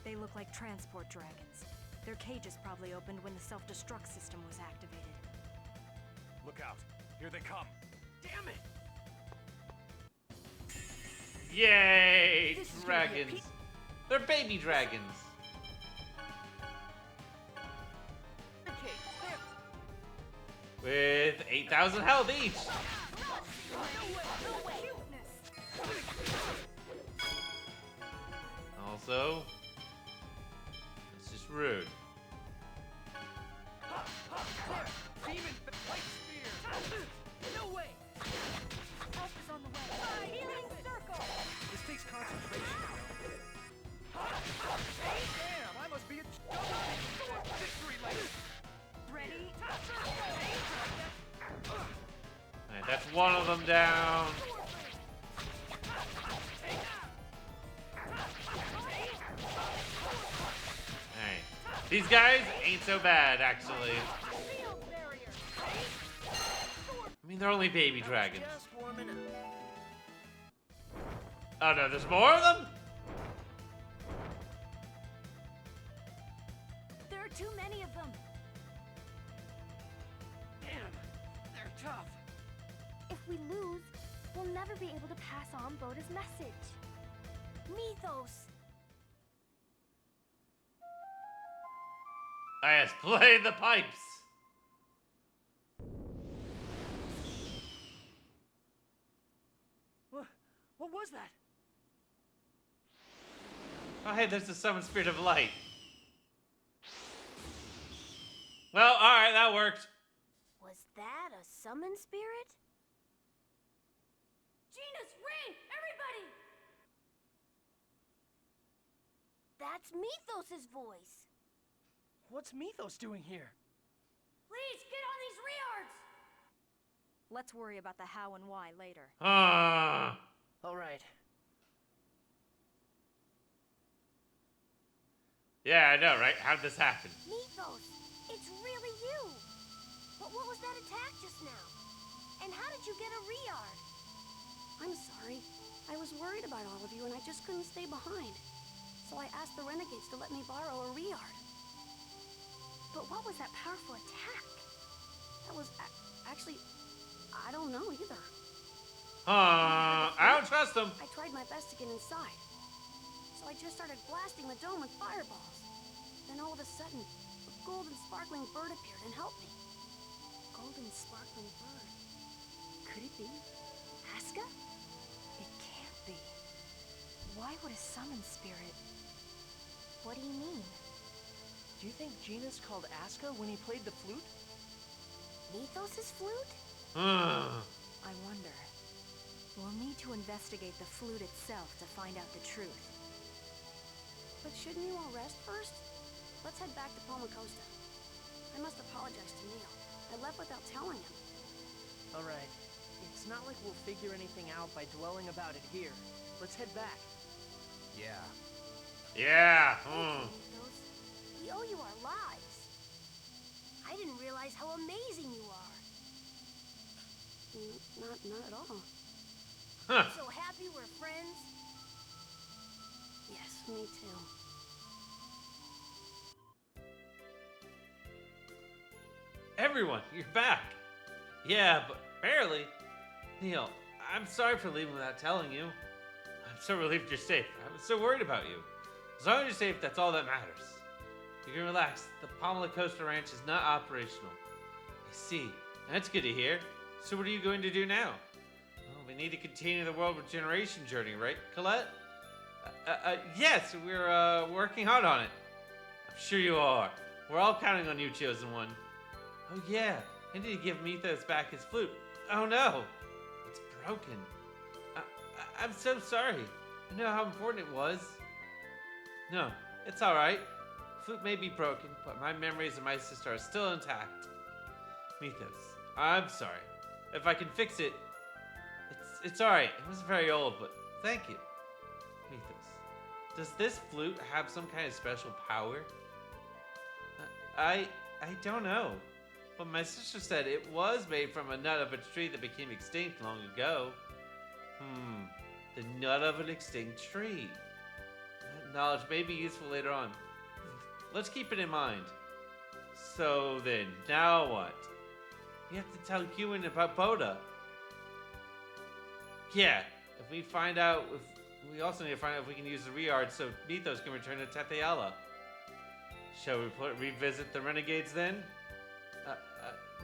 They look like transport dragons. Their cages probably opened when the self-destruct system was activated. Look out. Here they come. Damn it! Yay! This is gonna be a Dragons. They're baby dragons. Okay, there. With 8,000 health each. Also, it's just rude. Demon light spear! No way! Help is on the way. Healing circle! This takes concentration. Damn, I must be a double victory lane. Ready? Alright, that's one of them down. Alright. These guys ain't so bad, actually. I mean, they're only baby dragons. Just warming up. Oh no, there's more of them? There are too many of them. Damn, they're tough. If we lose, we'll never be able to pass on Boda's message. Mythos. I just play the pipes. What was that? Oh hey, there's the summoned spirit of light. Well, alright, that worked. Was that a summon spirit? Gina's ring! Everybody! That's Mythos's voice. What's Mythos doing here? Please, get on these reards! Let's worry about the how and why later. All right. Yeah, I know, right? How'd this happen? Mythos, it's really you. But what was that attack just now? And how did you get a Riard? I'm sorry. I was worried about all of you and I just couldn't stay behind. So I asked the renegades to let me borrow a Riard. But what was that powerful attack? That was actually... I don't know either. I don't trust them. I tried my best to get inside. So I just started blasting the dome with fireballs. Then all of a sudden, a golden sparkling bird appeared and helped me. Golden sparkling bird. Could it be Aska? It can't be. Why would a summon spirit? What do you mean? Do you think Gina's called Aska when he played the flute? Mythos's flute? I wonder. We'll need to investigate the flute itself to find out the truth. But shouldn't you all rest first? Let's head back to Palma Costa. I must apologize to Neil. I left without telling him. All right. It's not like we'll figure anything out by dwelling about it here. Let's head back. Yeah. Yeah. Mythos, we owe you our lives. I didn't realize how amazing you are. Not at all. Huh. So happy we're friends. Yes, me too. Everyone, you're back. Yeah, but barely. Neil, I'm sorry for leaving without telling you. I'm so relieved you're safe. I was so worried about you. As long as you're safe, that's all that matters. You can relax. The Pomela Coaster Ranch is not operational. I see. That's good to hear. So what are you going to do now? Well, we need to continue the world regeneration journey, right, Colette? Yes, we're working hard on it. I'm sure you are. We're all counting on you, Chosen One. Oh yeah, I need to give Mythos back his flute. Oh no, it's broken. I'm so sorry. I know how important it was. No, it's alright. Flute may be broken, but my memories of my sister are still intact. Mythos, I'm sorry. If I can fix it, it's alright. It was very old, but thank you. Mythos, does this flute have some kind of special power? I don't know. But my sister said it was made from a nut of a tree that became extinct long ago. The nut of an extinct tree. That knowledge may be useful later on. Let's keep it in mind. So then, now what? We have to tell Ewan about Boda. Yeah, if we find out we also need to find out if we can use the Reard so Mythos can return to Tetheala. Shall we revisit the Renegades then?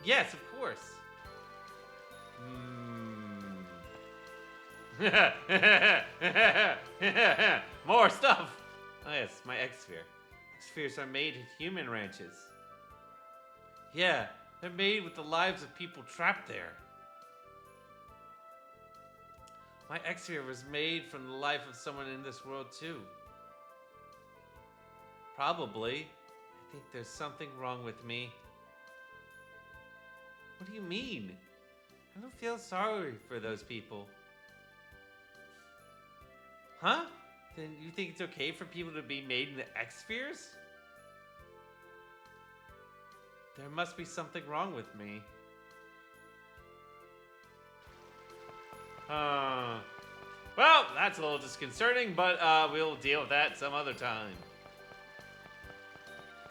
Yes, of course. More stuff. Oh yes, my X-Sphere. X-Spheres are made in human ranches. Yeah, they're made with the lives of people trapped there. My X-Sphere was made from the life of someone in this world too. Probably. I think there's something wrong with me. What do you mean? I don't feel sorry for those people. Huh? Then you think it's okay for people to be made in the X-Spheres? There must be something wrong with me. Well, that's a little disconcerting, but we'll deal with that some other time.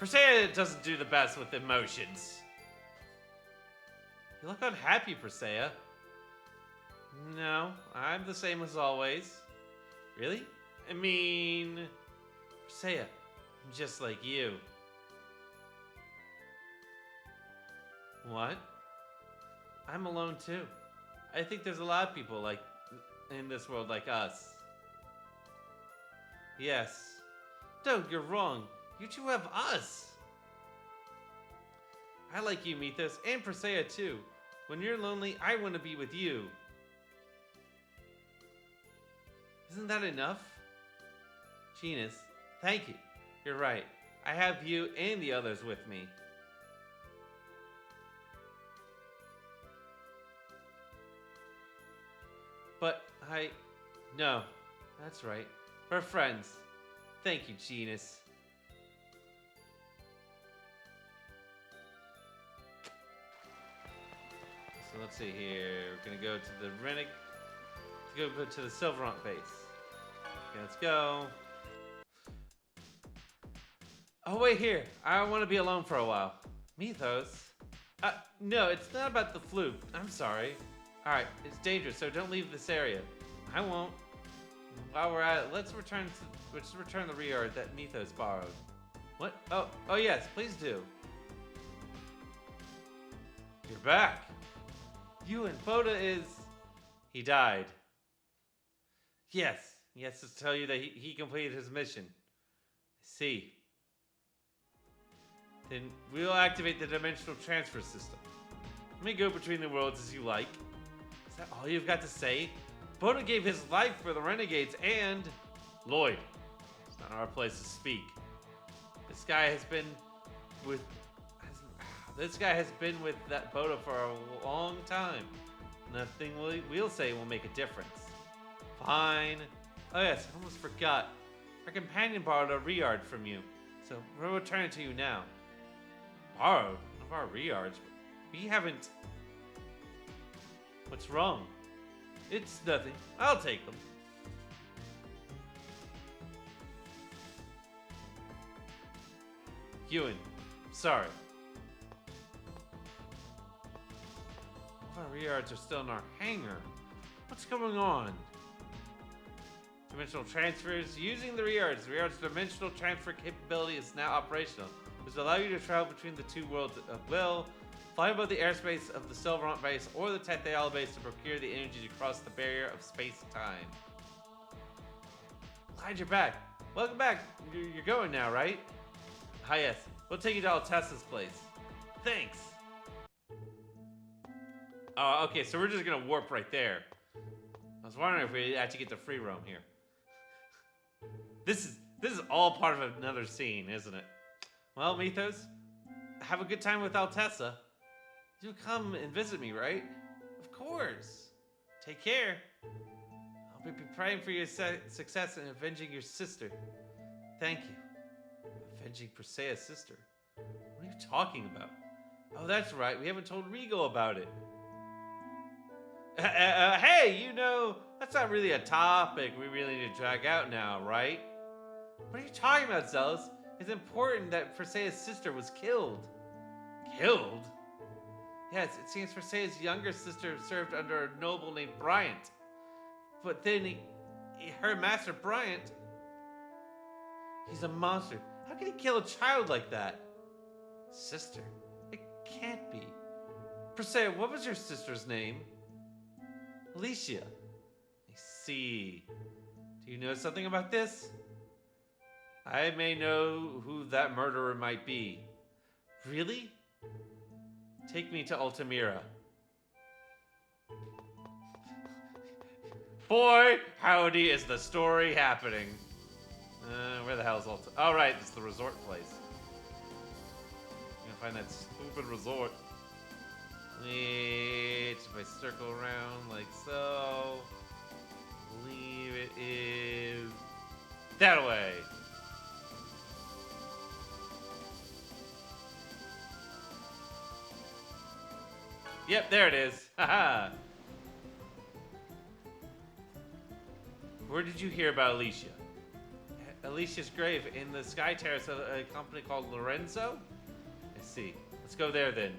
Persea doesn't do the best with emotions. You look unhappy, Persea. No, I'm the same as always. Really? I mean, Persea, I'm just like you. What? I'm alone too. I think there's a lot of people like in this world like us. Yes. No, you're wrong. You two have us. I like you, Mythos, and Persea too. When you're lonely, I want to be with you. Isn't that enough? Genus, thank you. You're right. I have you and the others with me. But no, that's right. We're friends. Thank you, Genus. So let's see here. We're gonna go to the go to the Silverant base. Okay, let's go. Oh wait here. I want to be alone for a while. Mythos? No, it's not about the flute. I'm sorry. All right, it's dangerous, so don't leave this area. I won't. While we're at it, let's return the Reard that Mythos borrowed. What? Oh yes, please do. You're back. You and Boda is... He died. Yes, to tell you that he completed his mission. I see. Then we'll activate the dimensional transfer system. Let me go between the worlds as you like. Is that all you've got to say? Boda gave his life for the Renegades and... Lloyd, it's not our place to speak. This guy has been with that Boda for a long time. Nothing we'll say will make a difference. Fine. Oh yes, I almost forgot. Our companion borrowed a Reard from you, so we'll return it to you now. Borrowed? One of our Reards? We haven't... What's wrong? It's nothing. I'll take them. Ewan, sorry. All our Reards are still in our hangar. What's going on? Dimensional transfers. Using the Reards. The Reards' dimensional transfer capability is now operational. This will allow you to travel between the two worlds at will. Fly above the airspace of the Silverant base or the Tetheala base to procure the energy to cross the barrier of space-time. Glad you're back. Welcome back. You're going now, right? Hi, yes. We'll take you to Altessa's place. Thanks. Oh, okay, so we're just gonna warp right there. I was wondering if we actually get to free roam here. This is all part of another scene, isn't it? Well, Mythos, have a good time with Altessa. You'll come and visit me, right? Of course. Take care. I'll be praying for your success in avenging your sister. Thank you. Avenging Persea's sister? What are you talking about? Oh, that's right. We haven't told Regal about it. Hey, you know, that's not really a topic we really need to drag out now, right? What are you talking about, Zealous? It's important that Persea's sister was killed. Killed? Yes, it seems Persea's younger sister served under a noble named Bryant. But then her master Bryant, he's a monster. How can he kill a child like that? Sister? It can't be. Persea, what was your sister's name? Alicia. I see. Do you know something about this? I may know who that murderer might be. Really? Take me to Altamira. Boy, howdy is the story happening. Where the hell is Altamira? Oh, right, it's the resort place. I'm gonna find that stupid resort. Wait, if I circle around like so, I believe it is that way. Yep, there it is. Haha. Where did you hear about Alicia? Alicia's grave in the Sky Terrace of a company called Lorenzo? I see. Let's go there then.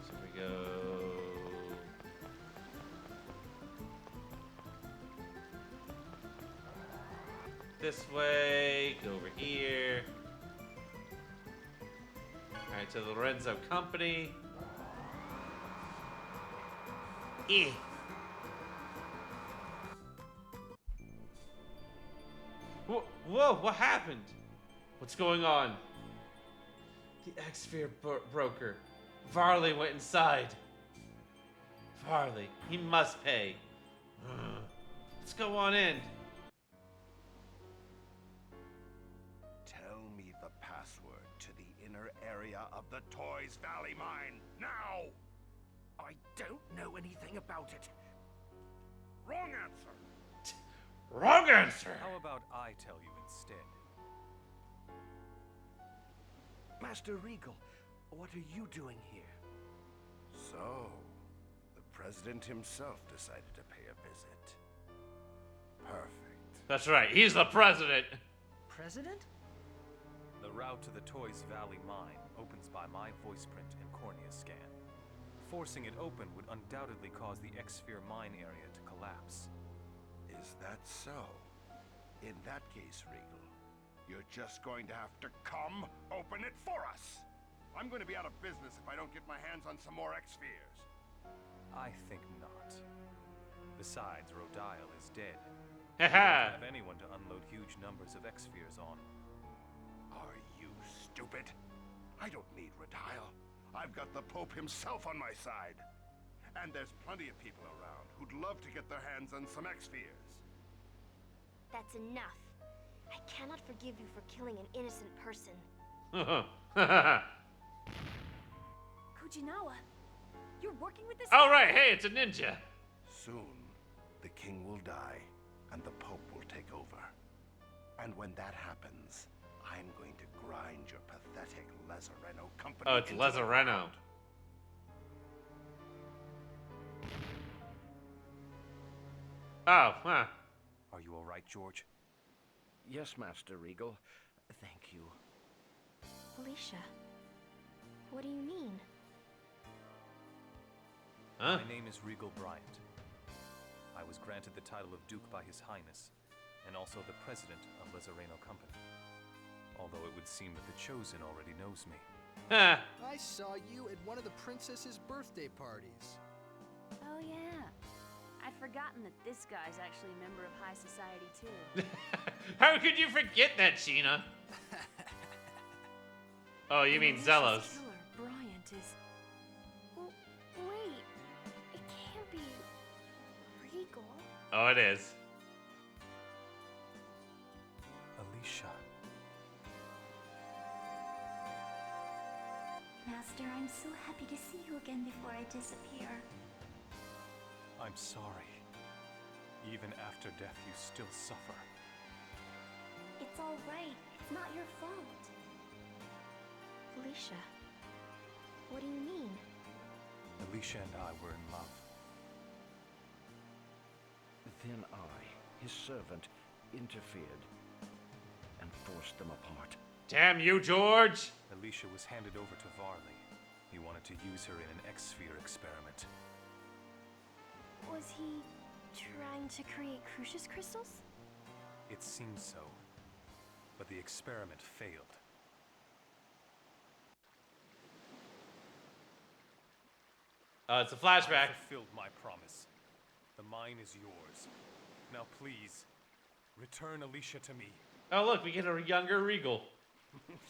So we go. This way, go over here. Alright, to the Lorenzo Company. Whoa, what happened? What's going on? The X-Sphere broker. Varley went inside. Varley, he must pay. Let's go on in. Tell me the password to the inner area of the Toys Valley mine, now! I don't know anything about it. Wrong answer. Wrong answer! How about I tell you instead? Master Regal, what are you doing here? So, the President himself decided to pay a visit. Perfect. That's right, he's the President! President? The route to the Toys Valley mine opens by my voice print and cornea scan. Forcing it open would undoubtedly cause the X-Sphere mine area to collapse. Is that so? In that case, Regal, you're just going to have to come open it for us. I'm going to be out of business if I don't get my hands on some more X-Spheres. I think not. Besides, Rodial is dead. Haha! Don't have anyone to unload huge numbers of X-Spheres on. Are you stupid? I don't need Rodial. I've got the Pope himself on my side. And there's plenty of people around who'd love to get their hands on some X-Spheres. That's enough. I cannot forgive you for killing an innocent person. Kujinawa, you're working with this Oh, guy? right, hey, it's a ninja. Soon, the king will die, and the Pope will take over. And when that happens, I'm going to grind your pathetic Lazareno company. Oh, it's into the Lazareno. ground. Oh, huh. Are you alright, George? Yes, Master Regal. Thank you. Alicia, what do you mean? Huh? My name is Regal Bryant. I was granted the title of Duke by His Highness, and also the President of Lezareno Company. Although it would seem that the Chosen already knows me. I saw you at one of the princess's birthday parties. Oh yeah. I'd forgotten that this guy's actually a member of high society too. How could you forget that, Sheena? Oh, you mean Alicia's Zelos. killer, Bryant, is... Wait, it can't be Regal. Oh, it is. Alicia. Master, I'm so happy to see you again before I disappear. I'm sorry. Even after death, you still suffer. It's all right. It's not your fault. Alicia, what do you mean? Alicia and I were in love. Then I, his servant, interfered and forced them apart. Damn you, George! Alicia was handed over to Varley. He wanted to use her in an X-Sphere experiment. Was he trying to create Crucius crystals? It seemed so, but the experiment failed. It's a flashback. I fulfilled my promise. The mine is yours. Now please, return Alicia to me. Oh, look, we get a younger Regal.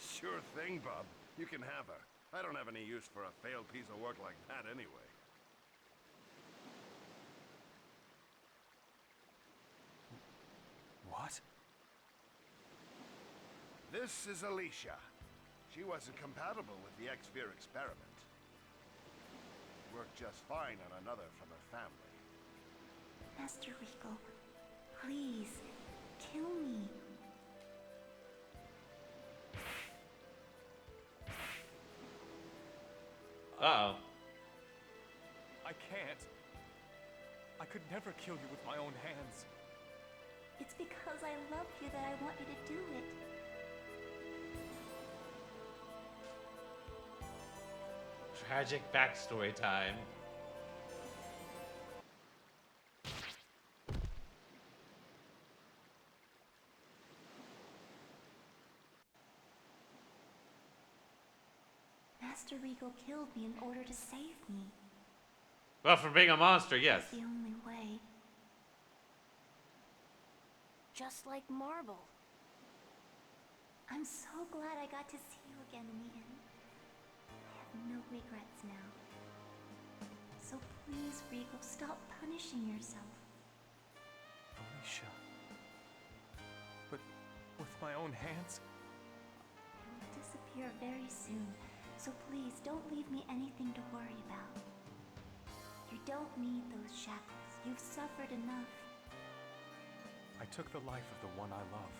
Sure thing, Bob. You can have her. I don't have any use for a failed piece of work like that anyway. What? This is Alicia. She wasn't compatible with the X-Sphere experiment. Worked just fine on another from her family. Master Regal, please, kill me. Uh-oh. I can't. I could never kill you with my own hands. It's because I love you that I want you to do it. Tragic backstory time. Master Regal killed me in order to save me. Well, for being a monster, yes. It's the only way. Just like Marble. I'm so glad I got to see you again in the end. I have no regrets now. So please, Regal, stop punishing yourself. Alicia. But with my own hands? I will disappear very soon, so please don't leave me anything to worry about. You don't need those shackles. You've suffered enough. I took the life of the one I love.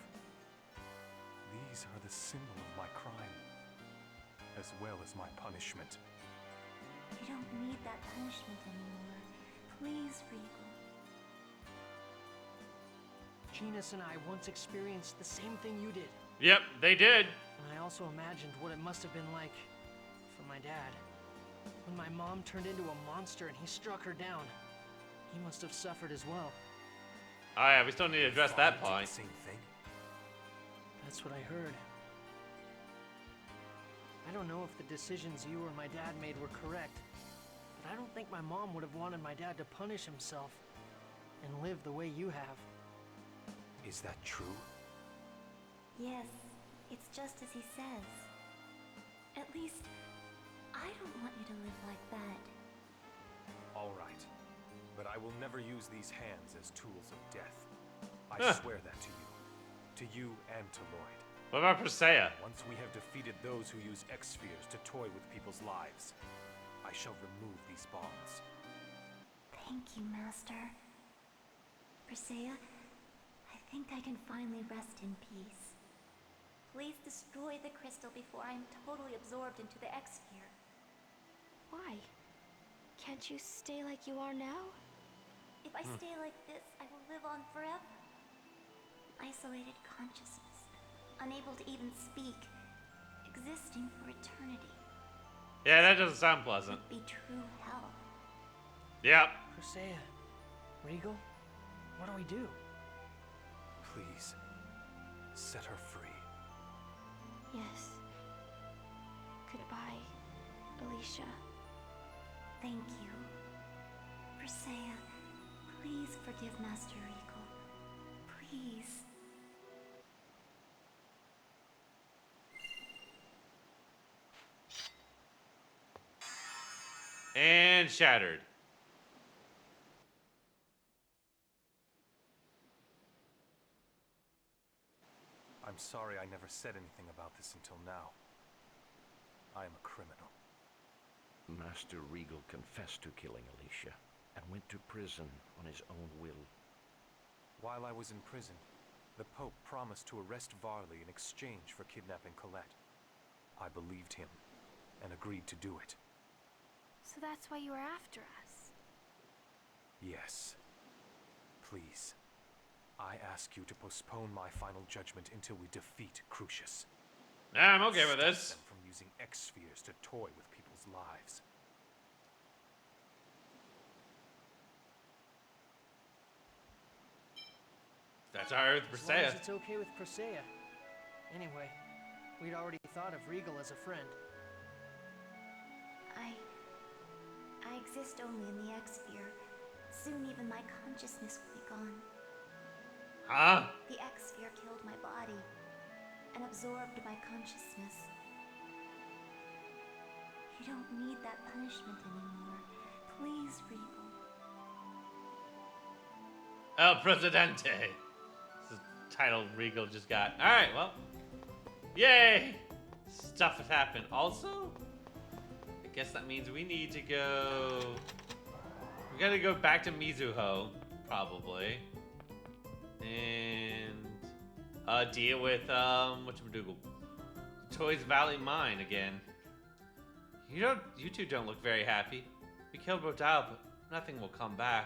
These are the symbol of my crime, as well as my punishment. You don't need that punishment anymore. Please, Regal. Genus and I once experienced the same thing you did. Yep, they did. And I also imagined what it must have been like for my dad. When my mom turned into a monster and he struck her down, he must have suffered as well. Oh yeah, we still need to address that Father did point. the same thing. That's what I heard. I don't know if the decisions you or my dad made were correct, but I don't think my mom would have wanted my dad to punish himself and live the way you have. Is that true? Yes, it's just as he says. At least, I don't want you to live like that. All right. But I will never use these hands as tools of death. I swear that to you. To you and to Lloyd. What about Persea? Once we have defeated those who use X-Spheres to toy with people's lives, I shall remove these bonds. Thank you, Master. Persea, I think I can finally rest in peace. Please destroy the crystal before I am totally absorbed into the X-Sphere. Why? Can't you stay like you are now? If I stay like this, I will live on forever. isolated consciousness, unable to even speak, existing for eternity. Yeah, that doesn't sound pleasant. Would be true hell. Yep. Presea, Regal, what do we do? Please, set her free. Yes. Goodbye, Alicia. Thank you. Presea, please forgive Master Regal. Please. And shattered. I'm sorry I never said anything about this until now. I am a criminal. Master Regal confessed to killing Alicia and went to prison on his own will. While I was in prison, the Pope promised to arrest Varley in exchange for kidnapping Colette. I believed him and agreed to do it. So that's why you were after us. Yes. Please, I ask you to postpone my final judgment until we defeat Crucius. Nah, I'm okay with Stop this. them from using X-spheres to toy with people's lives. That's all right with As long Presea. as it's okay with Presea. Anyway, we'd already thought of Regal as a friend. I exist only in the X-sphere. Soon even my consciousness will be gone. Huh? The X-sphere killed my body and absorbed my consciousness. You don't need that punishment anymore. Please, Regal. El Presidente. This is the title Regal just got. Alright, well. Yay! Stuff has happened. Also, I guess that means we need to go... We gotta go back to Mizuho, probably. And deal with whatchamacallit, Toys Valley Mine again. You two don't look very happy. We killed Rodao, but nothing will come back.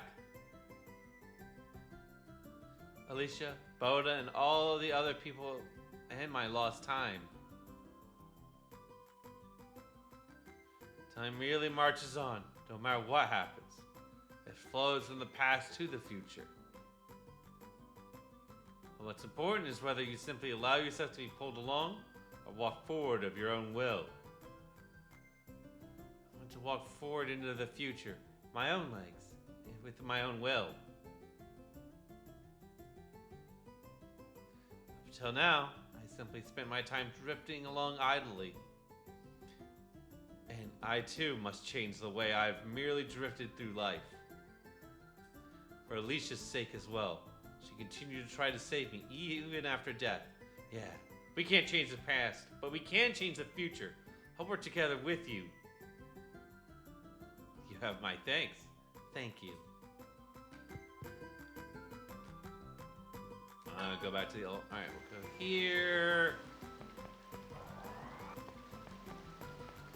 Alicia, Boda, and all the other people and my lost time. Time merely marches on, no matter what happens. It flows from the past to the future. But what's important is whether you simply allow yourself to be pulled along or walk forward of your own will. I want to walk forward into the future, my own legs, with my own will. Up till now, I simply spent my time drifting along idly. And I too must change the way I've merely drifted through life. For Alicia's sake as well. She continued to try to save me, even after death. Yeah, we can't change the past, but we can change the future. I'll work together with you. You have my thanks. Thank you. Go back to the old... Alright, we'll go here.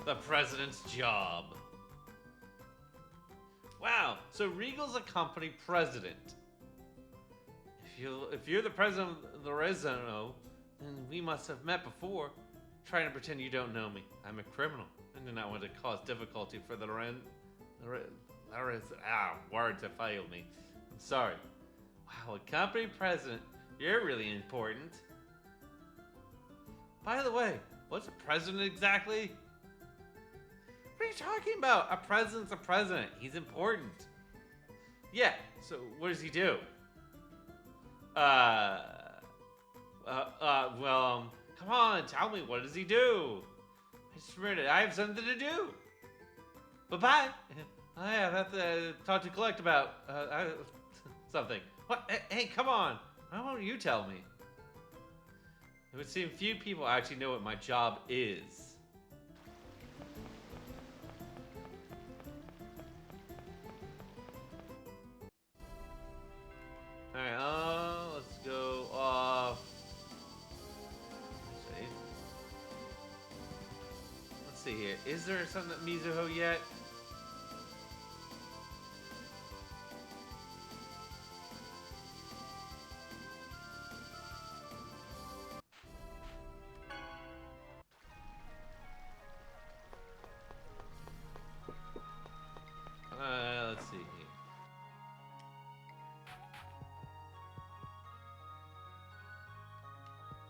The president's job. Wow, so Regal's a company president. If you're the president of Lorenzo, then we must have met before. Trying to pretend you don't know me. I'm a criminal. I do not want to cause difficulty for the words have failed me. I'm sorry. Wow, a company president. You're really important. By the way, what's a president exactly? What are you talking about? A president's a president. He's important. Yeah, so what does he do? Come on, tell me, what does he do? I just read it. I have something to do. Bye-bye. I have to talk to Collect about something. What? Hey, come on. Why won't you tell me? It would seem few people actually know what my job is. Alright, let's go off. Let's see here. Is there something at Mizuho yet?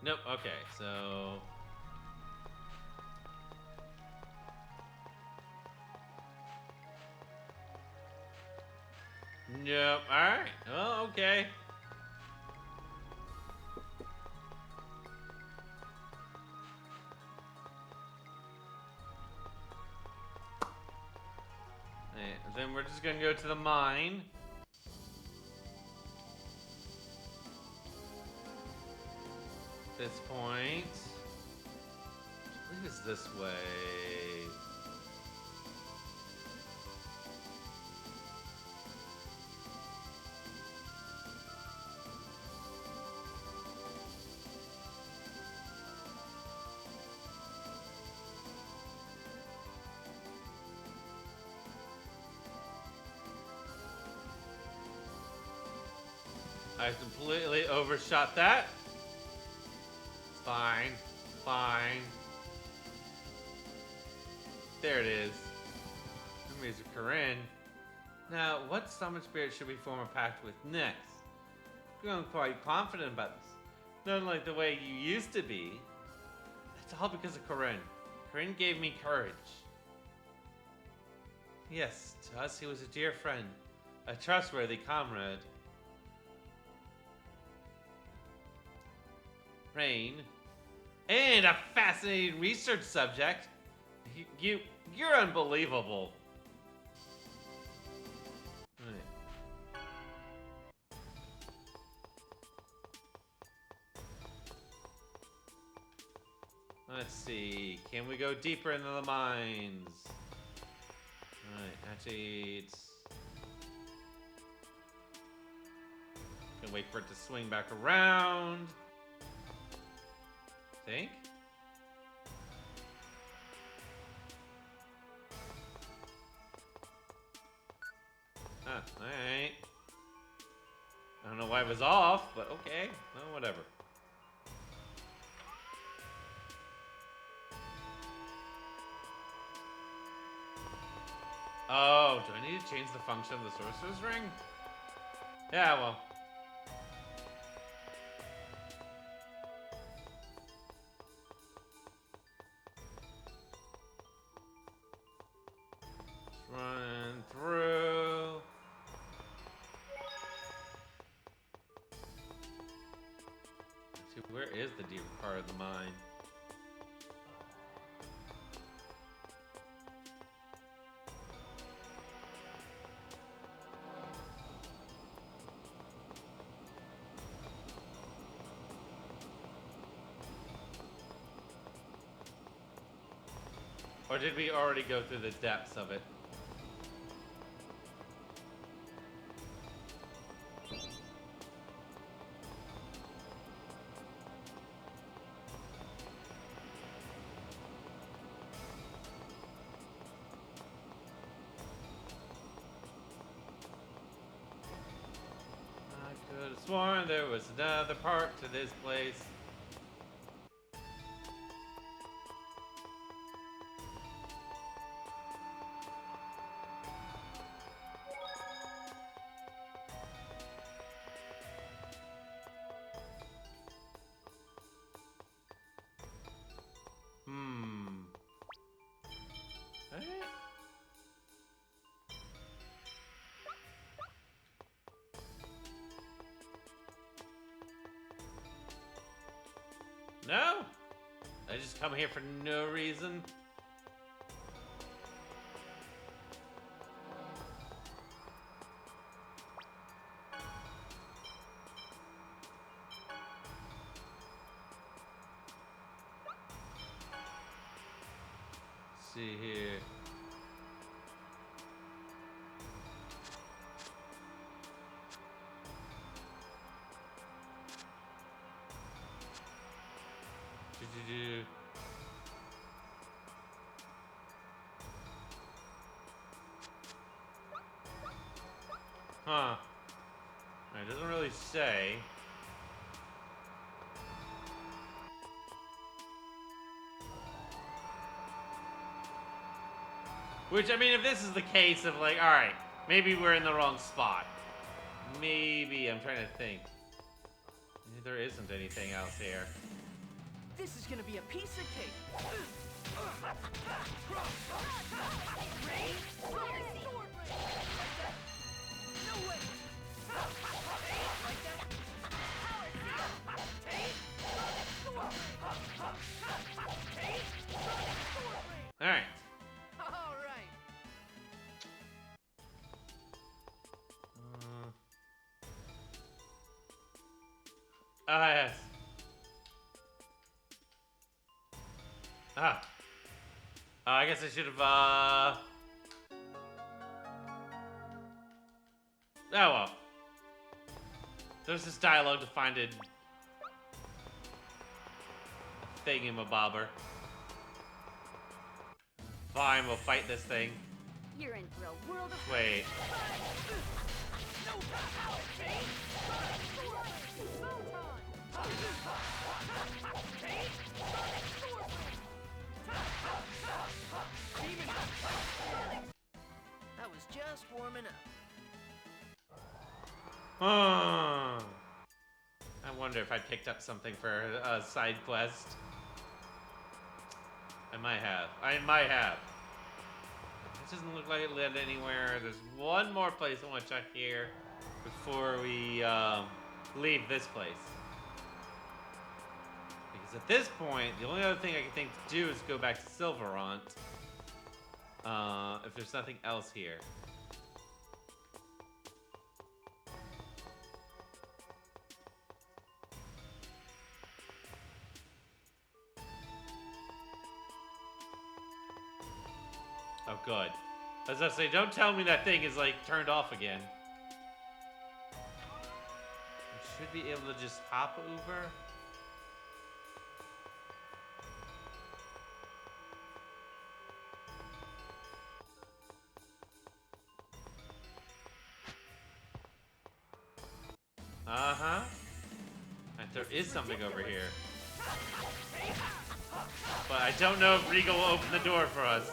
Nope. Okay, so. Nope. Alright. Oh, okay. Then we're just gonna go to the mine. This point. I believe it's this way. I completely overshot that. Fine. Fine. There it is. Memories of Corinne. Now, what summon spirit should we form a pact with next? I'm feeling quite confident about this. Not like the way you used to be. That's all because of Corinne. Corinne gave me courage. Yes, to us he was a dear friend. A trustworthy comrade. Rain. And a fascinating research subject. You're unbelievable. Right. Let's see. Can we go deeper into the mines? Alright, actually, it's... Can wait for it to swing back around. Think? Ah, alright. I don't know why it was off, but okay. No, whatever. Oh, do I need to change the function of the sorcerer's ring? Yeah, well. Run through. See, where is the deeper part of the mine? Or did we already go through the depths of it? I could have sworn there was another part to this place. No? I just come here for no reason. Let's see here. Huh. It doesn't really say. Which, I mean, if this is the case of like, alright, maybe we're in the wrong spot. Maybe, I'm trying to think. Maybe there isn't anything else here. This is gonna be a piece of cake. No way. All right. All right. Yes. Ah. I guess I should have, Oh, well. There's this dialogue to find a thingamabobber. Fine, we'll fight this thing. You're in for a world of Wait. That was just warming up. I wonder if I picked up something for a side quest. I might have. It doesn't look like it led anywhere. There's one more place I want to check here before we leave this place. Because at this point, the only other thing I can think to do is go back to Silverant. If there's nothing else here. Oh, good. As I say, don't tell me that thing is, like, turned off again. I should be able to just hop over. Uh-huh. And there is something over here. But I don't know if Regal will open the door for us.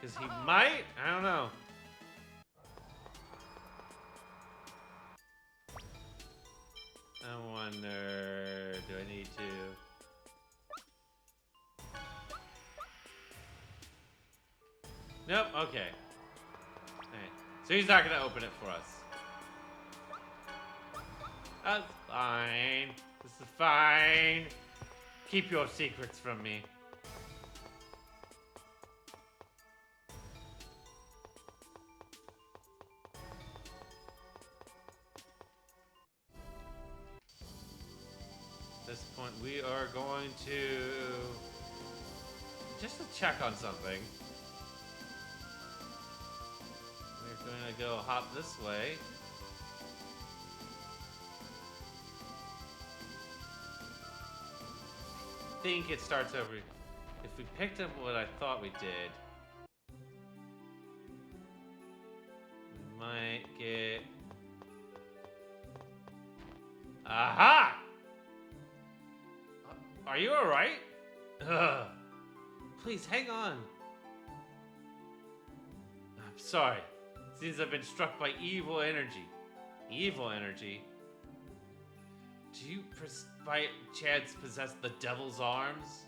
Because he might? I don't know. I wonder, do I need to? Nope, okay. Alright, so he's not gonna open it for us. That's fine. This is fine. Keep your secrets from me. At this point, we are going to just to check on something. We're going to go hop this way. I think it starts over. If we picked up what I thought we did, we might get. Aha! Are you alright? Please hang on. I'm sorry. Seems I've been struck by evil energy. Evil energy? Do you by chance possess the devil's arms?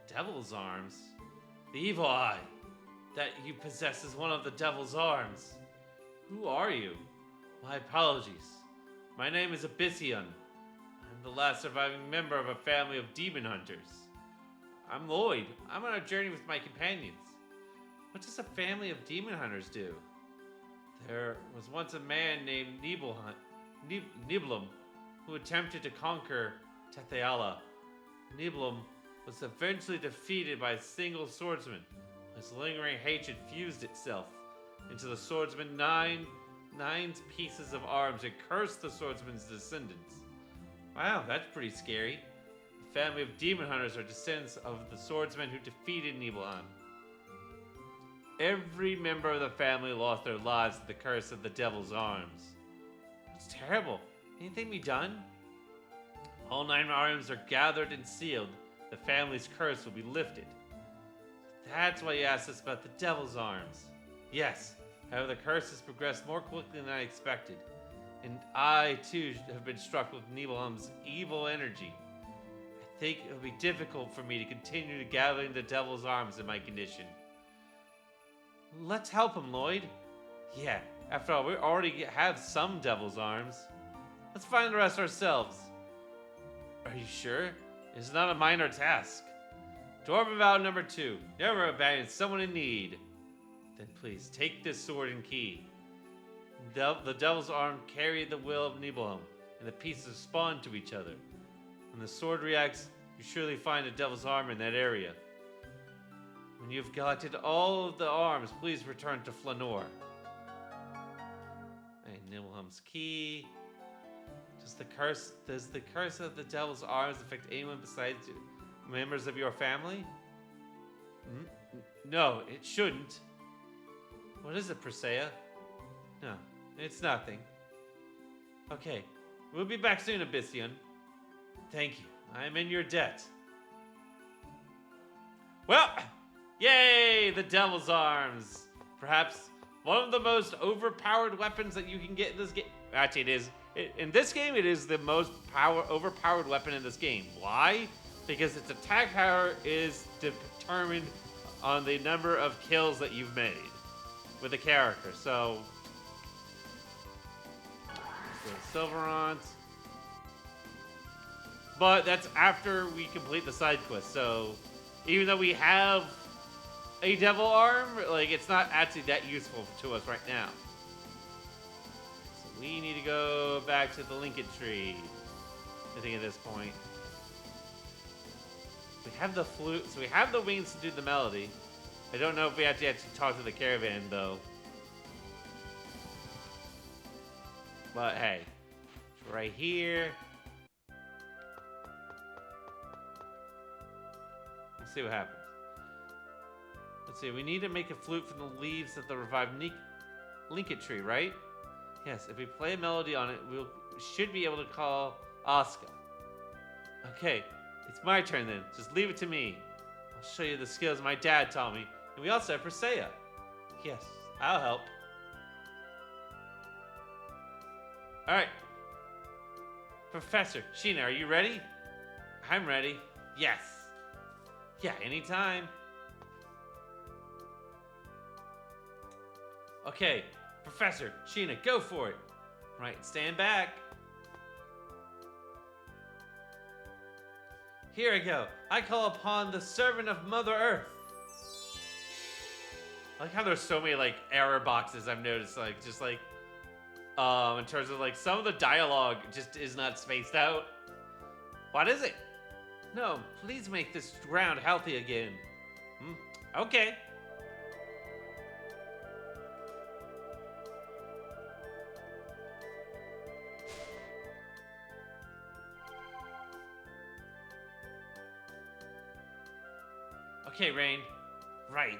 Devil's arms? The evil eye that you possess is one of the devil's arms. Who are you? My apologies. My name is Abyssion. I'm the last surviving member of a family of demon hunters. I'm Lloyd. I'm on a journey with my companions. What does a family of demon hunters do? There was once a man named Niblum who attempted to conquer Tetheala. Niblum was eventually defeated by a single swordsman. His lingering hatred fused itself into the swordsman's nine pieces of arms and cursed the swordsman's descendants. Wow, that's pretty scary. The family of demon hunters are descendants of the swordsman who defeated Niblum. Every member of the family lost their lives to the curse of the devil's arms. It's terrible. Anything be done? All 9 arms are gathered and sealed. the family's curse will be lifted. That's why you asked us about the Devil's Arms. Yes, however, the curse has progressed more quickly than I expected. And I, too, have been struck with Nibelheim's evil energy. I think it will be difficult for me to continue to gather in the Devil's Arms in my condition. Let's help him, Lloyd. Yeah, after all, we already have some Devil's Arms. Let's find the rest ourselves. Are you sure? It's not a minor task. Dwarven vow number 2. Never abandon someone in need. Then please, take this sword and key. The Devil's Arm carried the will of Nibelheim, and the pieces respond to each other. When the sword reacts, you surely find a Devil's Arm in that area. When you've collected all of the arms, please return to Flanor. And Nibelheim's key. Does the curse of the Devil's Arms affect anyone besides members of your family? No, it shouldn't. What is it, Persea? No, it's nothing. Okay, we'll be back soon, Abyssion. Thank you. I'm in your debt. Well, yay, the Devil's Arms. Perhaps one of the most overpowered weapons that you can get in this game. Actually, it is. In this game, it is the most overpowered weapon in this game. Why? Because its attack power is determined on the number of kills that you've made with the character. So Silverant. But that's after we complete the side quest. So even though we have a devil arm, like, it's not actually that useful to us right now. So we need to go back to the Lincoln Tree, I think, at this point. We have the flute, so we have the wings to do the melody. I don't know if we have to actually talk to the caravan, though. But hey, it's right here. Let's see what happens. Let's see, we need to make a flute from the leaves of the revived Lincoln Tree, right? Yes, if we play a melody on it, we should be able to call Asuka. Okay, it's my turn then. Just leave it to me. I'll show you the skills my dad taught me. And we also have Persea. Yes, I'll help. Alright. Professor, Sheena, are you ready? I'm ready. Yes. Yeah, anytime. Okay, Professor, Sheena, go for it. Right, stand back. Here I go. I call upon the servant of Mother Earth. I like how there's so many, like, error boxes I've noticed, like, just like, in terms of, like, some of the dialogue just is not spaced out. What is it? No, please make this ground healthy again. Okay. Okay, Rain. Right.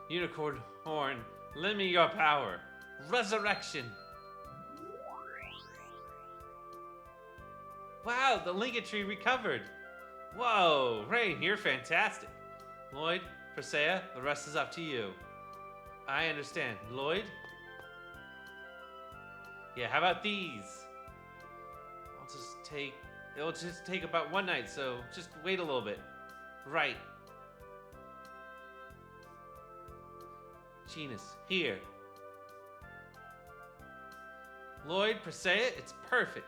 Unicorn Horn, lend me your power. Resurrection. Wow, the Lincoln Tree recovered. Whoa, Rain, you're fantastic. Lloyd, Persea, the rest is up to you. I understand. Lloyd? Yeah, how about these? It'll just take about one night, so just wait a little bit. Right. Genus, here. Lloyd, Persea, it's perfect.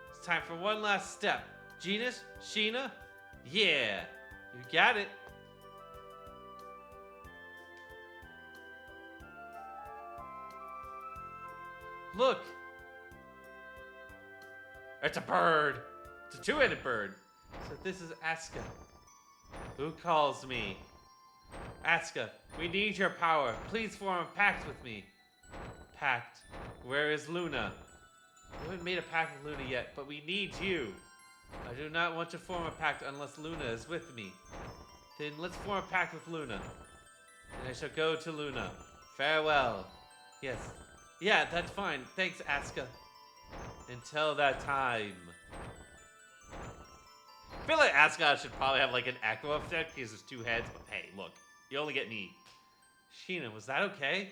It's time for one last step. Genus, Sheena, yeah, you got it. Look. It's a bird. It's a two-headed bird. So this is Asuka. Who calls me? Asuka, we need your power. Please form a pact with me. Pact. Where is Luna? We haven't made a pact with Luna yet, but we need you. I do not want to form a pact unless Luna is with me. Then let's form a pact with Luna. And I shall go to Luna. Farewell. Yes. Yeah, that's fine. Thanks, Asuka. Until that time. I feel like Asuka should probably have like an echo effect because there's two heads, but hey, look, you only get me. Sheena, was that okay?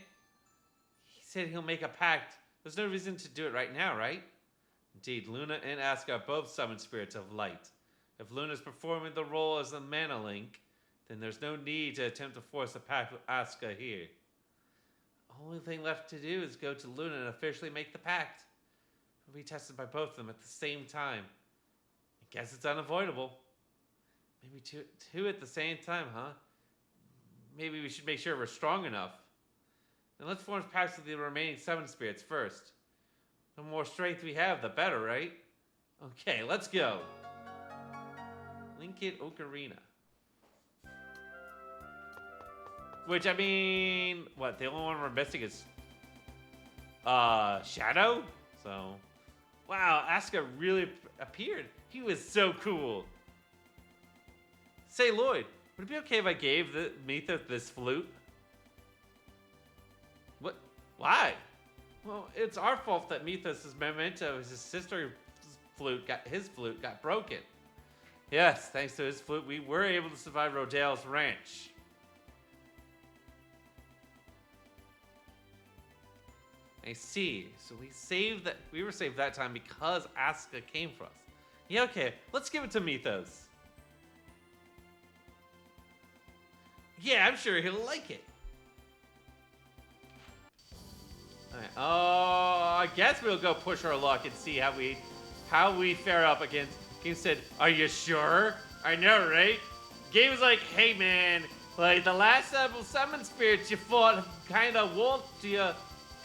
He said he'll make a pact. There's no reason to do it right now, right? Indeed, Luna and Asuka are both summoned spirits of light. If Luna's performing the role as the Mana Link, then there's no need to attempt to force a pact with Asuka here. Only thing left to do is go to Luna and officially make the pact. It'll be tested by both of them at the same time. I guess it's unavoidable. Maybe two at the same time, huh? Maybe we should make sure we're strong enough. Then let's form pacts with the remaining 7 spirits first. The more strength we have, the better, right? Okay, let's go. Lincoln Ocarina. Which, I mean, what, the only one we're missing is Shadow? So, wow, Asuka really appeared. He was so cool. Say, Lloyd, would it be okay if I gave Mythos this flute? What? Why? Well, it's our fault that Mythos' memento, his sister's flute got broken. Yes, thanks to his flute, we were able to survive Rodale's ranch. I see. So we were saved that time because Asuka came for us. Yeah, okay. Let's give it to Mythos. Yeah, I'm sure he'll like it. Alright. Oh, I guess we'll go push our luck and see how we fare up against. Game said, "Are you sure?" I know, right? Game was like, "Hey man, like the last several summon spirits you fought kind of whooped you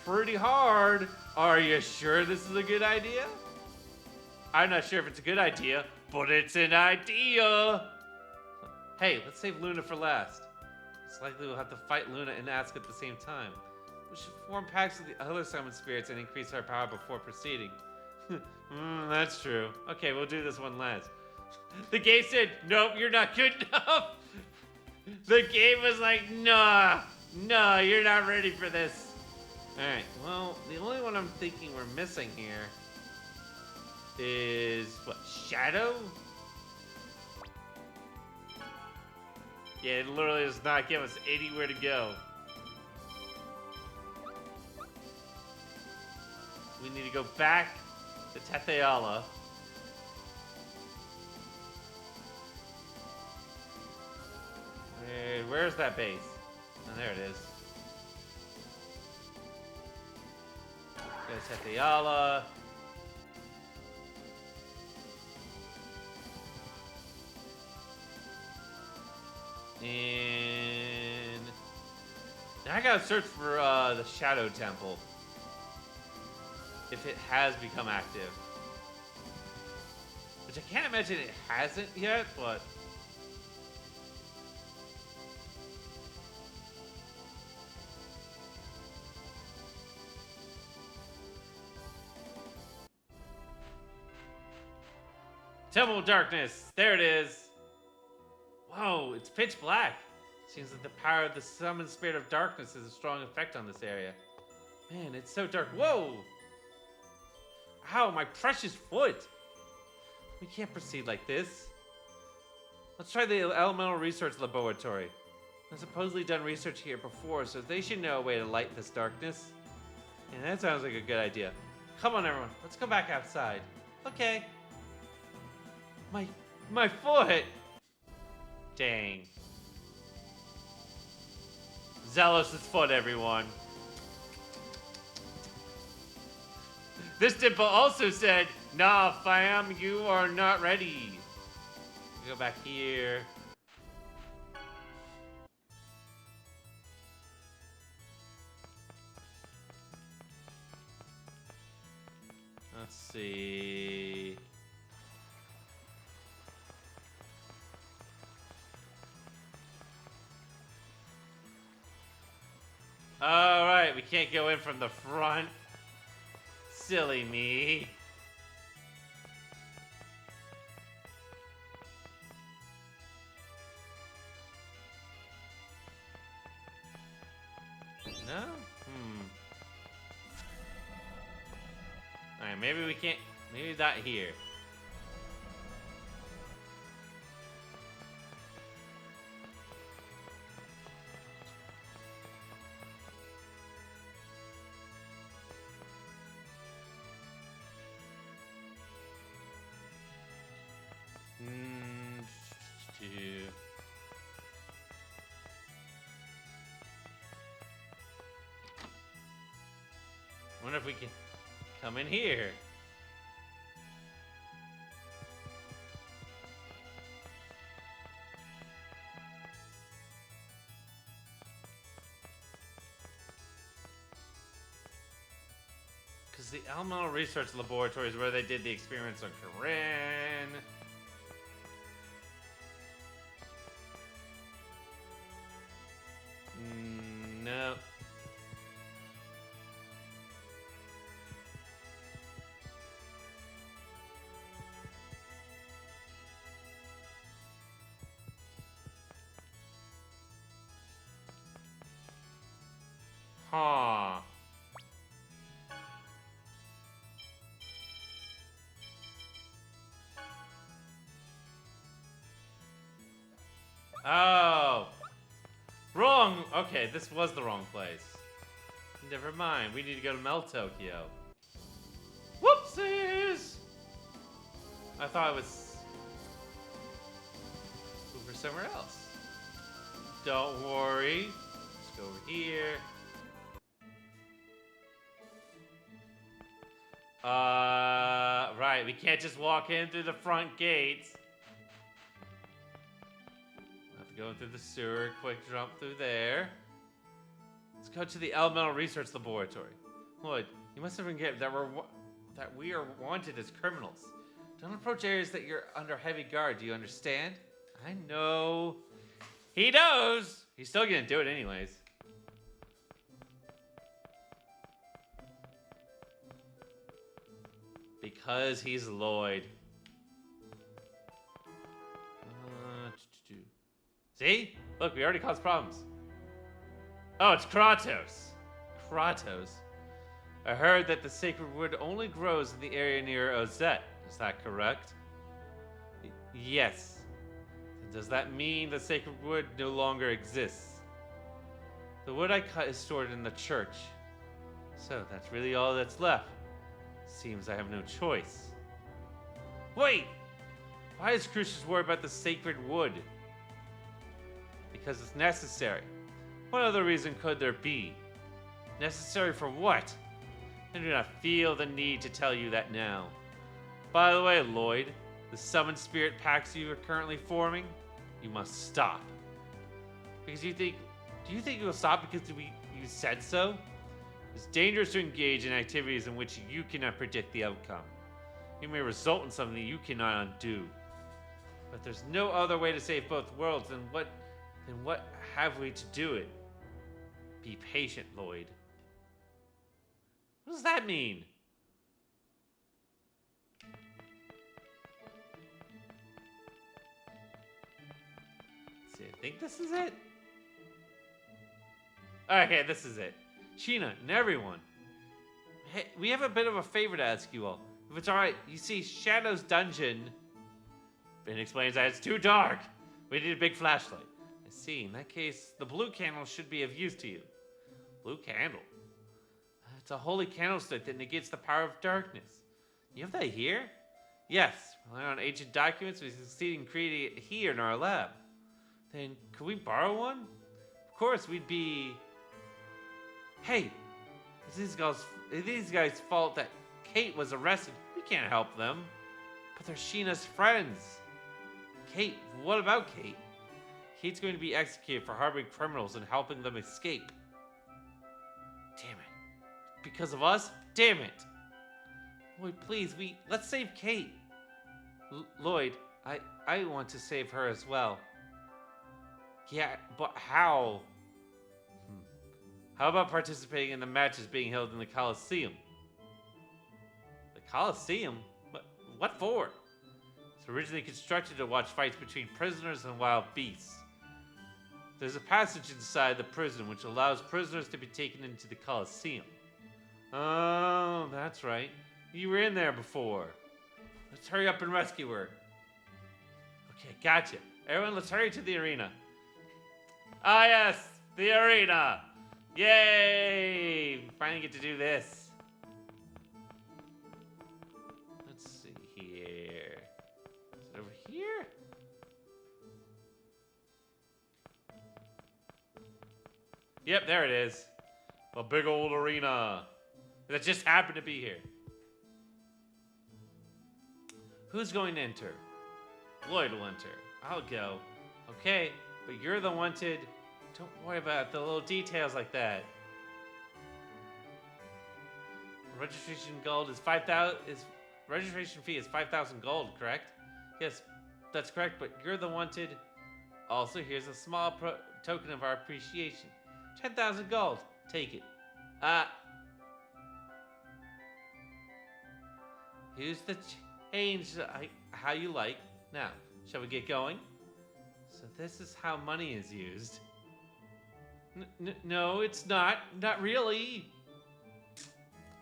pretty hard. Are you sure this is a good idea?" I'm not sure if it's a good idea, but it's an idea. Hey, let's save Luna for last. It's likely we'll have to fight Luna and Asuka at the same time. We should form pacts with the other summon spirits and increase our power before proceeding. That's true. Okay, we'll do this one last. The game said, "Nope, you're not good enough." The game was like, "Nah, you're not ready for this." Alright, well, the only one I'm thinking we're missing here is, what, Shadow? Yeah, it literally does not give us anywhere to go. We need to go back to Tetheala. Where's that base? Oh, there it is. Go to Tetheala. And now I gotta search for the Shadow Temple. If it has become active. Which I can't imagine it hasn't yet, but... Temple of Darkness! There it is! Whoa, it's pitch black. Seems like the power of the summoned spirit of darkness has a strong effect on this area. Man, it's so dark. Whoa! Ow, my precious foot! We can't proceed like this. Let's try the Elemental Research Laboratory. I've supposedly done research here before, so they should know a way to light this darkness. Yeah, that sounds like a good idea. Come on, everyone. Let's go back outside. Okay. My foot! Dang. Zealous' foot, everyone. This dimple also said, "Nah, fam, you are not ready." Go back here. Let's see. All right, we can't go in from the front. Silly me. No? Alright, maybe we can't. Maybe not here. Wonder if we can come in here. Because the Elemental Research Laboratory is where they did the experiments on Corinne. No. Huh. Oh. Wrong. Okay, this was the wrong place. Never mind. We need to go to Mel Tokyo. Whoopsies! I thought it was over somewhere else. Don't worry. Let's go over here. Right. We can't just walk in through the front gates. Have to go through the sewer. Quick jump through there. Let's go to the Elemental Research Laboratory. Lloyd, you must have forget that we are wanted as criminals. Don't approach areas that you're under heavy guard. Do you understand? I know. He knows. He's still gonna do it anyways. Because he's Lloyd. See? Look, we already caused problems. Oh, it's Kratos. Kratos. I heard that the sacred wood only grows in the area near Ozette. Is that correct? Yes. Does that mean the sacred wood no longer exists? The wood I cut is stored in the church. So that's really all that's left. Seems I have no choice. Wait! Why is Crucius worried about the sacred wood? Because it's necessary. What other reason could there be? Necessary for what? I do not feel the need to tell you that now. By the way, Lloyd, the summoned spirit pacts you are currently forming, you must stop. Because do you think you will stop because you said so? It's dangerous to engage in activities in which you cannot predict the outcome. You may result in something you cannot undo. But there's no other way to save both worlds than what have we to do it? Be patient, Lloyd. What does that mean? Let's see, I think this is it. Okay, this is it. Sheena and everyone. Hey, we have a bit of a favor to ask you all. If it's alright, you see, Shadow's dungeon. Ben explains that it's too dark. We need a big flashlight. I see. In that case, the blue candle should be of use to you. Blue candle? It's a holy candlestick that negates the power of darkness. You have that here? Yes. Relying on ancient documents, we succeeded in creating it here in our lab. Then, could we borrow one? Of course, we'd be... Hey, it's these guys' fault that Kate was arrested. We can't help them. But they're Sheena's friends. Kate, what about Kate? Kate's going to be executed for harboring criminals and helping them escape. Damn it. Because of us? Damn it. Lloyd, please, let's save Kate. Lloyd, I want to save her as well. Yeah, but how? How about participating in the matches being held in the Colosseum? The Colosseum? What for? It's originally constructed to watch fights between prisoners and wild beasts. There's a passage inside the prison which allows prisoners to be taken into the Colosseum. Oh, that's right. You were in there before. Let's hurry up and rescue her. Okay, gotcha. Everyone, let's hurry to the arena. Ah, yes, the arena. Yay! We finally get to do this. Let's see here. Is it over here? Yep, there it is. A big old arena. that just happened to be here. Who's going to enter? Lloyd will enter. I'll go. Okay, but you're the wanted. Don't worry about the little details like that. Registration gold is 5,000. Registration fee is 5,000 gold, correct? Yes, that's correct. But you're the wanted. Also, here's a small token of our appreciation. 10,000 gold. Take it. Here's the change. How you like. Now, shall we get going? So this is how money is used. No, it's not. Not really.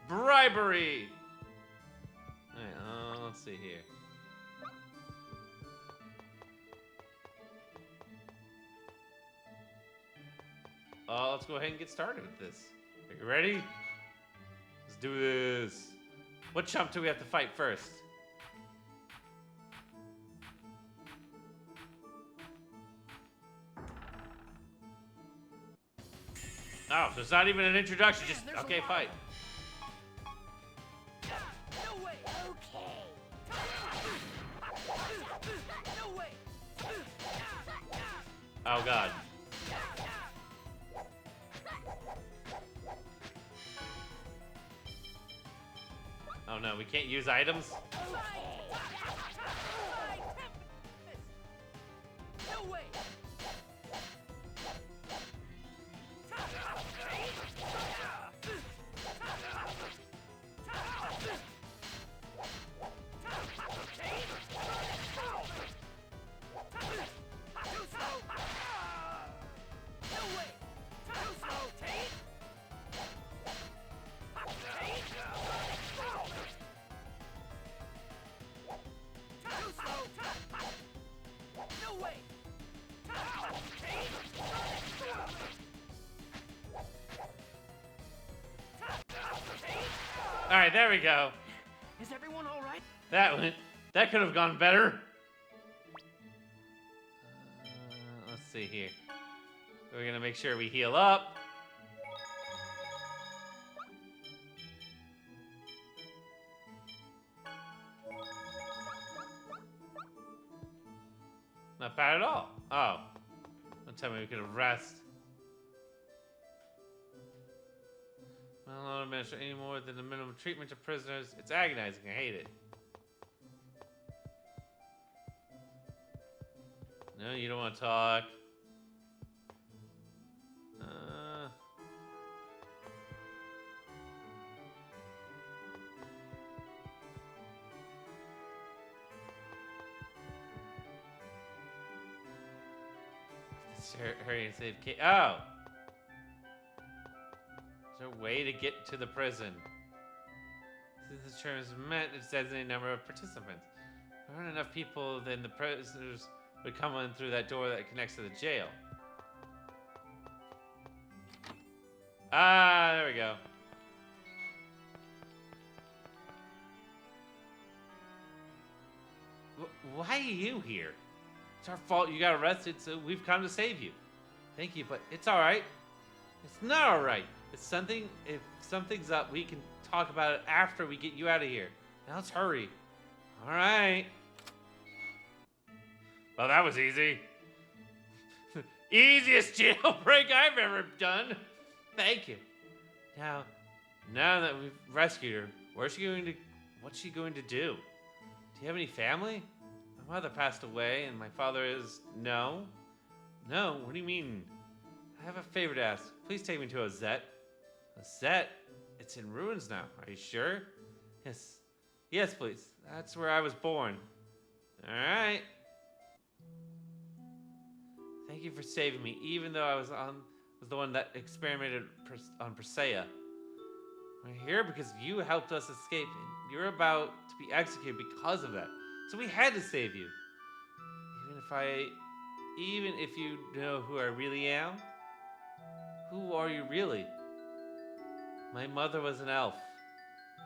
Bribery. Alright, let's see here. Let's go ahead and get started with this. Are you ready? Let's do this. What chump do we have to fight first? Oh, so it's not even an introduction, just, okay, fight. No way. Okay. No way. Oh, God. Oh, no, we can't use items? No way. All right, there we go. Is everyone all right? That could have gone better. Let's see here. We're gonna make sure we heal up. Not bad at all. Oh, don't tell me we could have rest. I don't administer any more than the minimum treatment to prisoners. It's agonizing. I hate it. No, you don't want to talk. Hurry and save Kate. Oh! Is there a way to get to the prison? Since the term is met, it says any number of participants. If there aren't enough people, then the prisoners would come in through that door that connects to the jail. Ah, there we go. Why are you here? It's our fault you got arrested, so we've come to save you. Thank you, but it's alright. It's not alright. It's something, if something's up, we can talk about it after we get you out of here. Now let's hurry. Alright. Well, that was easy. Easiest jailbreak I've ever done. Thank you. Now that we've rescued her, what's she going to do? Do you have any family? My mother passed away, and my father is... No? No? What do you mean? I have a favor to ask. Please take me to Ozette. Ozette? It's in ruins now. Are you sure? Yes. Yes, please. That's where I was born. Alright. Thank you for saving me, even though I was the one that experimented on Persea. We're here because you helped us escape, and you're about to be executed because of that. So we had to save you. Even if you know who I really am, who are you really? My mother was an elf.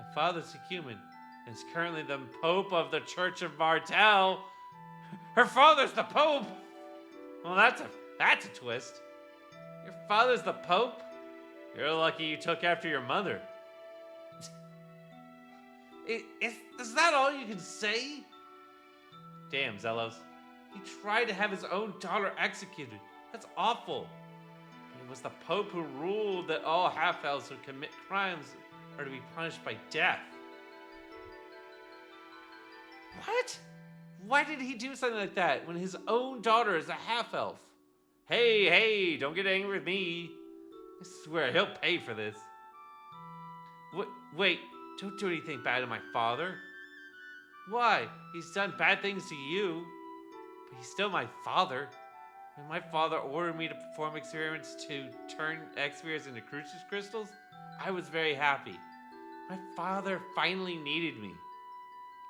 My father's a human, and is currently the Pope of the Church of Martel. Her father's the Pope. Well, that's a twist. Your father's the Pope? You're lucky you took after your mother. Is that all you can say? Damn, Zelos. He tried to have his own daughter executed. That's awful. But it was the Pope who ruled that all half-elves who commit crimes are to be punished by death. What? Why did he do something like that when his own daughter is a half-elf? Hey, don't get angry with me. I swear he'll pay for this. Wait, don't do anything bad to my father. Why? He's done bad things to you, but he's still my father. When my father ordered me to perform experiments to turn X-spheres into Crucius crystals, I was very happy. My father finally needed me.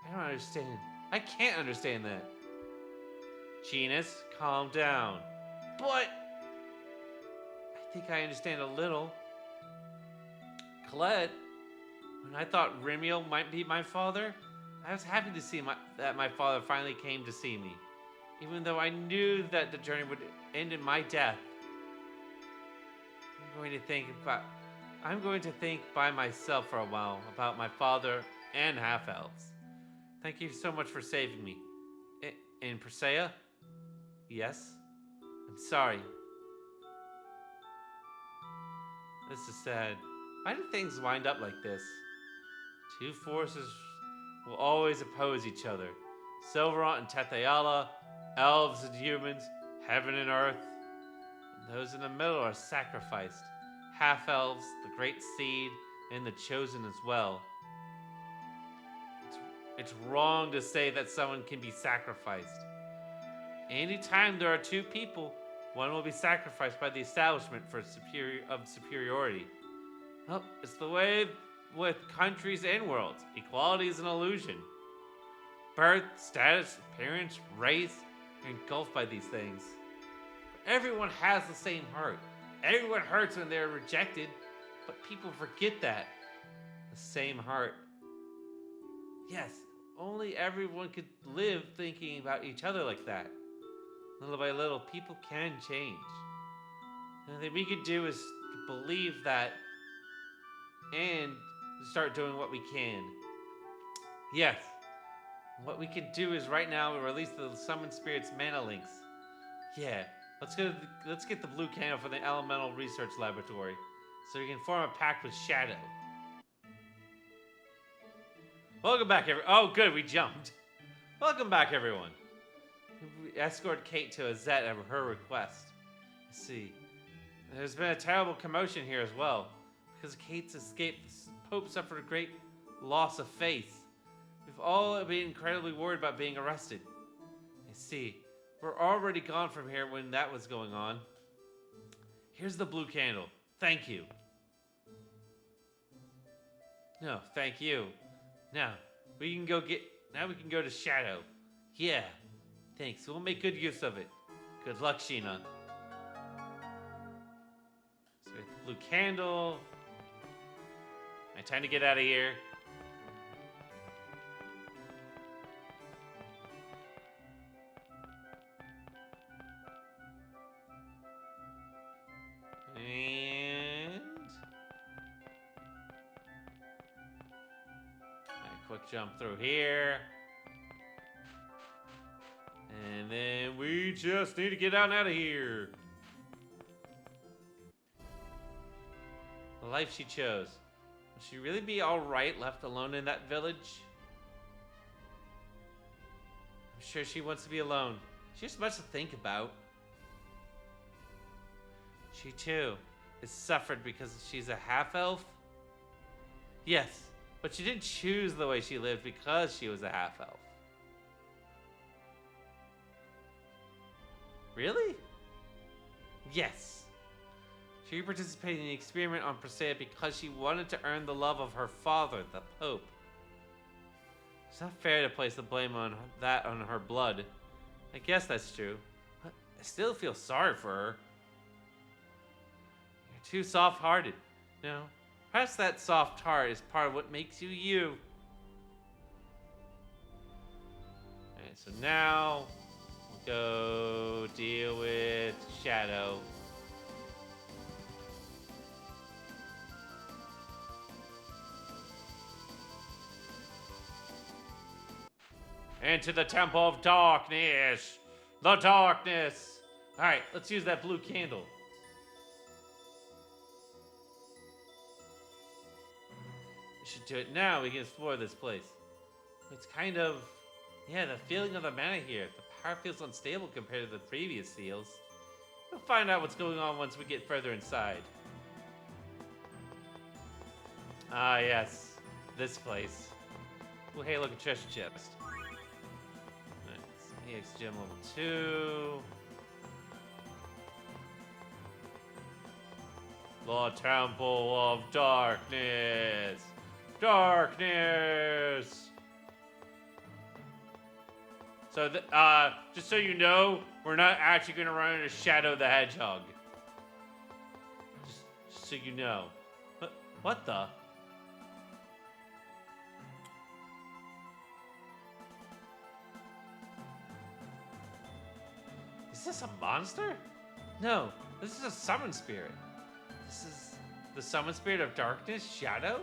I don't understand. I can't understand that. Genus, calm down. But I think I understand a little. Colette, when I thought Remiel might be my father, I was happy to see that my father finally came to see me, even though I knew that the journey would end in my death. I'm going to think by myself for a while about my father and half-elves. Thank you so much for saving me. And Persea? Yes? I'm sorry. This is sad. Why do things wind up like this? Two forces will always oppose each other. Silverant and Tetheala, elves and humans, heaven and earth. And those in the middle are sacrificed. Half-elves, the great seed, and the chosen as well. It's wrong to say that someone can be sacrificed. Anytime there are two people, one will be sacrificed by the establishment for superiority. Well, it's the way with countries and worlds. Equality is an illusion. Birth, status, appearance, race are engulfed by these things. Everyone has the same heart. Everyone hurts when they're rejected, but people forget that. The same heart. Yes, only everyone could live thinking about each other like that. Little by little, people can change. And the thing we could do is believe that and start doing what we can. Yes. What we can do is right now release the Summoned Spirits mana links. Yeah. Let's get the blue candle for the Elemental Research Laboratory so we can form a pact with Shadow. Welcome back, oh, good, we jumped. Welcome back, everyone. We escort Kate to Azette at her request. Let's see. There's been a terrible commotion here as well. Because Kate's escape, the Pope suffered a great loss of faith. We've all been incredibly worried about being arrested. I see. We're already gone from here when that was going on. Here's the blue candle. Thank you. No, thank you. Now we can go to Shadow. Yeah. Thanks. We'll make good use of it. Good luck, Sheena. So we have the blue candle. My time to get out of here. And a quick jump through here. And then we just need to get out of here. The life she chose. Will she really be alright left alone in that village? I'm sure she wants to be alone. She has much to think about. She too has suffered because she's a half-elf? Yes, but she didn't choose the way she lived because she was a half-elf. Really? Yes. She participated in the experiment on Persea because she wanted to earn the love of her father, the Pope. It's not fair to place the blame on her blood. I guess that's true. But I still feel sorry for her. You're too soft-hearted. No, perhaps that soft heart is part of what makes you you. Alright, so now we'll go deal with Shadow. Into the Temple of Darkness. The darkness. All right, let's use that blue candle. We should do it now. We can explore this place. It's kind of, yeah, the feeling of the mana here. The power feels unstable compared to the previous seals. We'll find out what's going on once we get further inside. Ah, yes. This place. Oh, hey, look, a treasure chest. Nice. EX gem level 2. The Temple of Darkness. Darkness. So, just so you know, we're not actually going to run into Shadow the Hedgehog. Just so you know. What the? Is this a monster? No, this is a summon spirit. This is the summon spirit of darkness, Shadow?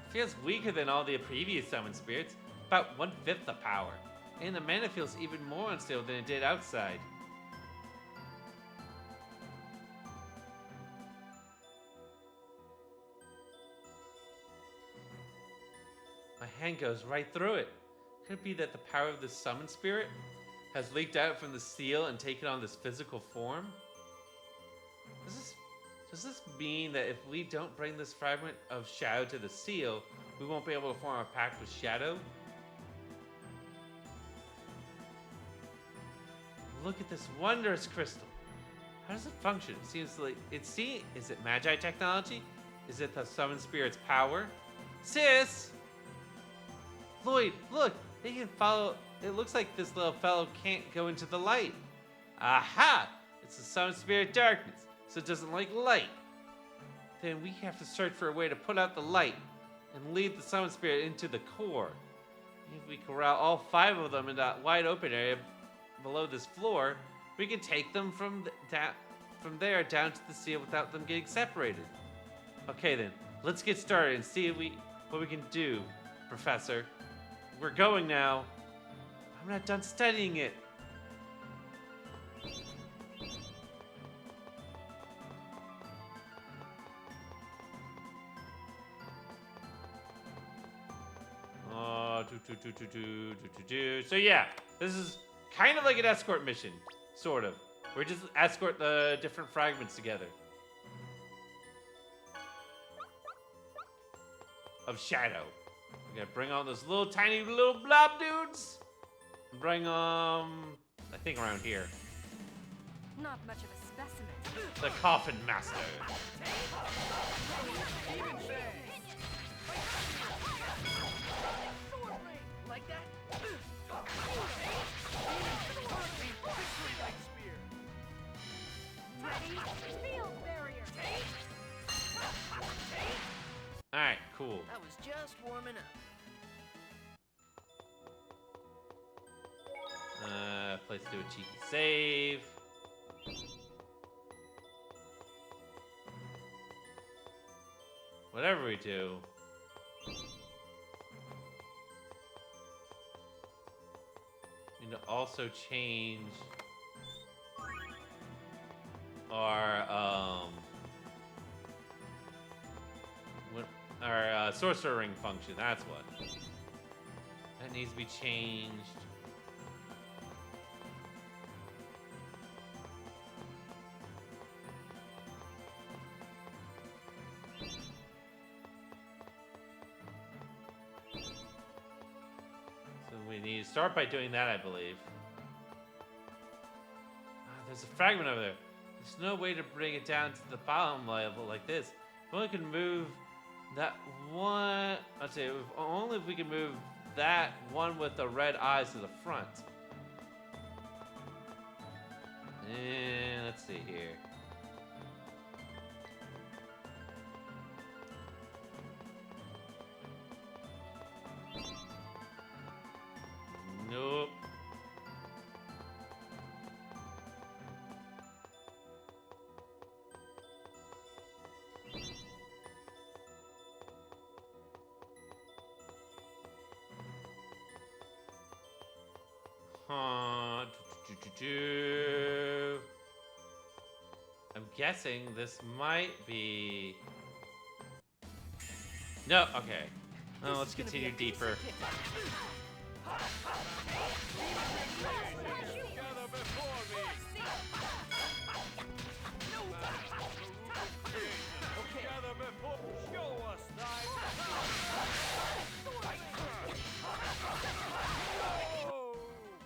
It feels weaker than all the previous summon spirits, about 1/5 the power. And the mana feels even more unstable than it did outside. My hand goes right through it. Could it be that the power of this summon spirit has leaked out from the seal and taken on this physical form? Does this mean that if we don't bring this fragment of Shadow to the seal, we won't be able to form a pact with Shadow? Look at this wondrous crystal. How does it function? It seems like is it Magi technology? Is it the summon spirit's power? Sis! Lloyd, look, they can follow. It looks like this little fellow can't go into the light. Aha! It's the summon spirit darkness, so it doesn't like light. Then we have to search for a way to put out the light and lead the summon spirit into the core. If we corral all 5 of them in that wide open area below this floor, we can take them from there down to the seal without them getting separated. Okay then, let's get started and see what we can do, Professor. We're going now. I'm not done studying it. So yeah, this is kind of like an escort mission, sort of. We're just escort the different fragments together. Of Shadow. We gotta bring on those little tiny little blob dudes. Bring I think around here. Not much of a specimen. The Coffin Master. Like that? Alright, cool. I was just warming up. Place to do a cheeky save. Whatever we do. We need to also change our sorcerer ring function. That's what. That needs to be changed. So we need to start by doing that, I believe. There's a fragment over there. There's no way to bring it down to the bottom level like this. If only we can move that one. I'd say only if we can move that one with the red eyes to the front. And let's see here. Nope. I'm guessing this might be. No, okay. Well, let's continue deeper.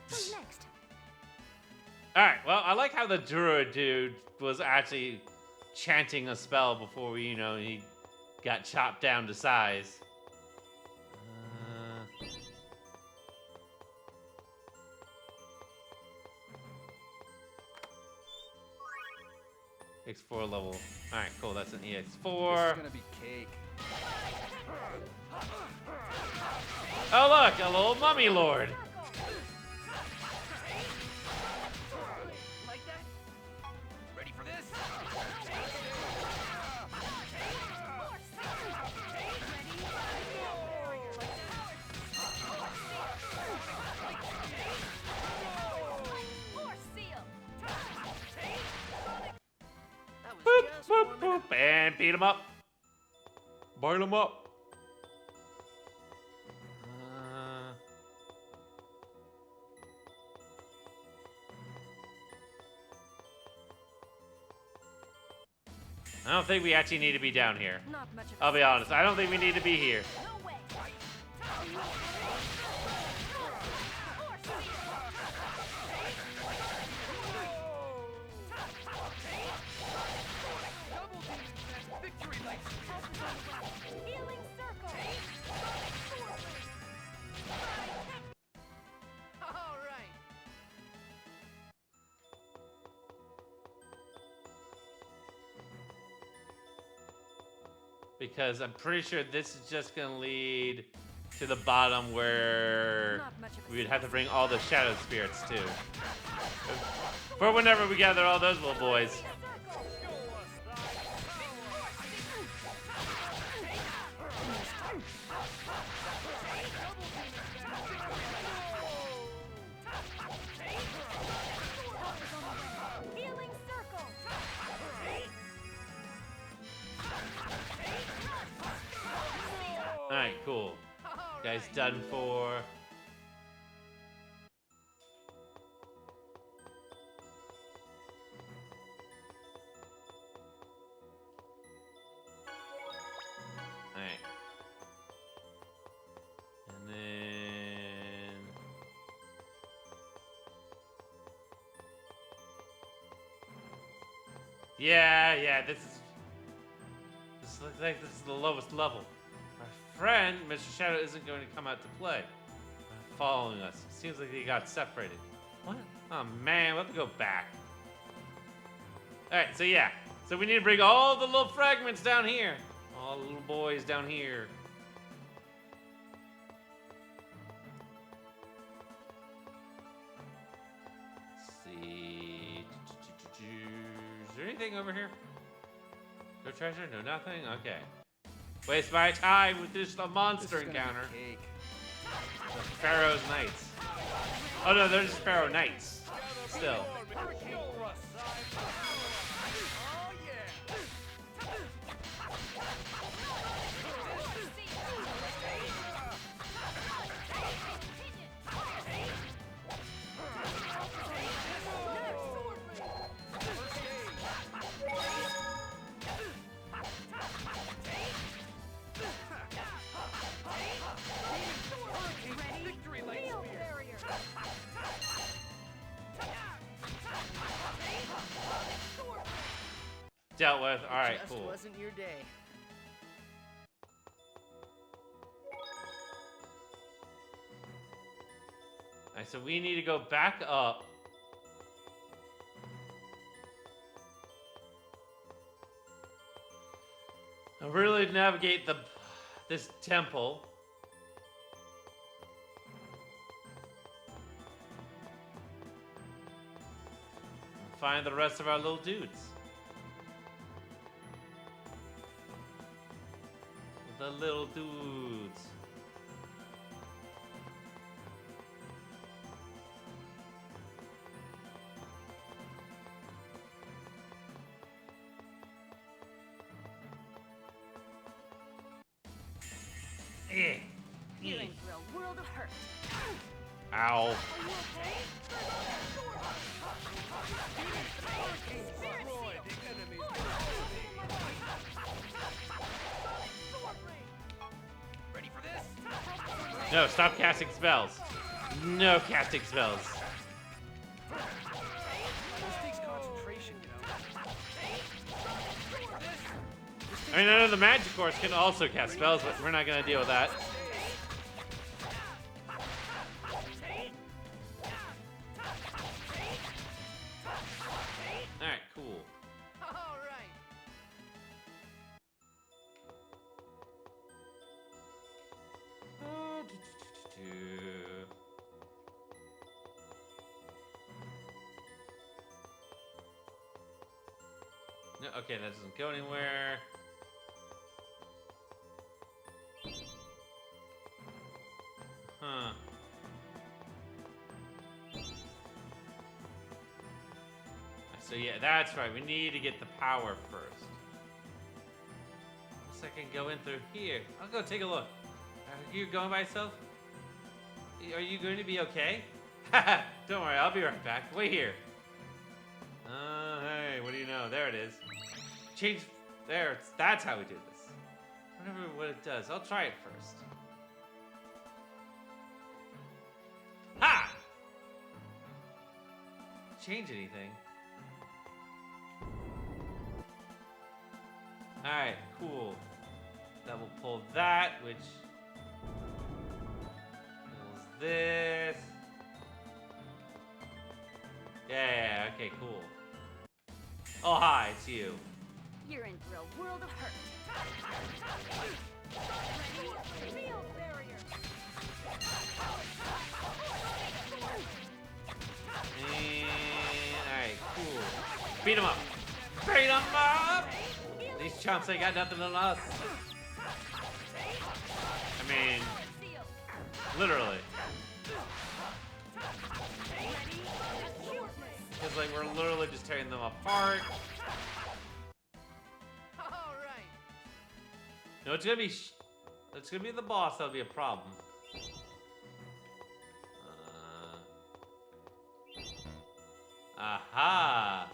Who's next? Alright, well, I like how the druid dude was actually chanting a spell before we, he got chopped down to size. X4 level. Alright, cool, that's an EX4. This is gonna be cake. Oh look, a little mummy lord. Like that? Ready for this? Boop, boop, boop, and beat him up. Bite him up. I don't think we actually need to be down here. Not much of a I'll be honest. I don't think we need to be here. No way. Healing circle. All right. Because I'm pretty sure this is just going to lead to the bottom where we would have to bring all the shadow spirits to. For whenever we gather all those little boys. Healing circle. Alright, cool. Guys done for. Alright. And then. Yeah, this looks like this is the lowest level. Our friend, Mr. Shadow, isn't going to come out to play. Following us. Seems like he got separated. What? Oh man, we'll have to go back. Alright, so yeah. So we need to bring all the little fragments down here. All the little boys down here. Let's see. Is there anything over here? No treasure? No nothing? Okay. Waste my time with just a monster encounter. The Pharaoh's Knights. Oh no, they're just Pharaoh Knights. Still. Dealt with. Alright, Just cool. wasn't your day. Alright, so we need to go back up. And really navigate this temple. And find the rest of our little dudes. The little dudes. You're in for a world of hurt. Ow. Ready for this? No, stop casting spells. No casting spells. This takes concentration, you know. I mean, I know the Magicors can also cast spells, but we're not gonna deal with that. Alright, cool. All right. No, okay, that doesn't go anywhere. Huh. So yeah, that's right. We need to get the power first. Looks like I can go in through here. I'll go take a look. Are you going by yourself? Are you going to be okay? Don't worry, I'll be right back. Wait here. Hey, what do you know? There it is. Change. There. That's how we do this. I wonder what it does. I'll try it first. Ha! Change anything? Alright, cool. That will pull that, which pulls this. Yeah, okay, cool. Oh, hi, it's you. You're in for a world of hurt. Field barrier. Alright, cool. Beat him up. Beat him up! These chumps ain't got nothing on us. I mean, literally. Because, like, we're literally just tearing them apart. All right. No, it's gonna be it's gonna be the boss that'll be a problem. Aha!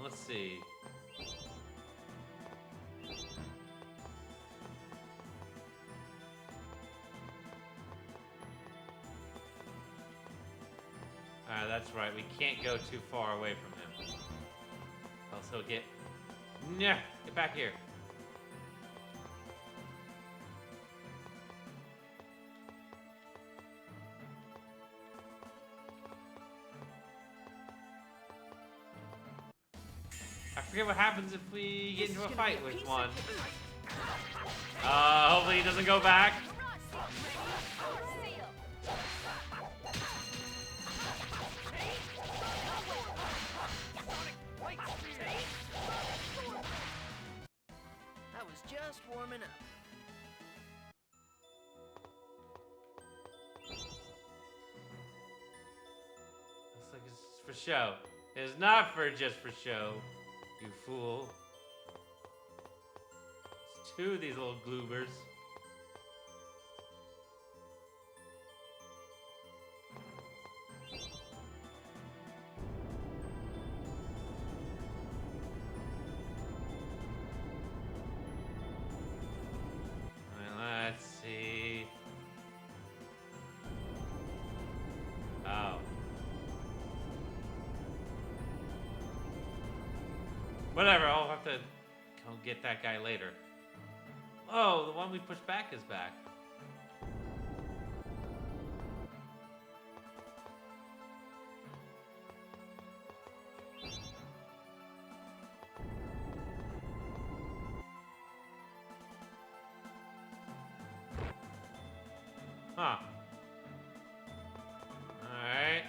Let's see. That's right. We can't go too far away from him. Else he'll get... Nah, get back here. I forget what happens if we get into a fight with one. Hopefully he doesn't go back. I was just warming up. Looks like it's for show. It's not for just for show, you fool. It's two of these little gloobers. Let's see. Oh. Whatever, I'll have to go get that guy later. Oh, the one we pushed back is back. Huh. Alright.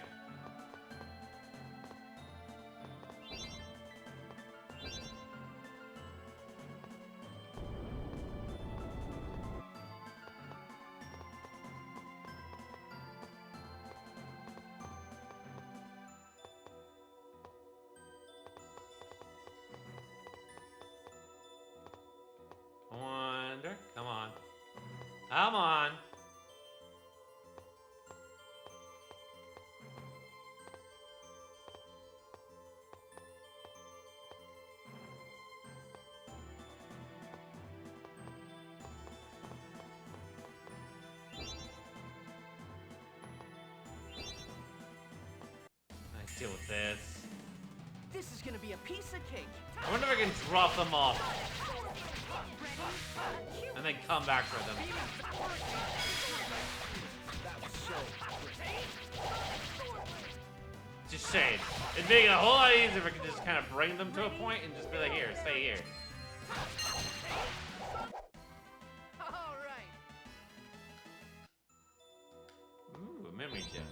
Come on. I deal with this. This is gonna be a piece of cake. I wonder if I can drop them off and then come back for them. Just saying. It'd make it a whole lot easier if I could just kind of bring them to a point and just be like, here, stay here. All right. Ooh, a memory gem.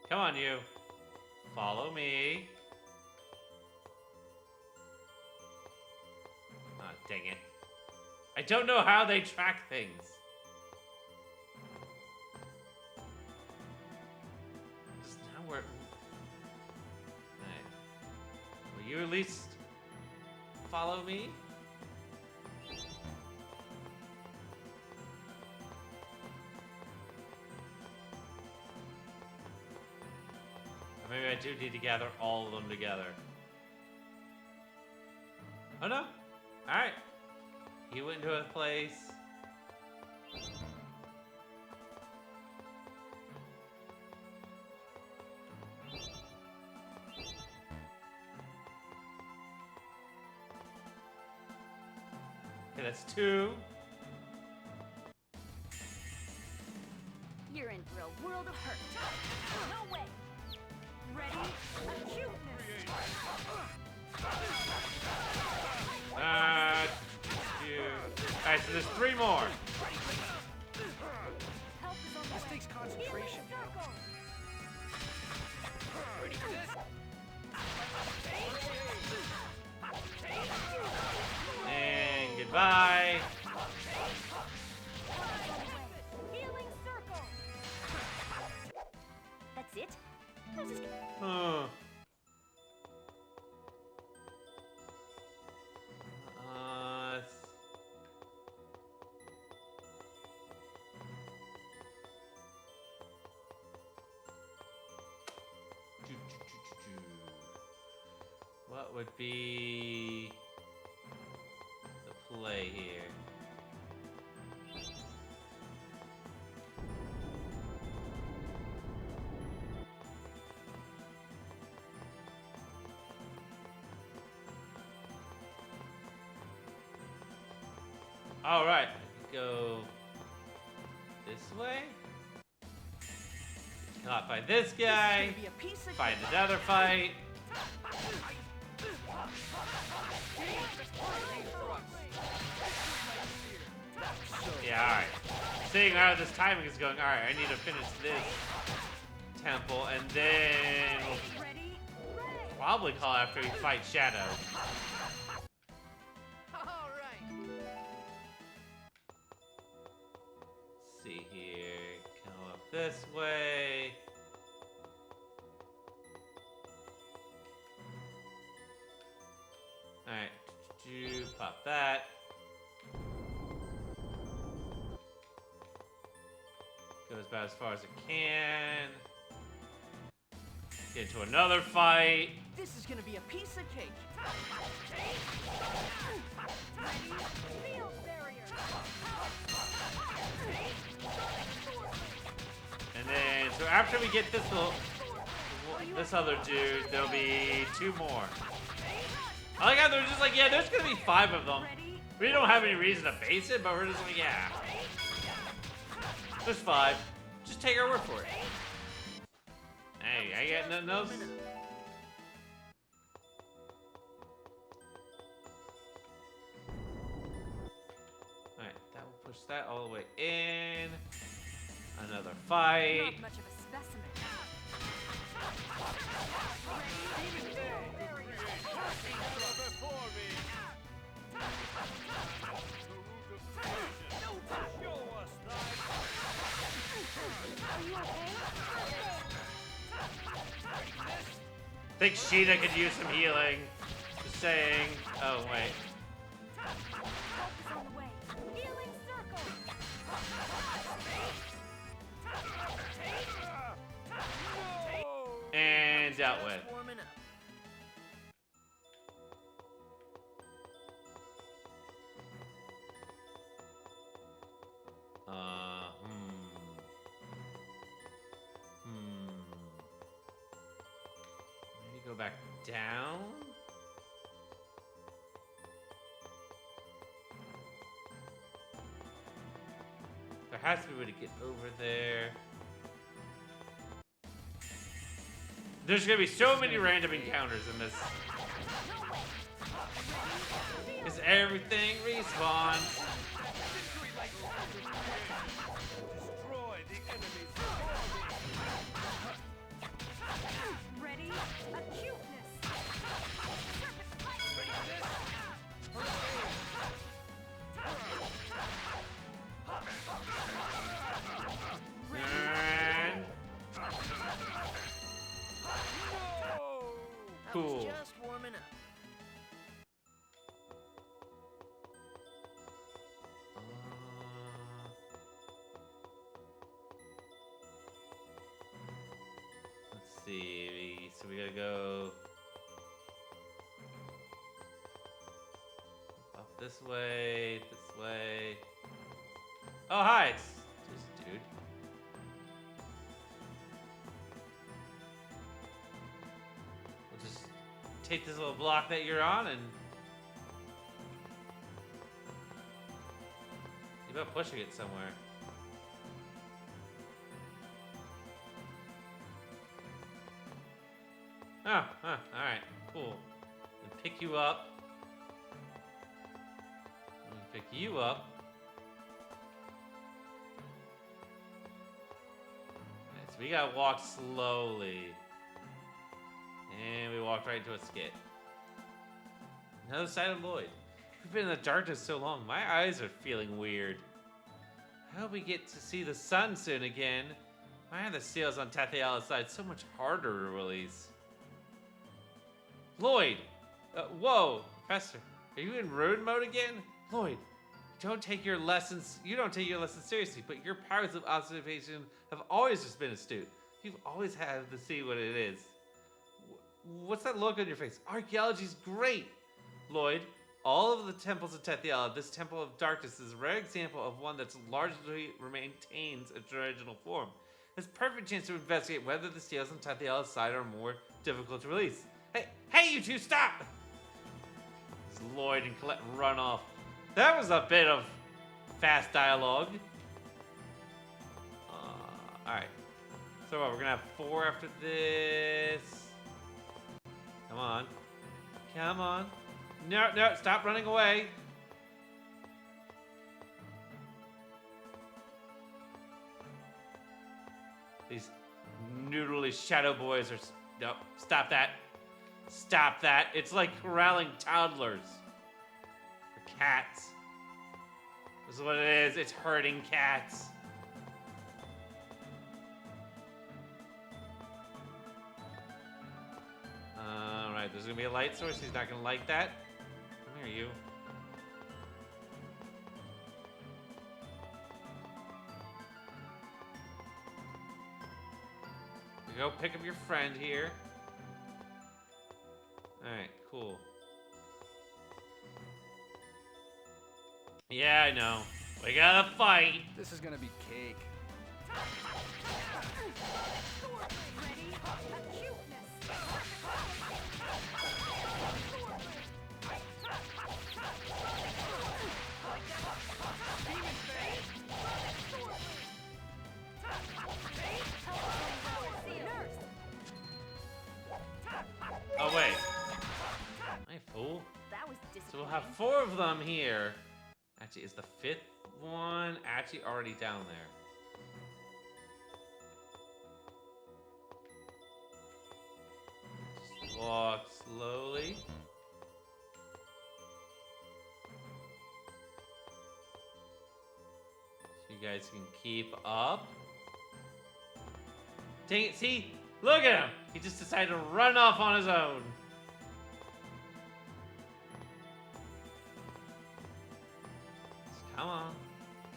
Come on, you. Follow me. Ah, dang it. I don't know how they track things. Just now where... Alright. Will you at least follow me? Or maybe I do need to gather all of them together. Oh no. Alright. He went to a place. Okay, that's 2. You're in for a world of hurt. No way. Ready? Acuteness. Alright, so there's 3 more. This takes concentration. And goodbye. Healing circle. That's it? I was just... Huh. What would be the play here? All right, go this way. Caught by this guy. Find another fight. Yeah, alright. Seeing how this timing is going, alright, I need to finish this temple, and then we'll probably call after we fight Shadow. Let's see here. Come up this way. Alright, pop that. Goes about as far as it can. Get into another fight. This is gonna be a piece of cake. And then, so after we get this other dude, there'll be 2 more. I like how they're just like, yeah, there's gonna be 5 of them. We don't have any reason to base it, but we're just like, yeah. There's 5. Just take our word for it. Hey, I got nothing else. Alright, that will push that all the way in. Another fight. Not much of a specimen. Think Sheeta could use some healing. Just saying. Oh, wait. Help is on the way. Healing circle. And dealt with. Warming up. Maybe go back down? There has to be a way to get over there. There's gonna be so many random encounters in this. Because everything respawns. Destroy the enemy's Ready? Acuteness. And cool. Just warming up. Let's see. So we gotta go up this way, this way. Oh, hi. It's this dude. We'll just take this little block that you're on and you about pushing it somewhere. Oh, alright, cool. And pick you up. And pick you up. Alright, so we gotta walk slowly. And we walked right into a skit. Another side of Lloyd. We've been in the darkness so long, my eyes are feeling weird. I hope we get to see the sun soon again. Why are the seals on Tathiala's side so much harder to release? Lloyd! Whoa! Professor, are you in ruin mode again? Lloyd, you don't take your lessons seriously, but your powers of observation have always just been astute. You've always had to see what it is. What's that look on your face? Archaeology's great! Lloyd, all of the temples of Tathiala, this temple of darkness is a rare example of one that's largely maintains its original form. It's a perfect chance to investigate whether the seals on Tathiala's side are more difficult to release. Hey, you two, stop! As Lloyd and Colette run off. That was a bit of fast dialogue. Alright. So what, we're gonna have 4 after this. Come on. Come on. No, stop running away. These noodly shadow boys are... No, stop that. Stop that. It's like corralling toddlers. Or cats. This is what it is. It's herding cats. Alright, there's gonna be a light source. He's not gonna like that. Come here, you. Go pick up your friend here. Alright, cool. Yeah, I know. We gotta fight. This is gonna be cake. Oh, wait. Am I a fool? That was So we'll have 4 of them here. Actually, is the 5th one actually already down there? Just walk slowly. So you guys can keep up. Dang it, see? Look at him! He just decided to run off on his own.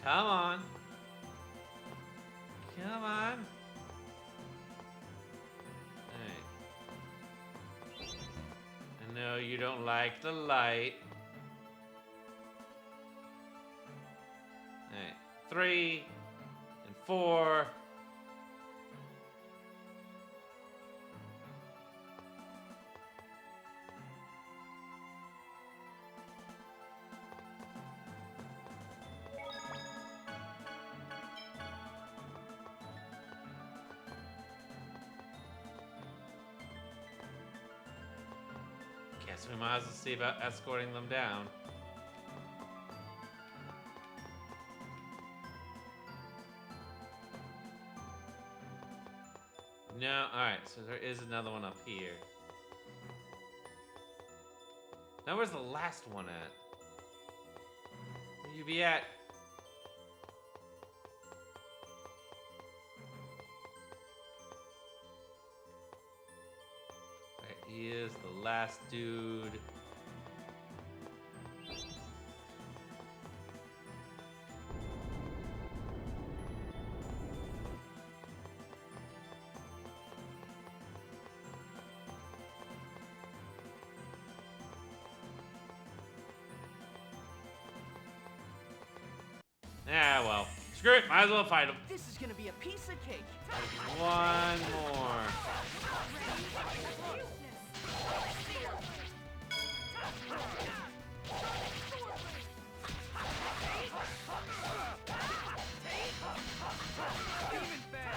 Come on. Come on. Alright. I know you don't like the light. Alright. 3 and 4. Guess we might as well see about escorting them down. No, alright, so there is another one up here. Now where's the last one at? Where you be at? Right, he is the last dude. Ah, well. Screw it. Might as well fight him. This is gonna be a piece of cake. One more.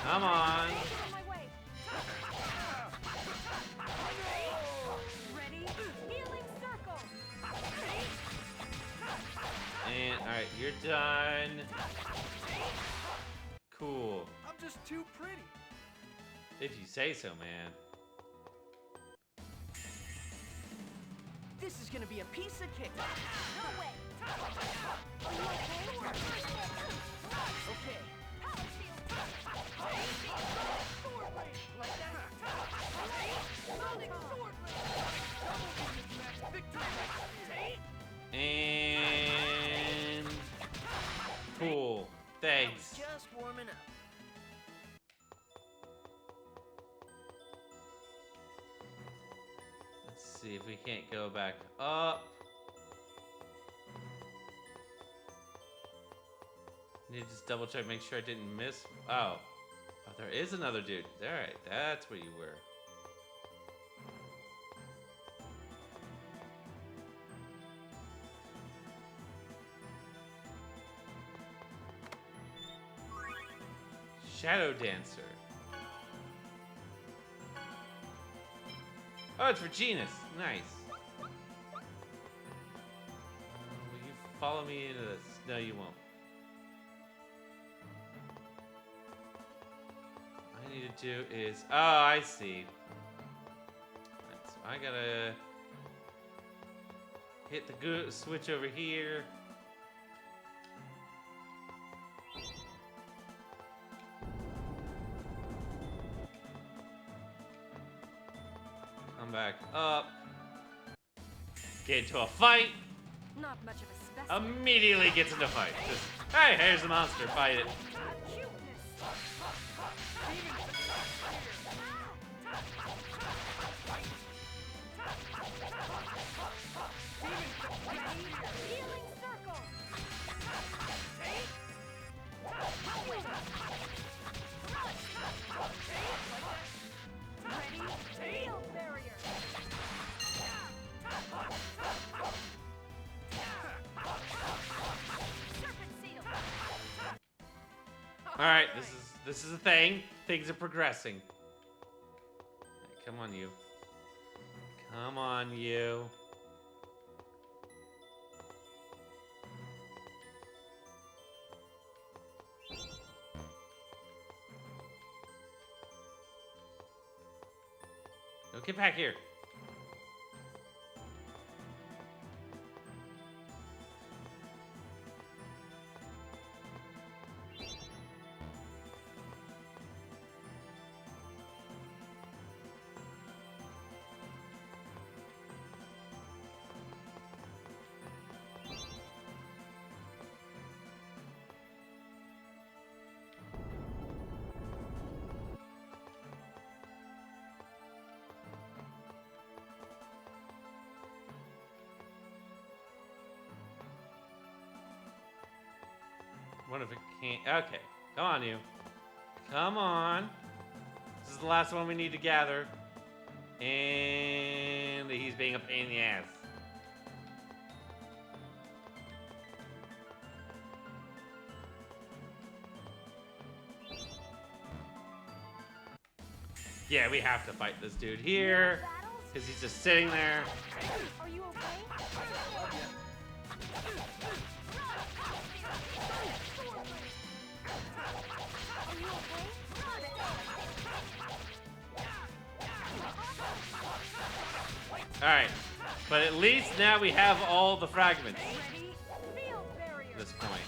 Come on. And alright, you're done. Cool. I'm just too pretty. If you say so, man. This is gonna be a piece of cake. No way. Okay. And cool. Thanks. Just warming up. Let's see if we can't go back up. Need to just double check, make sure I didn't miss. Oh, there is another dude. All right, that's where you were. Shadow Dancer. Oh, it's for Genus. Nice. Will you follow me into this? No, you won't. All I need to do is... Oh, I see. Right, so I gotta hit the switch over here. Come back up. Get into a fight. Not much of a specimen. Immediately gets into a fight. Just, hey, here's the monster. Fight it. All right, this is a thing. Things are progressing. Right, come on, you. Come on, you. No, get back here. What if it can't? Okay, come on, you. Come on. This is the last one we need to gather. And he's being a pain in the ass. Yeah, we have to fight this dude here. Because he's just sitting there. Are you okay? Alright. But at least now we have all the fragments. At this point.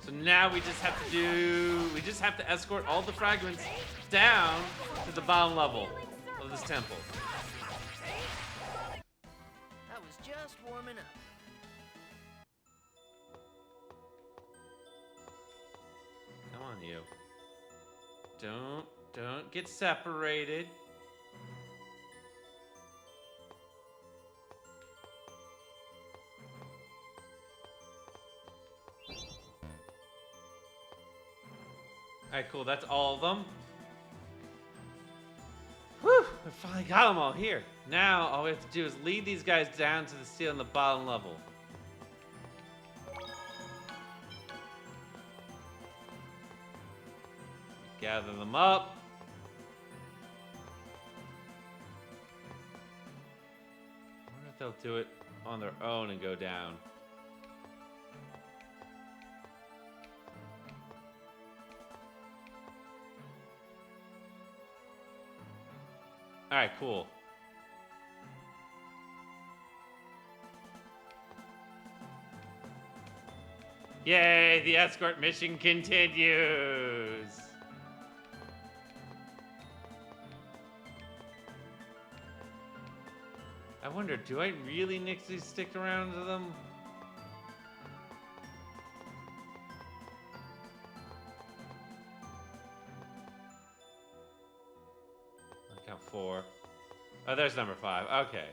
So now we just have to escort all the fragments down to the bottom level of this temple. I was just warming up. Come on, you. Don't get separated. Alright, cool. That's all of them. Whew! I finally got them all here. Now, all we have to do is lead these guys down to the seal on the bottom level. Gather them up. I wonder if they'll do it on their own and go down. Alright, cool. Yay, the escort mission continues! I wonder, do I really Nixie stick around to them? I count 4. Oh, there's number 5. Okay.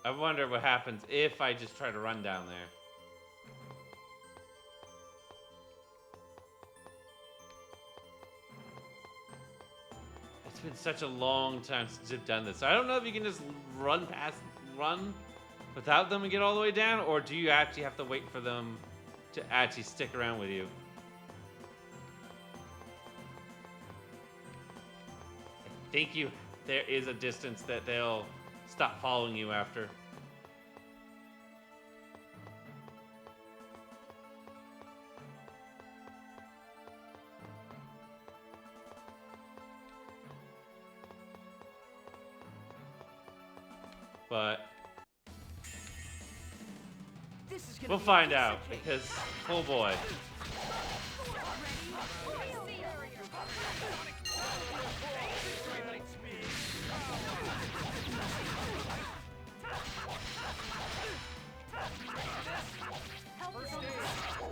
I wonder what happens if I just try to run down there. It's been such a long time since I've done this. I don't know if you can just run without them and get all the way down, or do you actually have to wait for them to actually stick around with you? I think there is a distance that they'll stop following you after. But we'll find out because, oh boy.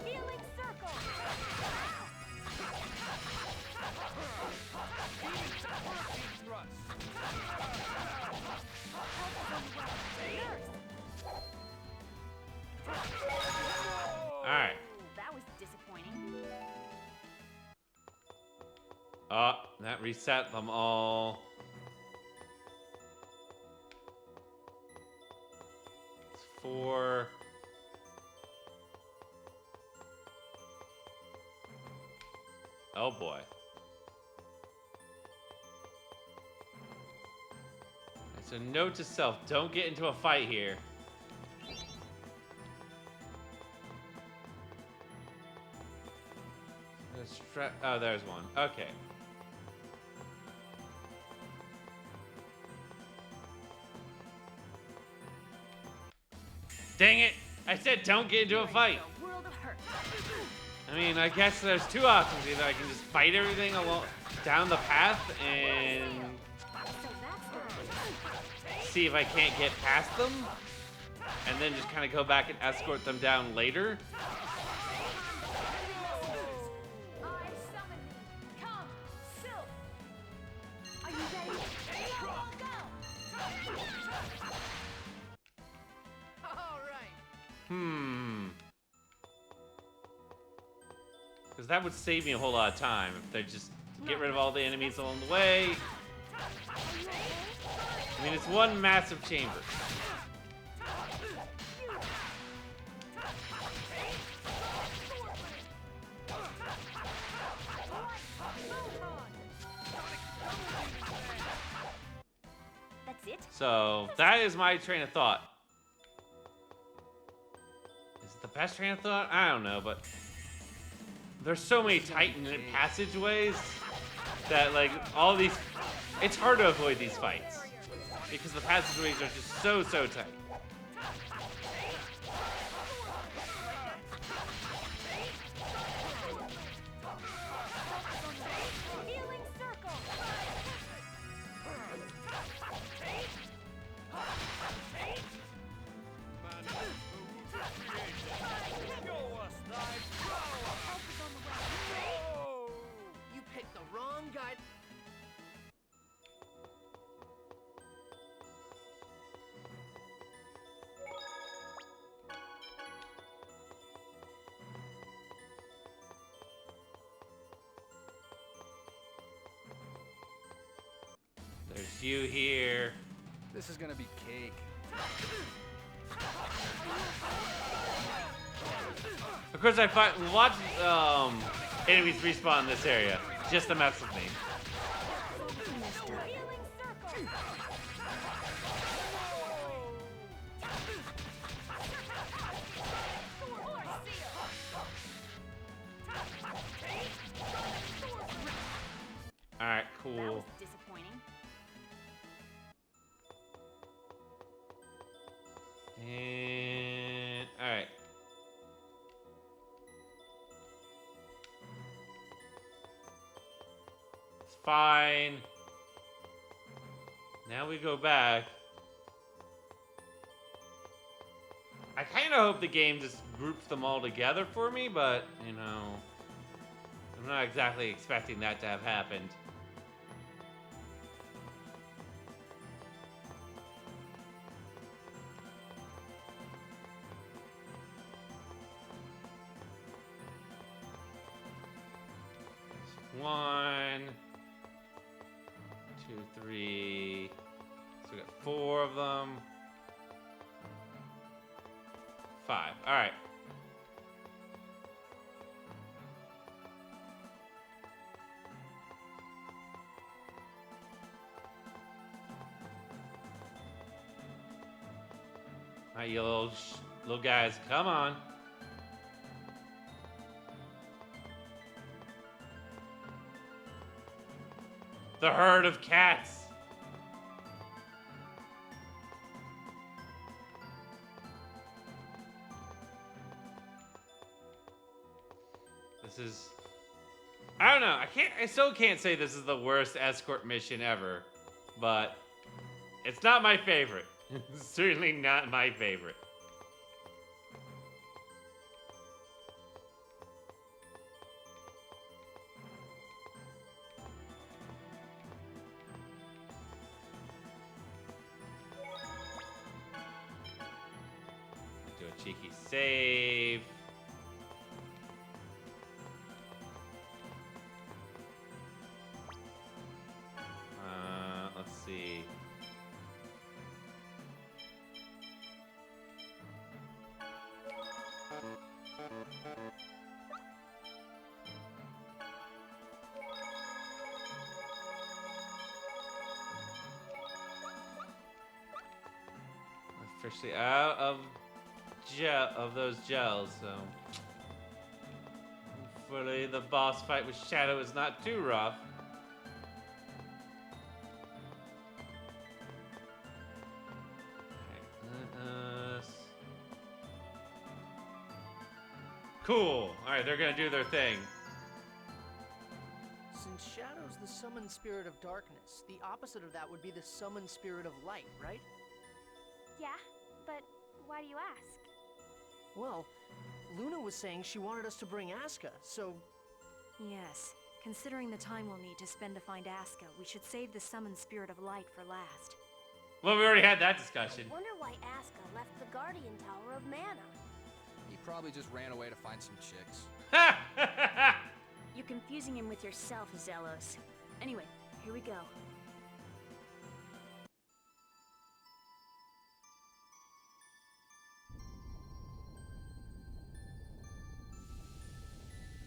Healing circle. Alright. That was disappointing. Oh, that reset them all. It's 4. Oh boy. So note to self, don't get into a fight here. Oh, there's one. Okay. Dang it! I said don't get into a fight. I mean, I guess there's 2 options. Either I can just fight everything along down the path and see if I can't get past them, and then just kind of go back and escort them down later. Because that would save me a whole lot of time if they just get rid of all the enemies along the way. I mean, it's one massive chamber. That's it? So, that is my train of thought. Is it the best train of thought? I don't know, but there's so many Titan passageways that, like, all these... It's hard to avoid these fights because the passageways are just so tight. You picked the wrong guy. There's you here. This is gonna be cake. Of course, I watch enemies respawn in this area just to mess with me. All right, cool. That was disappointing. And all right. It's fine. Now we go back. I kind of hope the game just groups them all together for me, but, you know, I'm not exactly expecting that to have happened. One, two, three. So we got 4 of them. 5. All right. All right, you little guys, come on. The herd of cats. This is... I don't know. I still can't say this is the worst escort mission ever, but it's not my favorite. Certainly not my favorite. Do a cheeky save. Let's see. We're officially out of those gels, so hopefully the boss fight with Shadow is not too rough. Cool. Alright, they're gonna do their thing. Since Shadow's the summoned spirit of darkness, the opposite of that would be the summoned spirit of light, right? Yeah, but why do you ask? Well, Luna was saying she wanted us to bring Asuka, so... Yes. Considering the time we'll need to spend to find Asuka, we should save the summoned spirit of light for last. Well, we already had that discussion. I wonder why Asuka left the Guardian Tower of Mana. He probably just ran away to find some chicks. You're confusing him with yourself, Zelos. Anyway, here we go.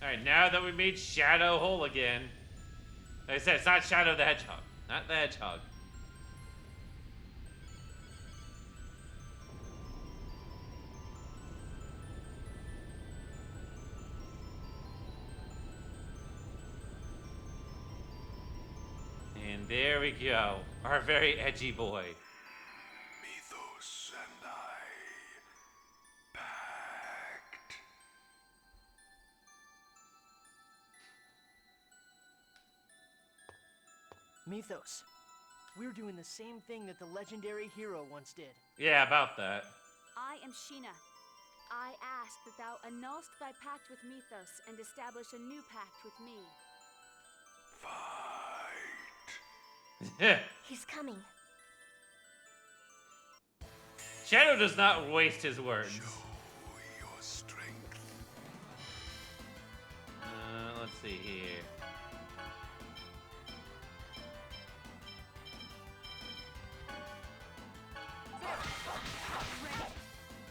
Alright, now that we made Shadow whole again. Like I said, it's not Shadow the Hedgehog. Not the Hedgehog. And there we go. Our very edgy boy. Mythos and I pact. Mythos, we're doing the same thing that the legendary hero once did. Yeah, about that. I am Sheena. I ask that thou annulst thy pact with Mythos and establish a new pact with me. He's coming. Shadow does not waste his words. Your strength. Let's see here.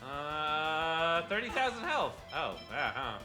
Uh, 30,000 health. Oh, yeah, huh.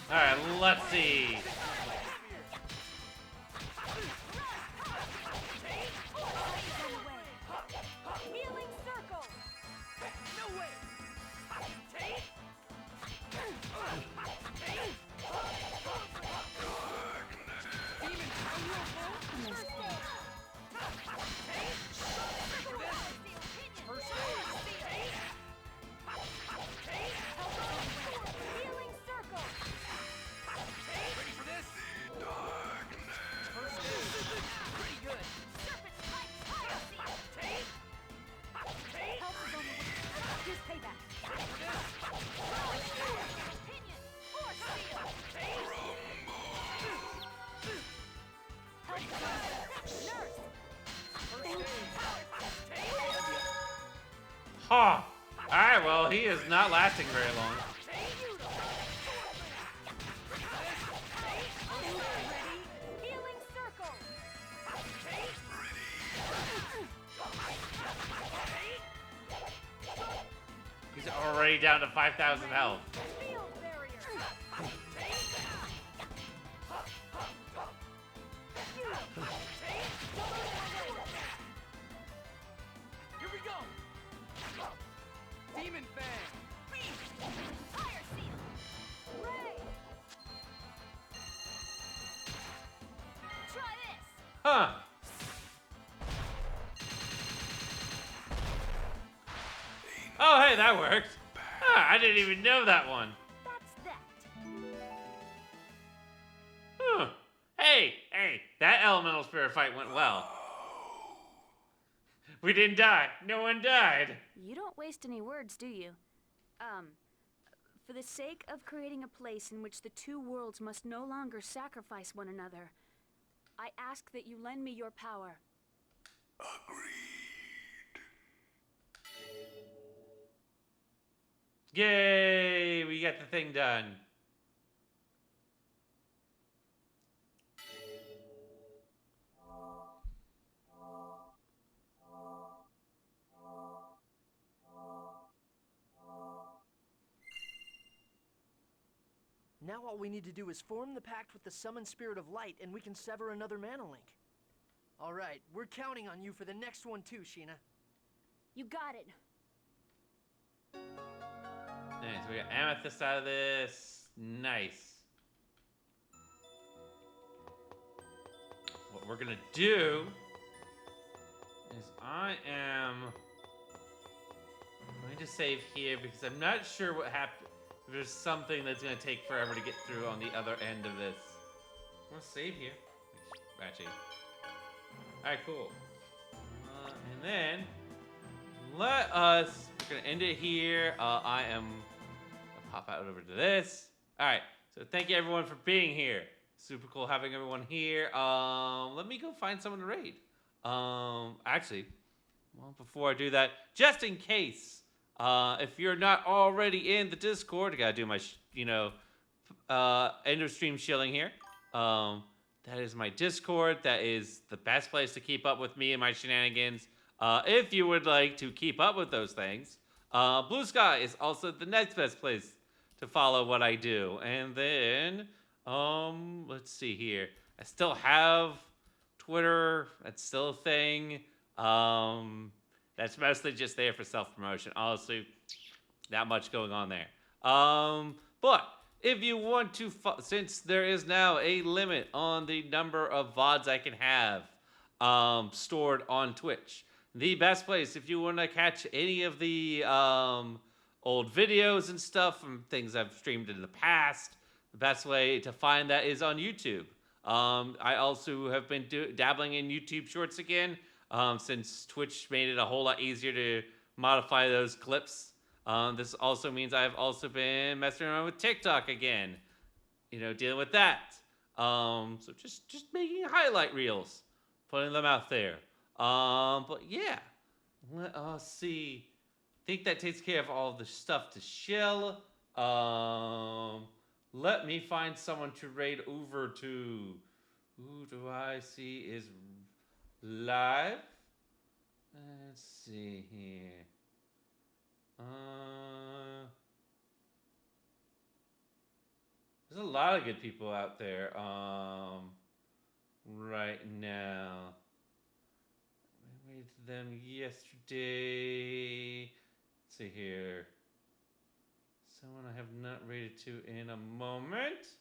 Alright, let's see. Healing circle. No way. Huh. Alright, well, he is not lasting very long. Healing circle. He's already down to 5,000 health. Field barrier. Here we go! Demon Fang! Fire seal. Ray. Try this. Huh. Oh, hey, that worked. Ah, I didn't even know that one. That's that. Huh. Hey, that elemental spirit fight went well. We didn't die. No one died. You don't waste any words, do you? For the sake of creating a place in which the two worlds must no longer sacrifice one another, I ask that you lend me your power. Yay, we got the thing done. Now all we need to do is form the pact with the summoned spirit of light, and we can sever another mana link. All right, we're counting on you for the next one too, Sheena. You got it. Nice. We got amethyst out of this. Nice. What we're gonna do is I am going to save here because I'm not sure what happened. If there's something that's gonna take forever to get through on the other end of this. I'm gonna save here. Actually. Alright, cool. And then we're gonna end it here. I am gonna pop out over to this. Alright, so thank you everyone for being here. Super cool having everyone here. Let me go find someone to raid. Actually, well, before I do that, just in case, if you're not already in the Discord, I gotta do my, end of stream shilling here. That is my Discord. That is the best place to keep up with me and my shenanigans. If you would like to keep up with those things, Blue Sky is also the next best place to follow what I do. And then, let's see here. I still have Twitter. That's still a thing. That's mostly just there for self-promotion. Honestly, not much going on there. But if you want to, since there is now a limit on the number of VODs I can have stored on Twitch, the best place if you want to catch any of the old videos and stuff from things I've streamed in the past, the best way to find that is on YouTube. I also have been dabbling in YouTube Shorts again since Twitch made it a whole lot easier to modify those clips. This also means I've also been messing around with TikTok again, dealing with that. So just making highlight reels, putting them out there. But yeah, let us see. I think that takes care of all the stuff to shill. Let me find someone to raid over to. Who do I see is live? Let's see here. There's a lot of good people out there right now. We raided them yesterday. Let's see here. Someone I have not raided to in a moment.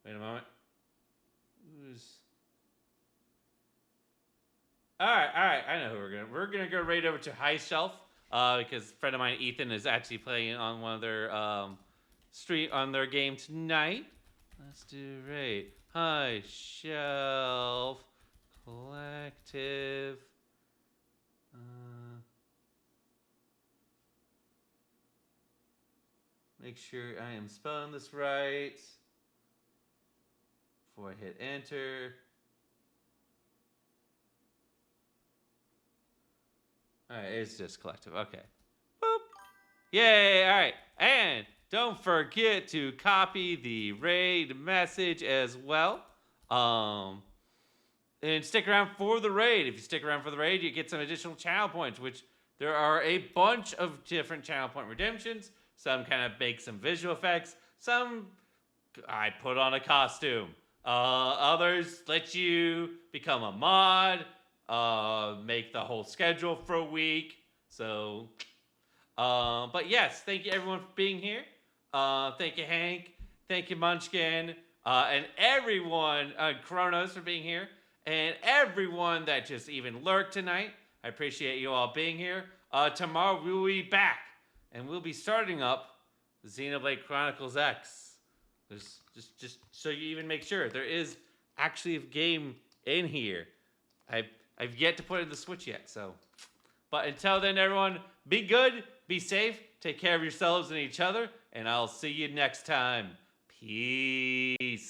Wait a moment. Alright, I know who we're gonna go raid over to High Shelf, because a friend of mine, Ethan, is actually playing on one of their on their game tonight. Let's do raid. High Shelf Collective. Make sure I am spelling this right before I hit enter. Alright, it's just collective. Okay. Boop. Yay! Alright. And don't forget to copy the raid message as well. And stick around for the raid. If you stick around for the raid, you get some additional channel points, which there are a bunch of different channel point redemptions. Some kind of make some visual effects. Some I put on a costume. Others let you become a mod. Make the whole schedule for a week. So, but yes, thank you everyone for being here. Thank you, Hank. Thank you, Munchkin. And everyone, Kronos, for being here. And everyone that just even lurked tonight. I appreciate you all being here. Tomorrow we will be back. And we'll be starting up Xenoblade Chronicles X. Just so you even make sure. There is actually a game in here. I've yet to put it in the Switch yet, so. But until then, everyone, be good, be safe, take care of yourselves and each other, and I'll see you next time. Peace.